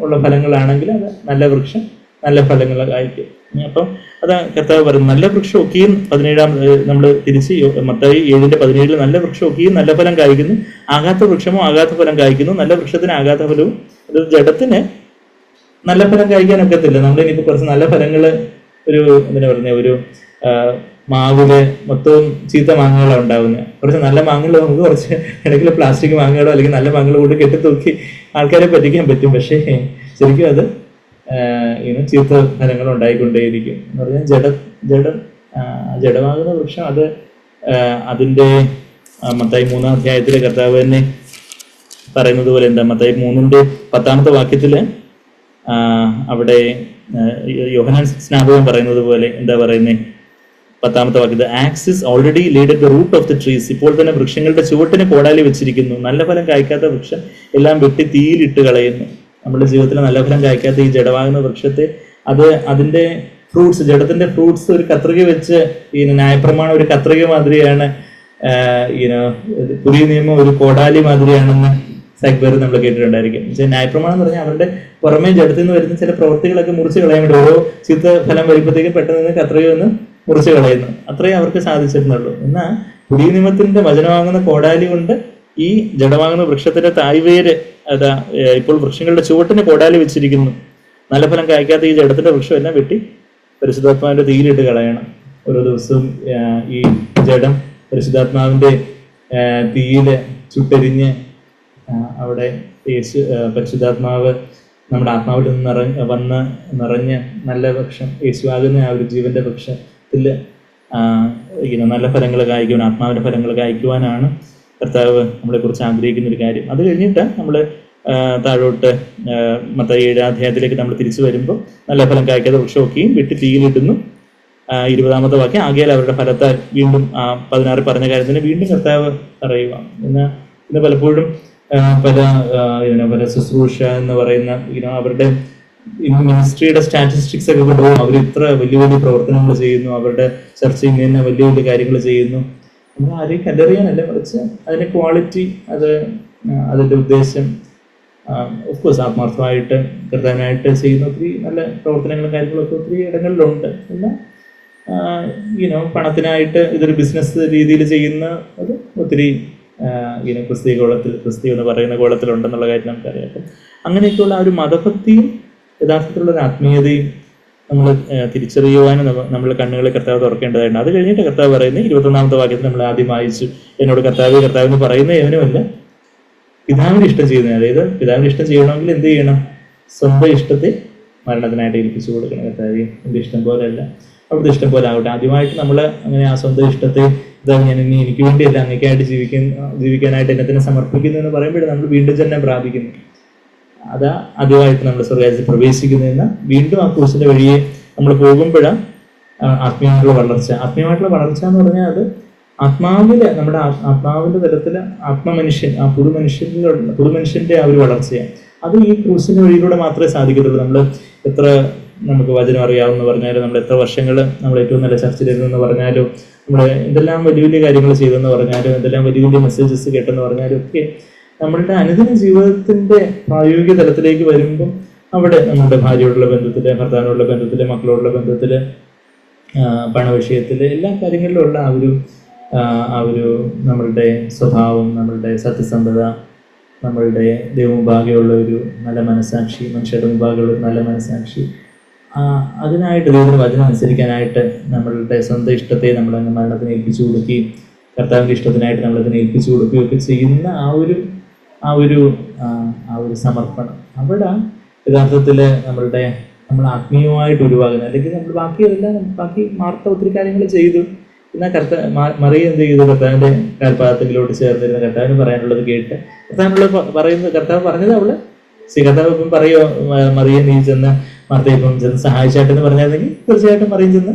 Speaker 1: ഉള്ള ഫലങ്ങളാണെങ്കിൽ അത് നല്ല വൃക്ഷം നല്ല ഫലങ്ങൾ കായ്ക്കും. അപ്പം അതാ കർത്താവ് പറയുന്നത്, നല്ല വൃക്ഷം ഒക്കെയും 17 നമ്മൾ തിരിച്ച് മത്തായി 7:17 നല്ല വൃക്ഷം ഒക്കെയും നല്ല ഫലം കായ്ക്കുന്നു, ആകാത്ത വൃക്ഷമോ ആകാത്ത ഫലം കായ്ക്കുന്നു. നല്ല വൃക്ഷത്തിന് ആകാത്ത ഫലവും, അത് ജഡത്തിന് നല്ല ഫലം കഴിക്കാൻ ഒക്കത്തില്ല. നമ്മളിനിപ്പോ കുറച്ച് നല്ല ഫലങ്ങൾ, ഒരു എന്താ പറഞ്ഞ, ഒരു മാവില് മൊത്തവും ചീത്ത മാങ്ങകളാണ് ഉണ്ടാവുന്നത്. കുറച്ച് നല്ല മാങ്ങകൾ നമുക്ക് കുറച്ച് ഇടയ്ക്കുള്ള പ്ലാസ്റ്റിക് മാങ്ങകളോ അല്ലെങ്കിൽ നല്ല മാങ്ങകൾ കൊണ്ട് കെട്ടിത്തൂക്കി ആൾക്കാരെ പറ്റിക്കാൻ പറ്റും. പക്ഷേ ശരിക്കും അത് ചീത്ത ഫലങ്ങൾ ഉണ്ടായിക്കൊണ്ടേയിരിക്കും എന്ന് പറഞ്ഞാൽ ജഡമാകുന്ന വൃക്ഷം അത് അതിൻ്റെ മത്തായി 3-ാം കർത്താവ് തന്നെ പറയുന്നത് പോലെ എന്താ, മത്തായി 3:10 വാക്യത്തില് അവിടെ യോഹന്നാൻ സ്നാപകൻ പറയുന്നത് പോലെ എന്താ പറയുന്നത്, 10 വാക്യത്തിൽ, axes already laid at the root of the trees, ഇപ്പോൾ തന്നെ വൃക്ഷങ്ങളുടെ ചുവട്ടിന് കോടാലി വെച്ചിരിക്കുന്നു. നല്ല ഫലം കായ്ക്കാത്ത വൃക്ഷം എല്ലാം വെട്ടി തീയിലിട്ട് കളയുന്നു. നമ്മുടെ ജീവിതത്തിൽ നല്ല ഫലം കായ്ക്കാത്ത ഈ ജഡമാകുന്ന വൃക്ഷത്തെ, അതിന്റെ ഫ്രൂട്ട്സ്, ജഡത്തിന്റെ ഫ്രൂട്ട്സ് ഒരു കത്രിക വെച്ച്, ന്യായപ്രമാണം ഒരു കത്രിക മാതിരിയാണ്, പുതിയ നിയമം ഒരു കോടാലി മാതിരിയാണെന്ന് സൈബർ നമ്മൾ കേട്ടിട്ടുണ്ടായിരിക്കും. ന്യായപ്രമാണം എന്ന് പറഞ്ഞാൽ അവരുടെ പുറമേ ജഡത്തിൽ നിന്ന് വരുന്ന ചില പ്രവൃത്തികളൊക്കെ മുറിച്ച് കളയാൻ വേണ്ടി ഓരോ ചീത്ത ഫലം വരുമ്പോഴത്തേക്കും പെട്ടെന്ന് കത്രിക ഒന്ന് മുറിച്ച് കളയുന്നു. അത്രയും അവർക്ക് സാധിച്ചിരുന്നുള്ളൂ. എന്നാൽ പുതിയ നിയമത്തിന്റെ വചനമാകുന്ന കോടാലി കൊണ്ട് ഈ ജഡമാകുന്ന വൃക്ഷത്തിന്റെ തായ്വേര്, അതാ ഇപ്പോൾ വൃക്ഷങ്ങളുടെ ചുവട്ടിന് കോടാലി വെച്ചിരിക്കുന്നു. നല്ല ഫലം കായ്ക്കാത്ത ഈ ജഡത്തിന്റെ വൃക്ഷം എല്ലാം വെട്ടി പരിശുദ്ധാത്മാവിന്റെ തീയിലിട്ട് കളയണം. ഓരോ ദിവസവും ഈ ജഡം പരിശുദ്ധാത്മാവിന്റെ തീയില് ചുട്ടെരിഞ്ഞ് അവിടെ പരിശുദ്ധാത്മാവ് നമ്മുടെ ആത്മാവിൽ നിന്ന് നിറഞ്ഞ് നല്ല വൃക്ഷം, യേശുവാകുന്ന ആ ഒരു ജീവന്റെ വൃക്ഷത്തിൽ നല്ല ഫലങ്ങൾ കായ്ക്കുവാൻ, ആത്മാവിന്റെ ഫലങ്ങൾ കായ്ക്കുവാനാണ് കർത്താവ് നമ്മളെ കുറിച്ച് ആഗ്രഹിക്കുന്ന ഒരു കാര്യം. അത് കഴിഞ്ഞിട്ട് നമ്മൾ താഴോട്ട് മത്തായി 7-ാം നമ്മൾ തിരിച്ചു വരുമ്പോൾ നല്ല ഫലം കായ്ക്കാത്ത വൃക്ഷമൊക്കെയും വെട്ടി തീയിലിടുന്നു. 20-ാമത്തെ വാക്യം, ആകയാൽ അവരുടെ ഫലത്താൽ, വീണ്ടും 16 പറഞ്ഞ കാര്യത്തിന് വീണ്ടും കർത്താവ് പറയുക. ഇന്ന് പലപ്പോഴും പല ശുശ്രൂഷ എന്ന് പറയുന്ന അവരുടെ മിനിസ്ട്രിയുടെ സ്റ്റാറ്റിസ്റ്റിക്സ് ഒക്കെ കൊണ്ടുപോകും. അവർ ഇത്ര വലിയ വലിയ പ്രവർത്തനങ്ങൾ ചെയ്യുന്നു, അവരുടെ ചർച്ച ഇങ്ങനെ വലിയ വലിയ കാര്യങ്ങൾ ചെയ്യുന്നു. നമ്മൾ ആരെയും കല്ലെറിയാനല്ല, മറിച്ച് അതിന്റെ ക്വാളിറ്റി, അതിന്റെ ഉദ്ദേശം, ഓഫ്കോഴ്സ് ആത്മാർത്ഥമായിട്ട് കർത്താവിനായിട്ട് ചെയ്യുന്ന ഒത്തിരി നല്ല പ്രവർത്തനങ്ങളും കാര്യങ്ങളൊക്കെ ഒത്തിരി ഇടങ്ങളിലുണ്ട്. എന്നാൽ പണത്തിനായിട്ട് ഇതൊരു ബിസിനസ് രീതിയിൽ ചെയ്യുന്ന അത് ഒത്തിരി ക്രിസ്തീയ എന്ന് പറയുന്ന കോളത്തിലുണ്ടെന്നുള്ള കാര്യം നമുക്കറിയാം. അപ്പം അങ്ങനെയൊക്കെയുള്ള ആ ഒരു മതഭക്തിയും യഥാർത്ഥത്തിലുള്ള ഒരു ആത്മീയതയും നമ്മൾ തിരിച്ചറിയുവാനും നമ്മൾ കണ്ണുകളെ കർത്താവ് തുറക്കേണ്ടതായിട്ടുണ്ട്. അത് കഴിഞ്ഞിട്ട് കർത്താവ് പറയുന്നത് 21-ാമത്തെ വാക്യത്തിൽ നമ്മൾ ആദ്യം വായിച്ചു, എന്നോട് കർത്താവ് പറയുന്ന ഏവനുമല്ല പിതാവിന്റെ ഇഷ്ടം ചെയ്യുന്നത്. അതായത് പിതാവിന്റെ ഇഷ്ടം ചെയ്യണമെങ്കിൽ എന്ത് ചെയ്യണം? സ്വന്തം ഇഷ്ടത്തെ മരണത്തിനായിട്ട് ഏൽപ്പിച്ചു കൊടുക്കണം. കർത്താവ് എന്റെ ഇഷ്ടം പോലെയല്ല, അവിടുത്തെ ഇഷ്ടം പോലെ ആവട്ടെ. ആദ്യമായിട്ട് നമ്മൾ അങ്ങനെ ആ സ്വന്തം ഇഷ്ടത്തെ, ഞാൻ ഇനി എനിക്ക് വേണ്ടിയല്ല അങ്ങനെയായിട്ട് ജീവിക്കാനായിട്ട് എന്നെ തന്നെ സമർപ്പിക്കുന്നു എന്ന് പറയുമ്പോഴേ നമ്മൾ വീണ്ടും ജന്മം പ്രാപിക്കുന്നു. അതാ ആദ്യമായിട്ട് നമ്മൾ സ്വർഗ്ഗരാജ്യത്തിൽ പ്രവേശിക്കുന്നതെന്ന്. വീണ്ടും ആ ക്രൂശിന്റെ വഴിയെ നമ്മൾ പോകുമ്പോഴാണ് ആത്മീയമായിട്ടുള്ള വളർച്ച. ആത്മീയമായിട്ടുള്ള വളർച്ച എന്ന് പറഞ്ഞാൽ അത് ആത്മാവില്, നമ്മുടെ ആത്മാവിന്റെ തലത്തില് ആത്മമനുഷ്യൻ, ആ പുതുമനുഷ്യന്റെ ആ ഒരു വളർച്ചയാണ്. അത് ഈ ക്രൂശിന്റെ വഴിയിലൂടെ മാത്രമേ സാധിക്കത്തുള്ളൂ. നമ്മൾ എത്ര നമുക്ക് വചനം അറിയാമെന്ന് പറഞ്ഞാലും, നമ്മൾ എത്ര വർഷങ്ങൾ നമ്മൾ ഏറ്റവും നല്ല ചർച്ചയിലിരുന്നെന്ന് പറഞ്ഞാലും, നമ്മൾ എന്തെല്ലാം വലിയ വലിയ കാര്യങ്ങൾ ചെയ്തെന്ന് പറഞ്ഞാലും, എന്തെല്ലാം വലിയ വലിയ മെസ്സേജസ് കേട്ടെന്ന് പറഞ്ഞാലും ഒക്കെ നമ്മളുടെ അനുദിന ജീവിതത്തിന്റെ പ്രായോഗിക തലത്തിലേക്ക് വരുമ്പം അവിടെ നമ്മുടെ ഭാര്യയോടുള്ള ബന്ധത്തില്, ഭർത്താവിനോടുള്ള ബന്ധത്തില്, മക്കളോടുള്ള ബന്ധത്തില്, പണവിഷയത്തില്, എല്ലാ കാര്യങ്ങളിലുള്ള ആ ഒരു നമ്മളുടെ സ്വഭാവം, നമ്മളുടെ സത്യസന്ധത, നമ്മളുടെ ദൈവമുമ്പാകെയുള്ള ഒരു നല്ല മനസ്സാക്ഷി, മനുഷ്യരുടെ മുമ്പാകെയുള്ള ഒരു നല്ല മനസ്സാക്ഷി, അതിനായിട്ട് ദൈവത്തിന് വചനം അനുസരിക്കാനായിട്ട് നമ്മളുടെ സ്വന്തം ഇഷ്ടത്തെ നമ്മൾ മരണത്തിന് ഏൽപ്പിച്ചു കൊടുക്കുകയും കർത്താവിൻ്റെ ഇഷ്ടത്തിനായിട്ട് നമ്മളതിനെ ഏൽപ്പിച്ചു കൊടുക്കുകയൊക്കെ ചെയ്യുന്ന ആ ഒരു സമർപ്പണം, അവിടെ യഥാർത്ഥത്തിൽ നമ്മൾ ആത്മീയമായിട്ട് ഉരുവാകുന്നത്. അല്ലെങ്കിൽ നമ്മൾ ബാക്കി മാർത്ത ഒത്തിരി കാര്യങ്ങൾ ചെയ്തു. എന്നാൽ മറിയ എന്ത് ചെയ്തു? കർത്താവിൻ്റെ കാൽപാദത്തിലോട്ട് ചേർന്നിരുന്ന കർത്താവിന് പറയാനുള്ളത് കേട്ട് കർത്താവ് പറഞ്ഞത് കർത്താവ് ഇപ്പം പറയോ, മറിയ നീ ചെന്ന് മാർത്തയെ ഇപ്പം ചെന്ന് സഹായിച്ചാട്ടെന്ന് പറഞ്ഞായിരുന്നെങ്കിൽ തീർച്ചയായിട്ടും മറിയം ചെന്ന്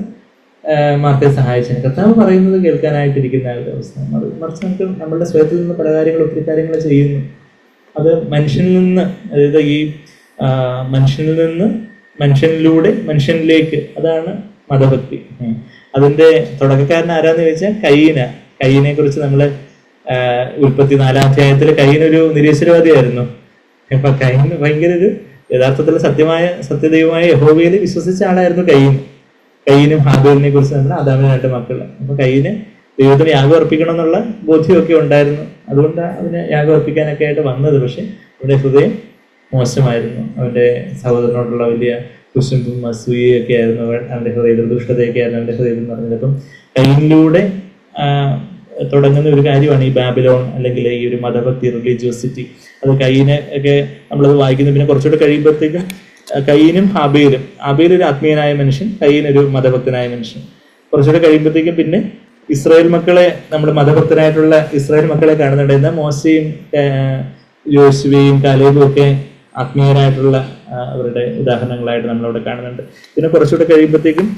Speaker 1: മാർത്തയെ സഹായിച്ചു. കർത്താവ് പറയുന്നത് കേൾക്കാനായിട്ടിരിക്കുന്ന ഒരു അവസ്ഥ. മറിച്ച് നമുക്ക് നമ്മളുടെ സ്വയത്തിൽ നിന്ന് പല കാര്യങ്ങൾ ഒത്തിരി കാര്യങ്ങൾ ചെയ്യുന്നു. അത് മനുഷ്യനിൽ നിന്ന്, അതായത് ഈ മനുഷ്യനിൽ നിന്ന് മനുഷ്യനിലൂടെ മനുഷ്യനിലേക്ക്, അതാണ് മതഭക്തി. അതിന്റെ തുടക്കക്കാരൻ ആരാന്ന് ചോദിച്ചാൽ കയ്യിനെ കുറിച്ച് നമ്മൾ ഉൽപ്പത്തി 4-ാം അധ്യായത്തിൽ കയ്യിനൊരു നിരീശ്വരവാദിയായിരുന്നു. അപ്പൊ കയ്യിന് ഭയങ്കര യഥാർത്ഥത്തിൽ സത്യദൈവമായ യഹോവയിൽ വിശ്വസിച്ച ആളായിരുന്നു കയ്യിനും ഹാബേലിനെ കുറിച്ച് നമ്മൾ ആദാമിന് 2 മക്കൾ. അപ്പൊ കയ്യിന് ദൈവത്തിന് യാഗം അർപ്പിക്കണം എന്നുള്ള ബോധ്യമൊക്കെ ഉണ്ടായിരുന്നു. അതുകൊണ്ട് അവന് യാഗം അർപ്പിക്കാനൊക്കെ ആയിട്ട് വന്നത്. പക്ഷെ അവന്റെ ഹൃദയം മോശമായിരുന്നു. അവന്റെ സഹോദരനോടുള്ള വലിയ കുശുമ്പും അസൂയയൊക്കെ ആയിരുന്നു അവന്റെ ഹൃദയത്തിൽ, ദുഷ്ടതയൊക്കെ ആയിരുന്നു അവന്റെ ഹൃദയത്തിൽ എന്ന് പറഞ്ഞത്. അപ്പം കയ്യിലൂടെ തുടങ്ങുന്ന ഒരു കാര്യമാണ് ഈ ബാബിലോൺ, അല്ലെങ്കിൽ ഈ ഒരു മതഭക്തി, റിലീജിയോസിറ്റി. അത് കയ്യിനെ ഒക്കെ നമ്മളത് വായിക്കുന്നു. പിന്നെ കുറച്ചുകൂടെ കഴിയുമ്പോഴത്തേക്കും കയ്യിനും ഹാബേലും ഒരു ആത്മീയനായ മനുഷ്യൻ, കയ്യിനൊരു മതഭക്തനായ മനുഷ്യൻ. കുറച്ചുകൂടെ കഴിയുമ്പോഴത്തേക്കും പിന്നെ ഇസ്രായേൽ മക്കളെ, നമ്മൾ മതഭക്തരായിട്ടുള്ള ഇസ്രായേൽ മക്കളെ കാണുന്നുണ്ട്. എന്നാൽ മോശയും യോശുവയും കാലേബും ഒക്കെ ആത്മീയരായിട്ടുള്ള അവരുടെ ഉദാഹരണങ്ങളായിട്ട് നമ്മളവിടെ കാണുന്നുണ്ട്. പിന്നെ കുറച്ചുകൂടെ കഴിയുമ്പോഴത്തേക്കും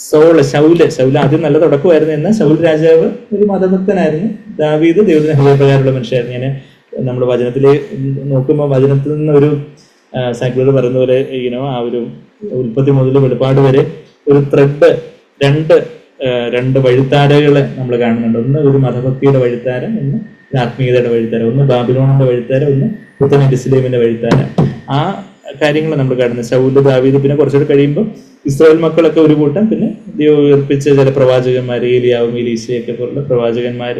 Speaker 1: ശൗല് ആദ്യം നല്ല തുടക്കമായിരുന്നു. എന്നാൽ ശൗൽ രാജാവ് ഒരു മതഭക്തനായിരുന്നു. ദാവീദ് ദൈവത്തിന് ഹൃദയപ്രകാരമുള്ള മനുഷ്യരായിരുന്നു. ഞാൻ നമ്മൾ വചനത്തിൽ നോക്കുമ്പോൾ വചനത്തിൽ നിന്ന് ഒരു സൈക്കിളർ പറയുന്ന പോലെ ആ ഒരു ഉൽപ്പത്തി മുതൽ വെളിപ്പാട് വരെ ഒരു ത്രെഡ്, രണ്ട് വഴിത്താരകളെ നമ്മൾ കാണുന്നുണ്ട്. ഒന്ന് ഒരു മതഭക്തിയുടെ വഴിത്താര, ഒന്ന് ആത്മീയതയുടെ വഴിത്താര, ഒന്ന് ബാബിലോണിന്റെ വഴിത്താര, ഒന്ന് പുത്തൻ യെരൂശലേമിന്റെ വഴിത്താര. ആ കാര്യങ്ങൾ നമ്മൾ കാണുന്നത് ശൗല്, ദാവീദ്. പിന്നെ കുറച്ചുകൂടെ കഴിയുമ്പോൾ ഇസ്രായേൽ മക്കളൊക്കെ ഒരു കൂട്ടം, പിന്നെ ദൈവം ഉയർപ്പിച്ച ചില പ്രവാചകന്മാർ, ഏലിയാവും എലീശയൊക്കെ പോലുള്ള പ്രവാചകന്മാർ.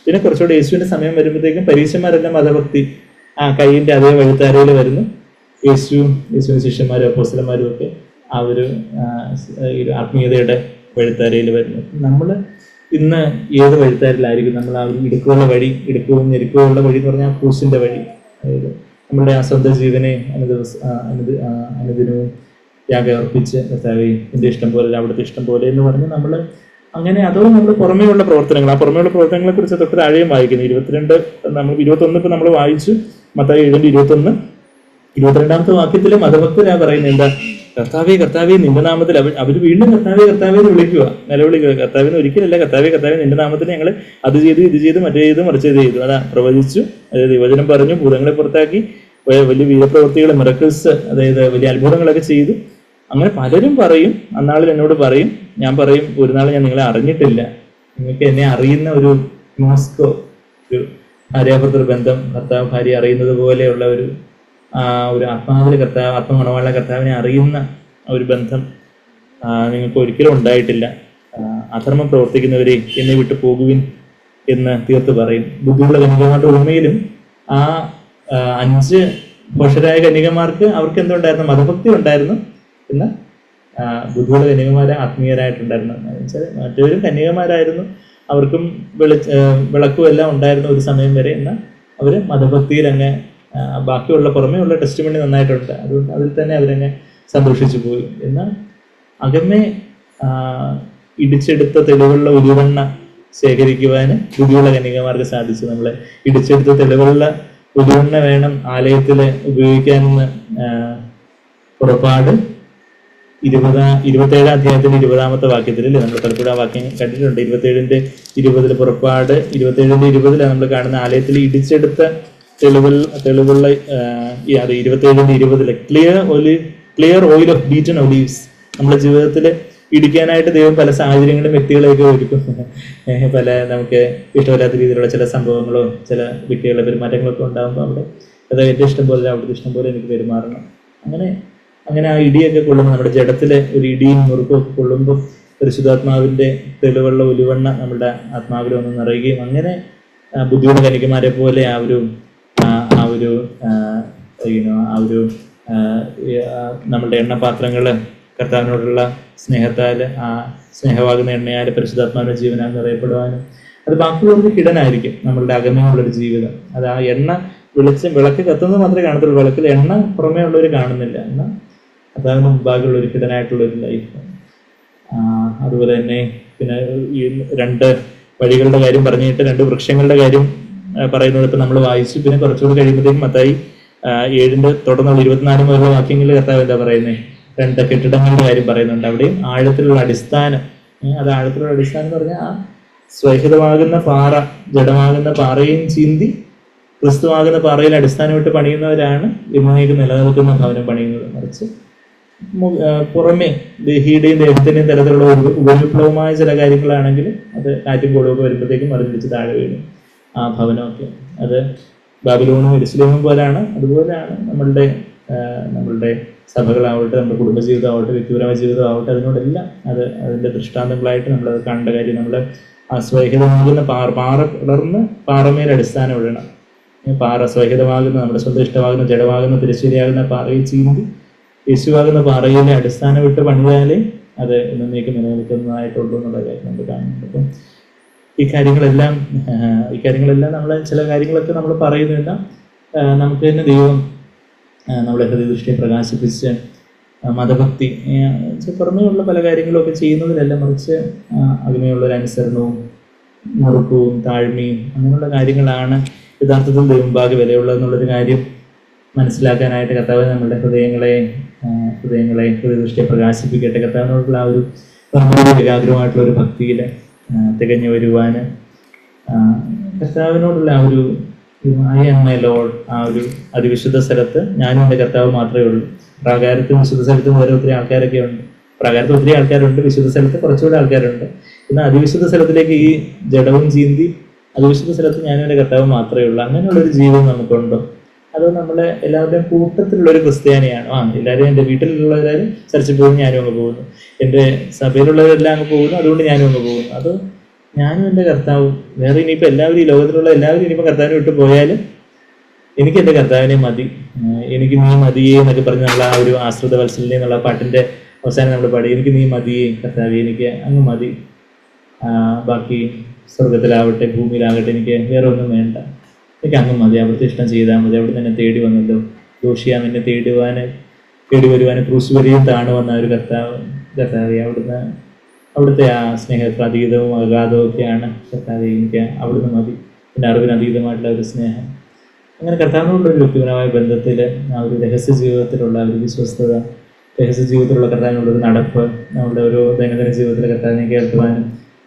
Speaker 1: പിന്നെ കുറച്ചുകൂടെ യേശുവിന്റെ സമയം വരുമ്പോഴത്തേക്കും പരീശന്മാരെല്ലാം മതഭക്തി കയ്യിന്റെ അതേ വഴിത്താരയിൽ വരുന്നു. യേശുവിന്റെ ശിഷ്യന്മാരും അപ്പോസ്തലന്മാരും ഒക്കെ ആ ഒരു ആത്മീയതയുടെ വഴിത്താരയിൽ വരുന്നു. നമ്മൾ ഇന്ന് ഏത് വഴിത്താരയിലായിരിക്കും? നമ്മൾ ആ ഒരു ഇടുക്കമുള്ള വഴി, ഇടുക്കവും ഞെരുക്കവുമുള്ള വഴി എന്ന് പറഞ്ഞാൽ ക്രൂസിന്റെ വഴി. അതായത് നമ്മുടെ ആ സ്വന്തം ജീവനെ അനുദിനവും യാഗം അർപ്പിച്ച് കർത്താവേ എന്റെ ഇഷ്ടം പോലെ അവിടുത്തെ ഇഷ്ടം പോലെ എന്ന് പറഞ്ഞ് നമ്മൾ അങ്ങനെ, അതോ നമ്മൾ പുറമേയുള്ള പ്രവർത്തനങ്ങൾ, ആ പുറമേയുള്ള പ്രവർത്തനങ്ങളെ കുറിച്ച് തൊട്ട് താഴെയും വായിക്കുന്നു. 21 ഇപ്പൊ നമ്മൾ വായിച്ചു. മത്തായി 7:21, 22-ാമത്തെ വാക്യത്തിൽ മതഭക്തരാ പറയുന്നത് എന്താ? കർത്താവേ നിന്റെ നാമത്തിൽ. അവർ വീണ്ടും കർത്താവേ എന്ന് നിലവിളിക്കുക. കർത്താവിന് ഒരിക്കലല്ല, കർത്താവേ നിന്റെ നാമത്തിൽ ഞങ്ങൾ അത് ചെയ്തു, ഇത് ചെയ്തു, മറ്റേ ചെയ്തു, മറിച്ച് ചെയ്തു. അതാ പ്രവചിച്ചു, അതായത് യുവജനം പറഞ്ഞു, ഭൂതങ്ങളെ പുറത്താക്കി, വലിയ വീരപ്രവൃത്തികൾ, മിറക്കിൾസ്, അതായത് വലിയ അത്ഭുതങ്ങളൊക്കെ ചെയ്തു. അങ്ങനെ പലരും പറയും. അന്നാളിൽ എന്നോട് പറയും, ഞാൻ പറയും ഒരു നാൾ ഞാൻ നിങ്ങളെ അറിഞ്ഞിട്ടില്ല. നിങ്ങൾക്ക് എന്നെ അറിയുന്ന ഒരു മോസ്കോ, ഒരു ഭാര്യാഭർത്തൃ ബന്ധം, ഭർത്താവ് ഭാര്യ അറിയുന്നത് പോലെയുള്ള ഒരു ആത്മാവിലെ ആത്മമണവാള കർത്താവിനെ അറിയുന്ന ഒരു ബന്ധം നിങ്ങൾക്ക് ഒരിക്കലും ഉണ്ടായിട്ടില്ല. അധർമ്മം പ്രവർത്തിക്കുന്നവരെ എന്നെ വിട്ടു പോകുവിൻ എന്ന് തീർത്ത് പറയും. ബുദ്ധിയുള്ള കന്യകമാരുടെ ഉണ്മയിലും ആ 5 ഘോഷരായ കന്യകമാർക്ക് അവർക്ക് എന്തുണ്ടായിരുന്നു? മതഭക്തി ഉണ്ടായിരുന്നു. എന്ന് ബുദ്ധിയുള്ള കന്യകമാരെ ആത്മീയരായിട്ടുണ്ടായിരുന്നു. മറ്റവരും കന്യകമാരായിരുന്നു, അവർക്കും വിളക്കും എല്ലാം ഉണ്ടായിരുന്ന ഒരു സമയം വരെ. എന്നാൽ അവര് മതഭക്തിയിൽ അങ്ങ് ബാക്കിയുള്ള പുറമേയുള്ള ടെസ്റ്റിമണി നന്നായിട്ടുണ്ട്. അതുകൊണ്ട് അതിൽ തന്നെ അവരങ്ങ് സന്തോഷിച്ചു പോയി. എന്നാൽ അകമേ ഇടിച്ചെടുത്ത തെളിവുള്ള ഉരുവെണ്ണ ശേഖരിക്കുവാന് ബുദ്ധിയുള്ള കന്യകമാർക്ക് സാധിച്ചു. നമ്മളെ ഇടിച്ചെടുത്ത തെളിവുള്ള ഉരുവെണ്ണ വേണം ആലയത്തിൽ ഉപയോഗിക്കാനെന്ന് പുറപ്പാട് 27-ാം അധ്യായത്തിന്റെ 20-ാമത്തെ വാക്യത്തിൽ നമ്മൾ പലപ്പോഴും ആ വാക്യം കണ്ടിട്ടുണ്ട്. 27:20 പുറപ്പാട് 27:20 നമ്മൾ കാണുന്ന ആലയത്തിൽ ഇടിച്ചെടുത്ത തെളിവുള്ള 27:20 clear oil of beaten olives. നമ്മുടെ ജീവിതത്തിൽ ഇടിക്കാനായിട്ട് ദൈവം പല സാഹചര്യങ്ങളും വ്യക്തികളെയൊക്കെ ഒരുക്കും. പല നമുക്ക് ഇഷ്ടമില്ലാത്ത രീതിയിലുള്ള ചില സംഭവങ്ങളോ ചില വ്യക്തികളുടെ പെരുമാറ്റങ്ങളൊക്കെ ഉണ്ടാകുമ്പോൾ അവിടെ അത് എൻ്റെ ഇഷ്ടം പോലെ അവിടുത്തെ ഇഷ്ടം പോലെ എനിക്ക് പെരുമാറണം. അങ്ങനെ ആ ഇടിയൊക്കെ കൊള്ളുമ്പോൾ, നമ്മുടെ ജഡത്തിലെ ഒരു ഇടിയും മുറുക്കും ഒക്കെ കൊള്ളുമ്പോൾ പരിശുദ്ധാത്മാവിന്റെ തെളിവുള്ള ഉലുവെണ്ണ നമ്മുടെ ആത്മാവിൽ ഒന്ന് നിറയുകയും അങ്ങനെ ബുദ്ധിയുള്ള കന്യകമാരെ പോലെ ആ ഒരു നമ്മളുടെ എണ്ണപാത്രങ്ങള് കർത്താവിനോടുള്ള സ്നേഹത്താൽ, ആ സ്നേഹമാകുന്ന എണ്ണയാൽ പരിശുദ്ധാത്മാവിന്റെ ജീവനാൽ നിറയപ്പെടുവാനും അത് ബാക്കിയുള്ളവർക്ക് ഹിഡനായിരിക്കും. നമ്മളുടെ അകമയുള്ളൊരു ജീവിതം, അത് ആ എണ്ണ വിളക്ക് കത്തുന്നത് മാത്രമേ കാണത്തുള്ളൂ. വിളക്കിൽ എണ്ണ പുറമേ ഉള്ളവർ കാണുന്നില്ല. എന്നാൽ അതാണ് മുമ്പാകുള്ള ഒരു ഹിഡനായിട്ടുള്ളൊരു ലൈഫ്. അതുപോലെ തന്നെ പിന്നെ ഈ 2 വഴികളുടെ കാര്യം പറഞ്ഞിട്ട് 2 വൃക്ഷങ്ങളുടെ കാര്യം പറയുന്നത് ഇപ്പം നമ്മൾ വായിച്ചു. പിന്നെ കുറച്ചുകൂടി കഴിയുമ്പോഴത്തേക്കും മത്തായി 7 തുടർന്നുള്ള 24 മുതലുള്ള വാക്യങ്ങളിൽ കർത്താവ് എന്താ പറയുന്നത്? 2 കെട്ടിടങ്ങളുടെ കാര്യം പറയുന്നുണ്ട്. അവിടെയും ആഴത്തിലുള്ള അടിസ്ഥാനം. അത് ആഴത്തിലുള്ള അടിസ്ഥാനം എന്ന് പറഞ്ഞാൽ ആ സ്വഹിതമാകുന്ന പാറ, ജഡമാകുന്ന പാറയും ചീന്തി ക്രിസ്തുവാകുന്ന പാറയിൽ അടിസ്ഥാനമിട്ട് പണിയുന്നവരാണ് എന്നേക്ക് നിലനിൽക്കുന്ന ഭവനം പണിയുന്നത്. മറിച്ച് പുറമെ ദേഹിയുടെയും ദേഹത്തിന്റെയും തരത്തിലുള്ള ഉപരിപ്ലവമായ ചില കാര്യങ്ങളാണെങ്കിൽ അത് കാറ്റും കോളുമൊക്കെ വരുമ്പോഴത്തേക്കും മറിഞ്ഞിടിച്ച് താഴെ വീഴും ആ ഭവനമൊക്കെ. അത് ബാബിലോണും യെരുശലേമും പോലാണ്. അതുപോലെയാണ് നമ്മളുടെ സഭകളാവട്ടെ, നമ്മുടെ കുടുംബജീവിതമാവട്ടെ, വ്യക്തിപരമായ ജീവിതമാവട്ടെ, അതിനോടെല്ലാം അതിൻ്റെ ദൃഷ്ടാന്തങ്ങളായിട്ട് നമ്മളത് കാണേണ്ട കാര്യം. നമ്മൾ സ്വഹിതമാകുന്ന പാറ പിളർന്ന് പാറമേൽ അടിസ്ഥാനം ഇടണം. പാറ സ്വഹിതമാകുന്ന, നമ്മുടെ സ്വന്തം ഇഷ്ടമാകുന്ന, ജഡമാകുന്ന, തിരശ്ശേരിയാകുന്ന പാറയിൽ ചീന്തി യേശുവാകുന്ന പാറയിലെ അടിസ്ഥാനം വിട്ട് പണിതാലേ അത് എന്നേക്ക് നിലനിൽക്കുന്നതായിട്ടുള്ളൂ എന്നുള്ള കാര്യം നമ്മൾ കാണുന്നുണ്ട്. അപ്പം ഈ കാര്യങ്ങളെല്ലാം നമ്മൾ ചില കാര്യങ്ങളൊക്കെ നമ്മൾ പറയുന്നില്ല. നമുക്ക് തന്നെ ദൈവം നമ്മളെ ഹൃദയദൃഷ്ടിയെ പ്രകാശിപ്പിച്ച് മതഭക്തി പുറമേയുള്ള പല കാര്യങ്ങളൊക്കെ ചെയ്യുന്നതിലല്ല, മറിച്ച് അതിനെയുള്ളൊരു അനുസരണവും മുറുക്കവും താഴ്മയും അങ്ങനെയുള്ള കാര്യങ്ങളാണ് യഥാർത്ഥത്തിൽ ദൈവമുമ്പാകെ വിലയുള്ളതെന്നുള്ളൊരു കാര്യം മനസ്സിലാക്കാനായിട്ട് കർത്താവ് നമ്മുടെ ഹൃദയദൃഷ്ടിയെ പ്രകാശിപ്പിക്കട്ടെ. കർത്താവിനോടുള്ള ആ ഒരു ഏകാഗ്രമായിട്ടുള്ള ഒരു ഭക്തിയിൽ തികഞ്ഞു വരുവാൻ, കർത്താവിനോടുള്ള ആ ഒരു ഐ ആം മൈ ലോർഡ്, ആ ഒരു അതിവിശുദ്ധ സ്ഥലത്ത് ഞാനും എൻ്റെ കർത്താവ് മാത്രമേ ഉള്ളൂ. പ്രാകാരത്തും വിശുദ്ധ സ്ഥലത്തും വേറെ ഒത്തിരി ആൾക്കാരൊക്കെ ഉണ്ട്. പ്രാകാരത്ത് ഒത്തിരി ആൾക്കാരുണ്ട്, വിശുദ്ധ സ്ഥലത്ത് കുറച്ചുകൂടെ ആൾക്കാരുണ്ട്. എന്നാൽ അതിവിശുദ്ധ സ്ഥലത്തിലേക്ക് ഈ ജഡവും ചീന്തി അതിവിശുദ്ധ സ്ഥലത്ത് ഞാനും എൻ്റെ കർത്താവ് മാത്രമേ ഉള്ളൂ. അങ്ങനെയുള്ളൊരു ജീവിതം നമുക്കുണ്ടോ? അത് നമ്മളെ എല്ലാവരുടെയും കൂട്ടത്തിലുള്ളൊരു ക്രിസ്ത്യാനിയാണ്. എല്ലാവരും എൻ്റെ വീട്ടിലുള്ളവരും ചർച്ചിൽ പോകുന്നു, ഞാനും അങ്ങ് പോകുന്നു. എൻ്റെ സഭയിലുള്ളവരെല്ലാം അങ്ങ് പോകുന്നു, അതുകൊണ്ട് ഞാനും അങ്ങ് പോകുന്നു. അത് ഞാനും എൻ്റെ കർത്താവും. വേറെ ഇനിയിപ്പോൾ എല്ലാവരും ഈ ലോകത്തിലുള്ള എല്ലാവരും ഇനിയിപ്പോൾ കർത്താവിനെ വിട്ട് പോയാലും എനിക്ക് എൻ്റെ കർത്താവിനെ മതി, എനിക്ക് നീ മതിയേ എന്നൊക്കെ പറഞ്ഞ് നമ്മൾ ആ ഒരു ആശ്രിത വത്സല്യം എന്നുള്ള പാട്ടിൻ്റെ അവസാനം നമ്മൾ പാടി, എനിക്ക് നീ മതിയേ കർത്താവേ, എനിക്ക് അങ്ങ് മതി, ബാക്കി സ്വർഗത്തിലാവട്ടെ ഭൂമിയിലാകട്ടെ എനിക്ക് വേറെ ഒന്നും വേണ്ട, എനിക്ക് അങ്ങ് മതി, അവിടുത്തെ ഇഷ്ടം ചെയ്താൽ മതി. അവിടെ തന്നെ തേടി വന്നല്ലോ ദോഷിയാൻ എന്നെ തേടി വരുവാൻ ക്രൂശ് വരെയും താണുവന്ന ഒരു കർത്താവെ, അവിടുത്തെ ആ സ്നേഹപ്രതീതവും അഗാധവും ഒക്കെയാണ് കർത്താവെ, എനിക്ക് അവിടുന്ന് മതി, എൻ്റെ അറിവിനതീതമായിട്ടുള്ള ഒരു സ്നേഹം. അങ്ങനെ കർത്താവിനോടുള്ളൊരു വ്യക്തിപരമായ ബന്ധത്തിൽ ആ ഒരു രഹസ്യ ജീവിതത്തിലുള്ള ഒരു വിശ്വസ്തത, രഹസ്യ ജീവിതത്തിലുള്ള കർത്താവിനുള്ളൊരു നടപ്പ്, നമ്മുടെ ഒരു ദൈനംദിന ജീവിതത്തിൽ കർത്താവിനെ കേൾക്കുവാനും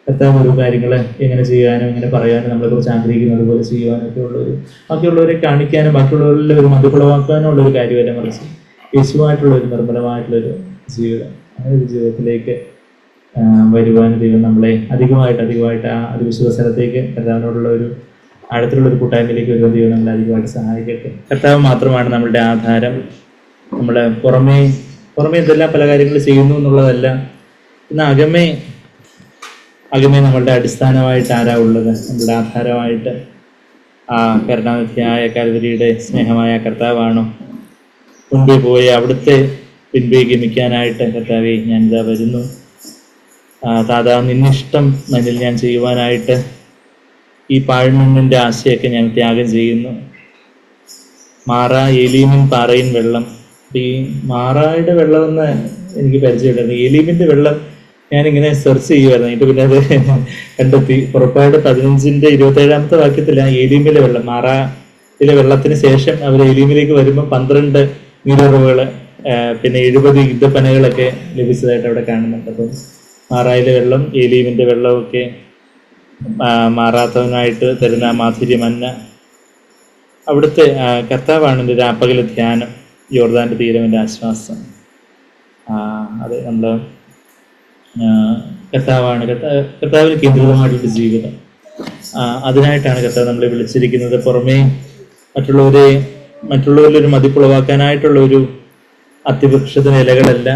Speaker 1: കർത്താവ് ഓരോ കാര്യങ്ങൾ എങ്ങനെ ചെയ്യാനും എങ്ങനെ പറയാനും നമ്മളെക്കുറിച്ച് ആഗ്രഹിക്കുന്നത് പോലെ ചെയ്യുവാനും ഒക്കെ ഉള്ളൊരു, ബാക്കിയുള്ളവരെ കാണിക്കാനും ബാക്കിയുള്ളവരിൽ ഒരു മതിപ്പുളവാക്കാനും ഉള്ളൊരു കാര്യമല്ല, മറിച്ച് യേശുവായിട്ടുള്ളൊരു നിർമ്മലമായിട്ടുള്ളൊരു ജീവിതം. ആ ഒരു ജീവിതത്തിലേക്ക് വരുവാനും ദൈവം നമ്മളെ അധികമായിട്ട് ആ അതിവിശുദ്ധ സ്ഥലത്തേക്ക് കർത്താവിനോടുള്ള ഒരു ആഴത്തിലുള്ളൊരു കൂട്ടായ്മയിലേക്ക് വരുവാൻ ദൈവം നമ്മളെ അധികമായിട്ട് സഹായിക്കട്ടെ. കർത്താവ് മാത്രമാണ് നമ്മളുടെ ആധാരം. നമ്മൾ പുറമേ എന്തെല്ലാം പല കാര്യങ്ങൾ ചെയ്യുന്നു എന്നുള്ളതല്ല, ഇന്ന് അകമേ നമ്മളുടെ അടിസ്ഥാനമായിട്ട് ആരാ ഉള്ളത്? നമ്മുടെ ആധാരമായിട്ട് ആ കരുണാനിധിയായ കാൽവരിയുടെ സ്നേഹമായ കർത്താവാണോ? മുൻപേ പോയി അവിടുത്തെ പിൻപേ ഗമിക്കാനായിട്ട് കർത്താവെ ഞാനിതാ വരുന്നു. താതാ നിന്നിഷ്ടം മണ്ണിൽ ഞാൻ ചെയ്യുവാനായിട്ട് ഈ പാഴ്മണ്ണിൻ്റെ ആശയൊക്കെ ഞാൻ ത്യാഗം ചെയ്യുന്നു. ഏലീമിൻ പാറയിൻ വെള്ളം. ഈ മാറായുടെ വെള്ളമെന്ന് എനിക്ക് പരിചയമുണ്ടായിരുന്നു. ഏലീമിൻ്റെ വെള്ളം ഞാനിങ്ങനെ സെർച്ച് ചെയ്യുമായിരുന്നു. എന്നിട്ട് പിന്നെ അത് കണ്ടെത്തി. പുറപ്പാട് 15:27 വാക്യത്തിൽ ആ ഏലീമിലെ വെള്ളം, മാറായിലെ വെള്ളത്തിന് ശേഷം അവർ ഏലീമിലേക്ക് വരുമ്പോൾ 12 നീരുറവുകൾ പിന്നെ 70 യുദ്ധപ്പനകളൊക്കെ ലഭിച്ചതായിട്ട് അവിടെ കാണുന്നുണ്ട്. അപ്പം മാറായിലെ വെള്ളം, ഏലീമിൻ്റെ വെള്ളമൊക്കെ മാറാത്തവനായിട്ട് തരുന്ന മാധുര്യമന്ന അവിടുത്തെ കർത്താവാണ് എൻ്റെ രാപ്പകൽ ധ്യാനം. യോർദാൻ്റെ തീരം എൻ്റെ ആശ്വാസം. അത് നമ്മൾ കർത്താവിന് കേന്ദ്രിതമായിട്ടുള്ള ജീവിതം. അതിനായിട്ടാണ് കർത്താവ് നമ്മളെ വിളിച്ചിരിക്കുന്നത്. പുറമേ മറ്റുള്ളവരിലൊരു മതിപ്പുളവാക്കാനായിട്ടുള്ള ഒരു അത്തിവൃക്ഷത്തിന് ഇലകളല്ല,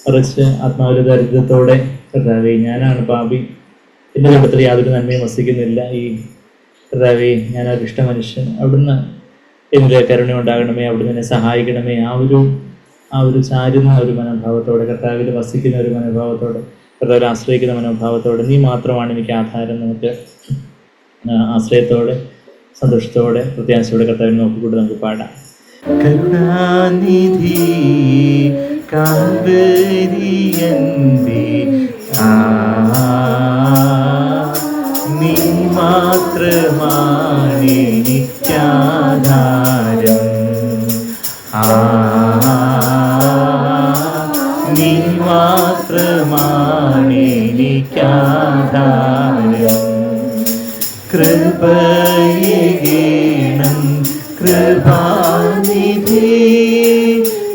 Speaker 1: മറിച്ച് ആത്മാവിലെ ദരിദ്രത്തോടെ കർത്താവേ ഞാനാണ് പാപി, എൻ്റെ കൂട്ടത്തിൽ യാതൊരു നന്മയും വസിക്കുന്നില്ല, ഈ കർത്താവേ ഞാനൊരിഷ്ട മനുഷ്യൻ, അവിടുന്ന് എൻ്റെ കരുണ ഉണ്ടാകണമേ, അവിടുന്ന് എന്നെ സഹായിക്കണമേ. ആ ഒരു ചാരുന്ന ഒരു മനോഭാവത്തോടെ, കർത്താവിൽ വസിക്കുന്ന ഒരു മനോഭാവത്തോടെ കർത്താവിൽ ആശ്രയിക്കുന്ന മനോഭാവത്തോടെ നീ മാത്രമാണ് എനിക്ക് ആധാരം, നമുക്ക് ആശ്രയത്തോടെ സന്തോഷത്തോടെ പ്രത്യാശയോടെ കർത്താവിനെ നോക്കിക്കൊണ്ട് നമുക്ക് പാടാം. കരുണാനിധി കാൽവരിയന്റെ നീ മാത്രമാണ് എനിക്കാധാരം, നീ മാത്രമാണ് എനിക്കാധാരം. കൃപയേകണം കൃപാനിധി,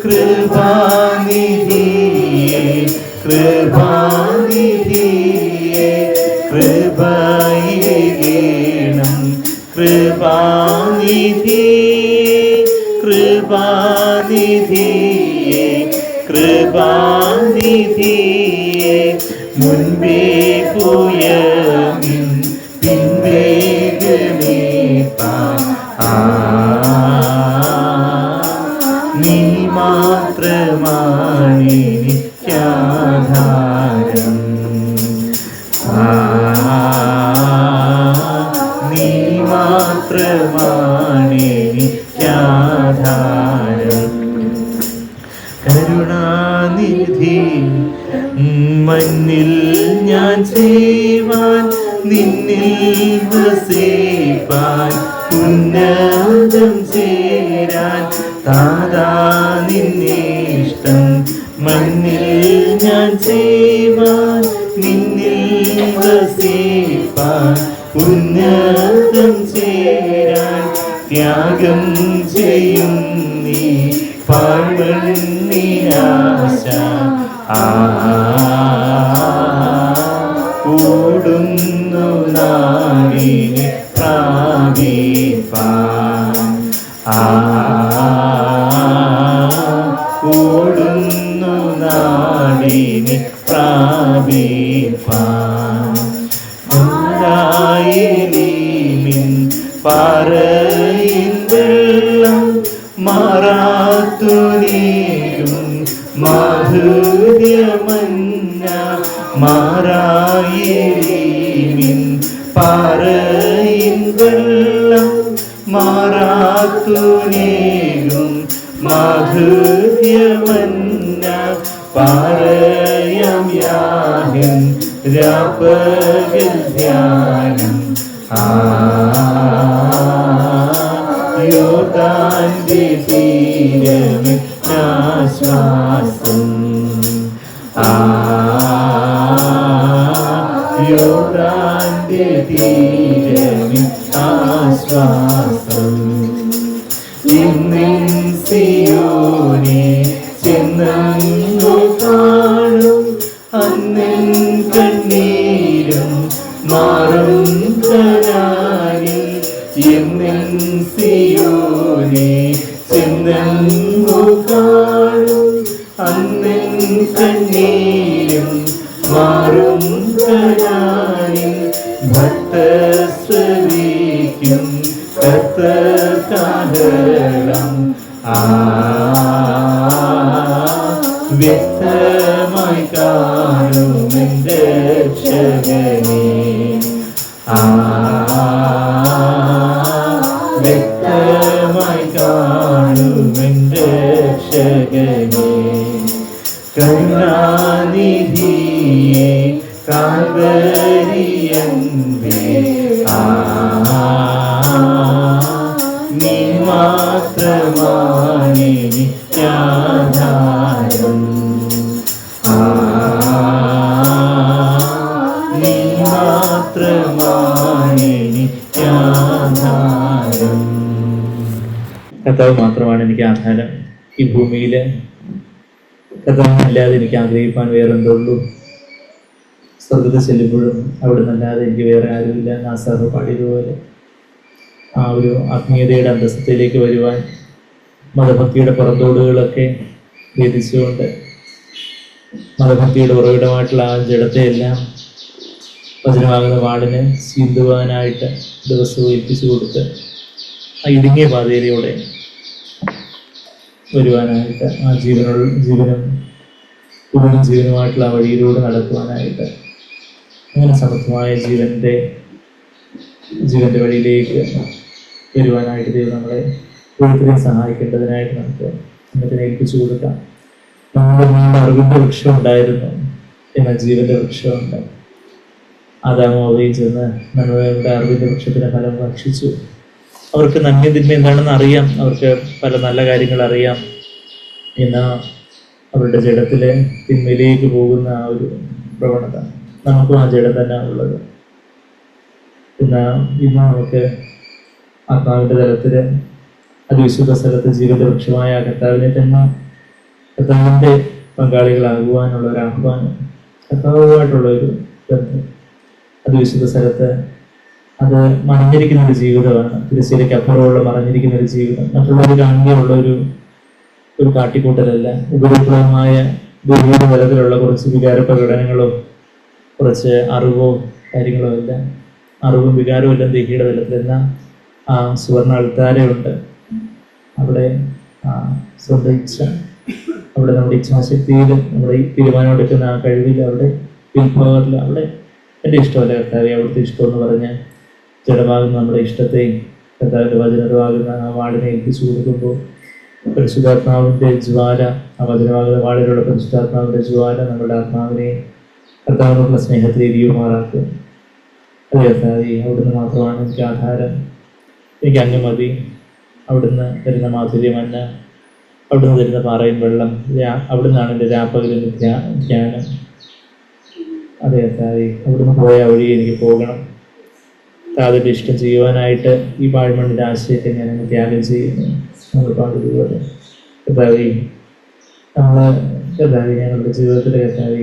Speaker 1: കൃപാനിധിയേ, കൃപാനിധിയേ, കൃപയേകണം കൃപാനിധി, കൃപാനിധിയേ, കൃപാനിധിയേ. മുൻപേ പോയമിൻ പിൻവേഗമേപ്പാൻ നീ മാത്രമാണ് എനിക്കാധാരം, നീ മാത്രമാണ് എനിക്കാധാരം. കരുണാനിധി മണ്ണിൽ ഞാൻ ചെയ്യുവാൻ, നിന്നിൽ വസിപ്പാൻ, ഉന്നതം ചേരാൻ താതാ നിന്നിഷ്ടം. മണ്ണിൽ ഞാൻ ചെയ്യുവാൻ, നിന്നിൽ വസിപ്പാൻ, ഉന്നതം ചേരാൻ ത്യാഗം ചെയ്യും നീ പാഴ്മണ്ണിനാശ ഓടുന്നു നാടിനെ പ്രാപിപ്പാൻ, ഓടുന്നു നാടിനെ പ്രാപിപ്പാൻ. ിൻ പാറയിൻ വെള്ളം മാറാത്തുനീരും മാധുര്യമന്ന മാറായിൻ പാറയിൻ വെള്ളം മാറാത്തുനീരും മാധുര്യമന്ന പാറയം യാഹിൻ രാപകൽ ധ്യാനം യോർദാന്റെ തീരമേ ആശ്വാസം, യോർദാന്റെ തീരമേ ആശ്വാസം. ഇന്നിൻ സിയോനെ ചെന്നു കാണും, അന്നിൻ കണ്ണീരും മാറും കനാനിൽ. എന്നിൻ സിയോനെ ചെന്നു കാണും, അന്നിൻ കണ്ണീരും മാറും കനാനിൽ. ഭക്തശ്രവിക്കും കർത്തകാഹളം വ്യക്തമായി കാണുമെന്റെ രക്ഷകനെ, വ്യക്തമായി കാണുമെന്റെ രക്ഷകനെ. കരുണാനിധിയേ കാൽവരിയന്റെ നീ മാത്രമാണ് എനിക്കാധാരം, നീ മാത്രമാണ് എനിക്കാധാരം. കർത്താവ് മാത്രമാണ് എനിക്ക് ആധാരം. ഈ ഭൂമിയിൽ കർത്താവിനല്ലാതെ എനിക്ക് ആഗ്രഹിക്കാൻ വേറെന്തുള്ളൂ? സ്വർഗത്തിൽ ചെല്ലുമ്പോഴും അവിടെ നിന്നല്ലാതെ എനിക്ക് വേറെ ആരുമില്ല. നാസാറ് പാടിയതുപോലെ ആ ഒരു ആത്മീയതയുടെ അന്തസ്ഥയിലേക്ക് വരുവാൻ മതഭക്തിയുടെ പുറന്തോടുകളൊക്കെ ഭേദിച്ചുകൊണ്ട് മതഭക്തിയുടെ ഉറവിടമായിട്ടുള്ള ആ ജഡത്തെയെല്ലാം വചനമാകുന്ന വാളിന് ചീന്തുവാനായിട്ട് ദിവസവും ഏൽപ്പിച്ചു കൊടുത്ത് ആ ഇടുങ്ങിയ പാതയിലൂടെ വരുവാനായിട്ട് ആ ജീവനും കൂടുതലും ജീവനുമായിട്ടുള്ള ആ വഴിയിലൂടെ നടക്കുവാനായിട്ട്, അങ്ങനെ സമർത്ഥമായ ജീവന്റെ വഴിയിലേക്ക് വരുവാനായിട്ട് ദൈവം നമ്മളെ ഓരോരുത്തരെയും സഹായിക്കേണ്ടതിനായിട്ട് നമുക്ക് ഇന്നത്തെ ഏൽപ്പിച്ചു കൊടുക്കാം. നമ്മുടെ അറിവിന്റെ വൃക്ഷം ഉണ്ടായിരുന്നു, എന്നാൽ ജീവന്റെ വൃക്ഷമുണ്ട്. ആദാമും ഹവ്വയും ചെന്ന് നമ്മുടെ അറിവിന്റെ വൃക്ഷത്തിന്റെ ഫലം ഭക്ഷിച്ചു. അവർക്ക് നന്മയും തിന്മ എന്താണെന്ന് അറിയാം, അവർക്ക് പല നല്ല കാര്യങ്ങൾ അറിയാം. എന്നാൽ അവരുടെ ജഡത്തിലെ തിന്മയിലേക്ക് പോകുന്ന ആ ഒരു പ്രവണത നമുക്കും ആ ജഡം തന്നെ ഉള്ളത്. എന്നാൽ ഇന്ന് നമുക്ക് ആത്മാവിന്റെ തലത്തില് അതിവിശുദ്ധ സ്ഥലത്ത് ജീവന്റെ വൃക്ഷമായ കർത്താവിനെ തന്നെ, കർത്താവിന്റെ പങ്കാളികളാകുവാനുള്ള ഒരു ആഹ്വാനം, കർത്താവുമായിട്ടുള്ള ഒരു ബന്ധം അതിവിശുദ്ധ സ്ഥലത്ത് അത് മറഞ്ഞിരിക്കുന്ന ഒരു ജീവിതമാണ്. തിരശ്ശീലയ്ക്ക് അപ്പുറമുള്ള മറഞ്ഞിരിക്കുന്ന ഒരു ജീവിതം, മറ്റുള്ളവർ കാണുകയുള്ള ഒരു കാട്ടിക്കൂട്ടലല്ല, ഉപരിപ്ലവമായ ദൈവിക തലത്തിലുള്ള കുറച്ച് വികാര പ്രകടനങ്ങളോ കുറച്ച് അറിവോ കാര്യങ്ങളോ അല്ല. അറിവും വികാരവും എല്ലാം ദൈഹിയുടെ തലത്തിൽ. എന്നാൽ ആ സുവർണ അൾത്താരയുണ്ട്, അവിടെ സ്വന്തം ഇച്ഛ, അവിടെ നമ്മുടെ ഇച്ഛാശക്തിയിൽ, നമ്മുടെ ഈ തീരുമാനമെടുക്കുന്ന ആ കഴിവിൽ, അവിടെ വിൽപ്പവറിൽ, അവിടെ എൻ്റെ ഇഷ്ടമല്ല കർത്താവെ അവിടുത്തെ ഇഷ്ടം എന്ന് പറഞ്ഞ് ജഡമാകുന്ന നമ്മുടെ ഇഷ്ടത്തെയും കർത്താവിൻ്റെ വചനമാകുന്ന ആ വാളിനെ ഏൽപ്പിച്ചു കൊടുക്കുമ്പോൾ പരിശുദ്ധാത്മാവിൻ്റെ ജ്വാല, ആ വചനമാകുന്ന വാളിലുള്ള പരിശുദ്ധാത്മാവിൻ്റെ ജ്വാല നമ്മുടെ ആത്മാവിനെ കർത്താവിനുള്ള സ്നേഹത്തെ എരിയുമാറാക്കും. അതെ കർത്താവെ, അവിടുന്ന് മാത്രമാണ് എനിക്ക് ആധാരം, എനിക്ക് അങ്ങ് മതി. അവിടുന്ന് തരുന്ന മാധുര്യമല്ല, അവിടുന്ന് തരുന്ന പാറയും വെള്ളം, അവിടുന്നാണ് എൻ്റെ രാപ്പകലിൻ്റെ ധ്യാനം. അതെ കർത്താവെ, അവിടുന്ന് പോയ വഴി എനിക്ക് പോകണം. താതിൻ്റെ ഇഷ്ടം ചെയ്യുവാനായിട്ട് ഈ പാഴ്മണ്ണിൻ്റെ ആശയത്തെ ഞാൻ അങ്ങ് ത്യാഗം ചെയ്യുന്നു. നമ്മൾ പാടുപോലെ കർത്താവെ, കർത്താവെ ഞങ്ങളുടെ ജീവിതത്തിലെ കർത്താവെ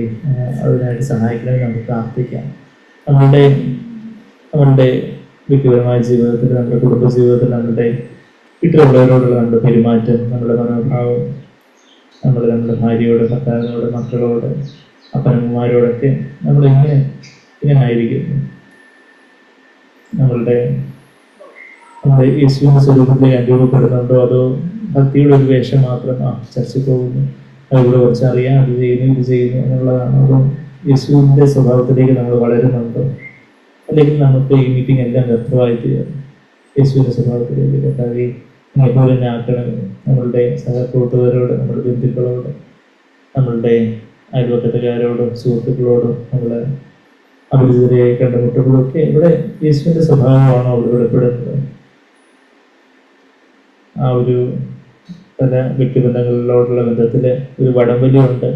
Speaker 1: അതിനായിട്ട് സഹായിക്കണമെന്ന് നമുക്ക് പ്രാർത്ഥിക്കാം. നമ്മളുടെ വ്യക്തിപരമായ ജീവിതത്തിൽ, നമ്മുടെ കുടുംബ ജീവിതത്തിൽ, നമ്മുടെ വീട്ടിലുള്ളവരോടുള്ള നമ്മുടെ പെരുമാറ്റം, നമ്മുടെ മനോഭാവം, നമ്മുടെ ഭാര്യയോട്, ഭർത്താവിനോട്, മക്കളോട്, അപ്പനമ്മമാരോടൊക്കെ നമ്മൾ ഇങ്ങനെ ആയിരിക്കുന്നു. നമ്മുടെ യേശുവിൻ്റെ സ്വരൂപത്തിൽ അനുഭവപ്പെടുന്നുണ്ടോ, അതോ ഭക്തിയുടെ ഒരു വേഷം മാത്രം, ചർച്ചയ്ക്ക് പോകുന്നു, അതിലൂടെ കുറച്ച് അറിയാം, അത് ചെയ്യുന്നു, ഇത് ചെയ്യുന്നു എന്നുള്ളതാണോ, അതോ യേശുവിൻ്റെ സ്വഭാവത്തിലേക്ക് നമ്മൾ വളരുന്നുണ്ടോ, അല്ലെങ്കിൽ നമുക്ക് ഈ മീറ്റിംഗ് എല്ലാം വ്യക്തമായി തീരും. യേശുവിൻ്റെ സ്വഭാവത്തിലേക്ക് കർത്താവെ പോലെ തന്നെ ആക്കണം. നമ്മളുടെ സഹപ്രവർത്തകരോട്, നമ്മുടെ ബന്ധുക്കളോട്, നമ്മളുടെ അയൽവക്കത്തുകാരോടും സുഹൃത്തുക്കളോടും, നമ്മൾ അപരിചിതരെ കണ്ടുമുട്ടുമ്പോഴൊക്കെ ഇവിടെ യേശുവിൻ്റെ സ്വഭാവമാണോ അവിടെ വെളിപ്പെടുന്നത്? ആ ഒരു പല വ്യക്തിബന്ധങ്ങളിലോട്ടുള്ള ബന്ധത്തിൽ ഒരു വടംവലിയുണ്ട്.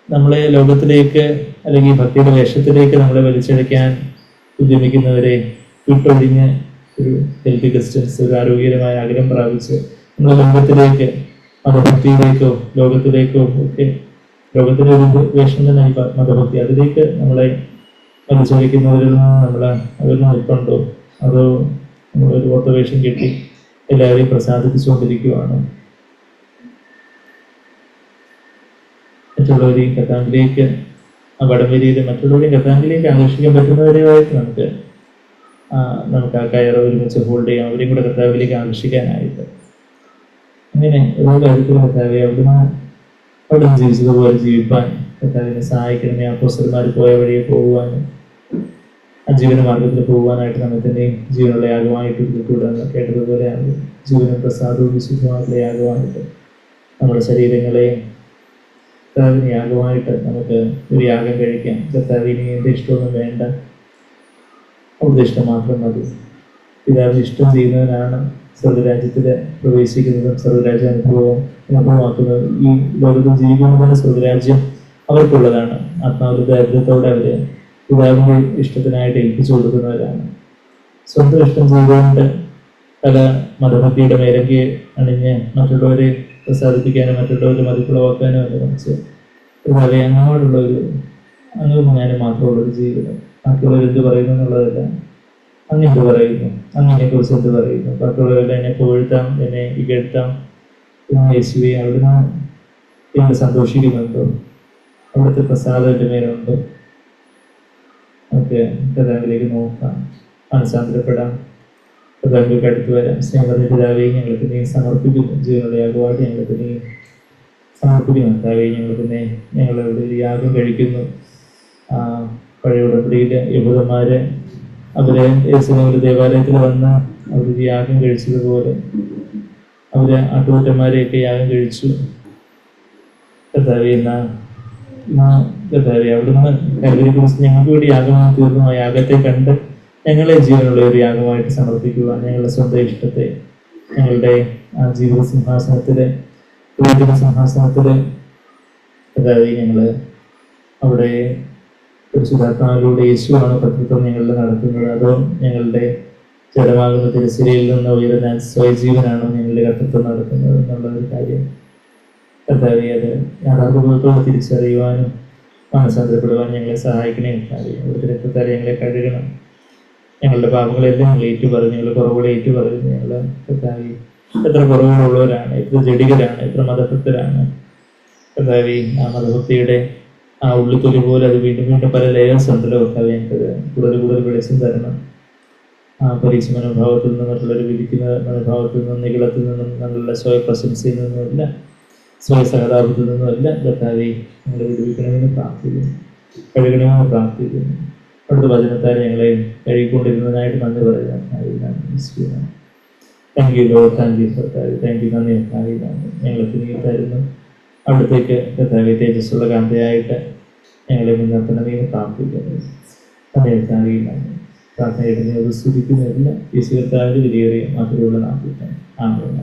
Speaker 1: നമ്മളെ ലോകത്തിലേക്ക് അല്ലെങ്കിൽ ഭക്തിയുടെ വേഷത്തിലേക്ക് നമ്മളെ വലിച്ചെടുക്കാൻ ഉദ്യമിക്കുന്നവരെ വിട്ടൊഴിഞ്ഞ് ഒരു ഹെൽത്തി ഡിസ്റ്റൻസ്, ഒരു ആരോഗ്യകരമായ അകലം പ്രാപിച്ച് നമ്മുടെ ലോകത്തിലേക്ക്, മതഭക്തിയിലേക്കോ ലോകത്തിലേക്കോ ഒക്കെ, ലോകത്തിലെ ഒരു വേഷം തന്നെ മതഭക്തി, അതിലേക്ക് നമ്മളെ വലിച്ചൊഴിക്കുന്നവരിൽ നിന്ന് അവരിൽ നിൽപ്പുണ്ടോ, അതോ നമ്മളൊരു ഒത്ത വേഷം കെട്ടി എല്ലാവരെയും പ്രസാദിപ്പിച്ചുകൊണ്ടിരിക്കുകയാണോ? മറ്റുള്ളവരെയും കർത്താവിലേക്ക്, ആ വടംവലിയിൽ മറ്റുള്ളവരെയും കർത്താവിലേക്ക് ആകർഷിക്കാൻ പറ്റുന്നവരുമായിട്ട് നമുക്ക് ആ കയറ് ഒരുമിച്ച് ഹോൾഡ് ചെയ്യാം, അവരെയും കൂടെ കർത്താവിലേക്ക് ആകർഷിക്കാനായിട്ട്. അങ്ങനെ ഓരോ കാര്യത്തിലും കർത്താവെ അവിടെ ജീവിച്ചതുപോലെ ജീവിപ്പാൻ കർത്താവിനെ സഹായിക്കണമേ. അപ്പോസ്തലന്മാർ പോയ വഴിയെ പോകുവാനും ആ ജീവന മാർഗത്തിൽ പോകുവാനായിട്ട് നമ്മൾ തന്നെയും ജീവനുള്ള യാഗമായിട്ട് കൂടാൻ കേട്ടതുപോലെ ജീവനും പ്രസാദവും വിശുദ്ധമായിട്ടുള്ള യാഗമായിട്ട് നമ്മുടെ ശരീരങ്ങളെ കർത്താവിന് യാഗമായിട്ട് നമുക്ക് ഒരു യാഗം കഴിക്കാം. കർത്താവിന് എൻ്റെ ഇഷ്ടമൊന്നും വേണ്ട, അവിടുത്തെ ഇഷ്ടം മാത്രം മതി. പിതാവിന് ഇഷ്ടം ചെയ്യുന്നവനാണ് സ്വർഗരാജ്യത്തിൽ പ്രവേശിക്കുന്നതും സ്വർഗരാജ്യ അനുഭവമാക്കുന്നത്. ഈ ലോകത്തിൽ ജീവിക്കുന്നതിന് സ്വർഗരാജ്യം അവർക്കുള്ളതാണ്. ആത്മാവിന്റെ ദൈർഘ്യത്തോടെ അവര് പിതാവിന്റെ ഇഷ്ടത്തിനായിട്ട് ഏൽപ്പിച്ചു കൊടുക്കുന്നവരാണ്. സ്വന്തം ഇഷ്ടം ചെയ്തുകൊണ്ട് പല മതഭക്തിയുടെ മേലങ്കി അണിഞ്ഞ് മറ്റുള്ളവരെ പ്രസാദിപ്പിക്കാനും മറ്റുള്ളവരെ മതിപ്പുളവാക്കാനും ഒക്കെ വെച്ച് വളരെ അങ്ങോട്ടുള്ള ഒരു അങ്ങും ഞാനും മാത്രമുള്ളൊരു ജീവിതം. ബാക്കിയുള്ളവർ എന്ത് പറയുന്നു എന്നുള്ളതല്ല, അങ്ങെന്ത് പറയുന്നു, അങ്ങനെ കുറിച്ച് എന്ത് പറയുന്നു, ബാക്കിയുള്ളവരെല്ലാം എന്നെ പുകഴ്ത്താം, എന്നെ ഇകഴ്ത്താം, യേശുവെ അവിടുന്ന് എന്നെ സന്തോഷിക്കുന്നുണ്ടോ, അവിടുത്തെ പ്രസാദം എൻ്റെ മേലുണ്ടോ? നമുക്ക് കർത്താവിലേക്ക് നോക്കാം, മനസ്സാന്തരപ്പെടാം, കർത്താവിലേക്ക് അടുത്ത് വരാം. സ്നേഹത്തിന്റെ പിതാവേ, ഞങ്ങൾക്ക് നീ സമർപ്പിക്കുന്നു, ജീവനുള്ള യാഗമായിട്ട് ഞങ്ങൾക്ക് നീ സമർപ്പിക്കുന്നു. സമർപ്പിക്കുന്നു കർത്താവേ. ഞങ്ങളിവിടെ ഒരു യാഗം കഴിക്കുന്നു. പഴയ ഉടമ്പടിയിലെ യഹൂദന്മാര് അവരെ ഒരു ദേവാലയത്തിൽ വന്ന് അവരൊരു യാഗം കഴിച്ചതുപോലെ അവര് ആട്ടുകൊറ്റന്മാരെയൊക്കെ യാഗം കഴിച്ചു കർത്താവേ. കർത്താവേ, അവിടുന്ന് കരുതലിനെ കുറിച്ച് ഞങ്ങൾക്ക് വേണ്ടി യാഗമായി തീർന്നു. ആ യാഗത്തെ കണ്ട് ഞങ്ങളെ ജീവനുള്ള ഒരു യാഗമായിട്ട് സമർപ്പിക്കുവാൻ, ഞങ്ങളുടെ സ്വന്തം ഇഷ്ടത്തെ ഞങ്ങളുടെ ആ ജീവിത സിംഹാസനത്തില് സിംഹാസനത്തില് കർത്താവേ, ഞങ്ങള് അവിടെ പരിശുദ്ധാത്മാവിലൂടെ യേശുവാണ് കർത്തൃത്വം ഞങ്ങളിൽ നടത്തുന്നത്, അതോ ഞങ്ങളുടെ ജഡമാകുന്ന തിരശ്ശീലയിൽ നിന്ന് ഉയരുന്ന സ്വയജീവനാണോ ഞങ്ങളുടെ കർത്തൃത്വം നടത്തുന്നത് എന്നുള്ള ഒരു കാര്യം കർത്താവേ, അത് യാഥാർത്ഥ്യബോധത്തോടെ തിരിച്ചറിയുവാനും മാനസാന്തരപ്പെടുവാനും ഞങ്ങളെ സഹായിക്കണേ കർത്താവേ. അവിടുത്തെ രക്തത്താൽ ഞങ്ങളെ കഴുകണം. ഞങ്ങളുടെ പാപങ്ങളെല്ലാം ഞങ്ങൾ ഏറ്റുപറഞ്ഞു, ഞങ്ങളുടെ കുറവുകളെ ഏറ്റുപറഞ്ഞു. ഞങ്ങൾ കർത്താവേ എത്ര കുറവുകളുള്ളവരാണ്, എത്ര ജഡികരാണ്, എത്ര മതഭക്തരാണ് കർത്താവേ. ആ മതഭക്തിയുടെ ആ ഉള്ളിത്തൊലി പോലെ അത് വീണ്ടും വീണ്ടും പല ലേയേഴ്സ് ഉണ്ടല്ലോ കർത്താവേ. ഞങ്ങൾക്ക് കൂടുതൽ കൂടുതൽ വെളിച്ചം തരണം. ആ പരീക്ഷ മനോഭാവത്തിൽ നിന്നും മറ്റുള്ളവർ വിധിക്കുന്ന മനോഭാവത്തിൽ നിന്നും നികളത്തിൽ നിന്നും ഞങ്ങളുടെ സ്വയപ്രശംസയിൽ നിന്നുമില്ല, സ്വയസഹതാപത്തിൽ നിന്നുമല്ല കർത്താവേ ഞങ്ങളെ വിടുവിക്കണമെന്ന് പ്രാർത്ഥിക്കുന്നു, കഴുകണമെന്ന് പ്രാർത്ഥിക്കുന്നു. അവിടുത്തെ വചനത്താൽ ഞങ്ങളെ കഴുകിക്കൊണ്ടിരുന്നതിനായിട്ട് നന്ദി പറയാം. Thank you Lord, thank you കർത്താവേ, താങ്ക് യു, നന്ദി കർത്താവേ. ഞങ്ങൾക്ക് നീട്ടായിരുന്നു അവിടത്തേക്ക് കർത്താവേ തേജസ്സുള്ള കാന്തയായിട്ട് ഞങ്ങളെ മുൻനിർത്തണമെന്ന് പ്രാർത്ഥിക്കുന്നു. അതേ കർത്താവേ, പ്രാർത്ഥനയായിട്ട് ഞങ്ങൾ സ്തുതിക്കുന്നില്ല യേശു കർത്താവിന്റെ വിലയേറിയ മാത്രമുള്ള നാമത്തിൽ. ആമേൻ.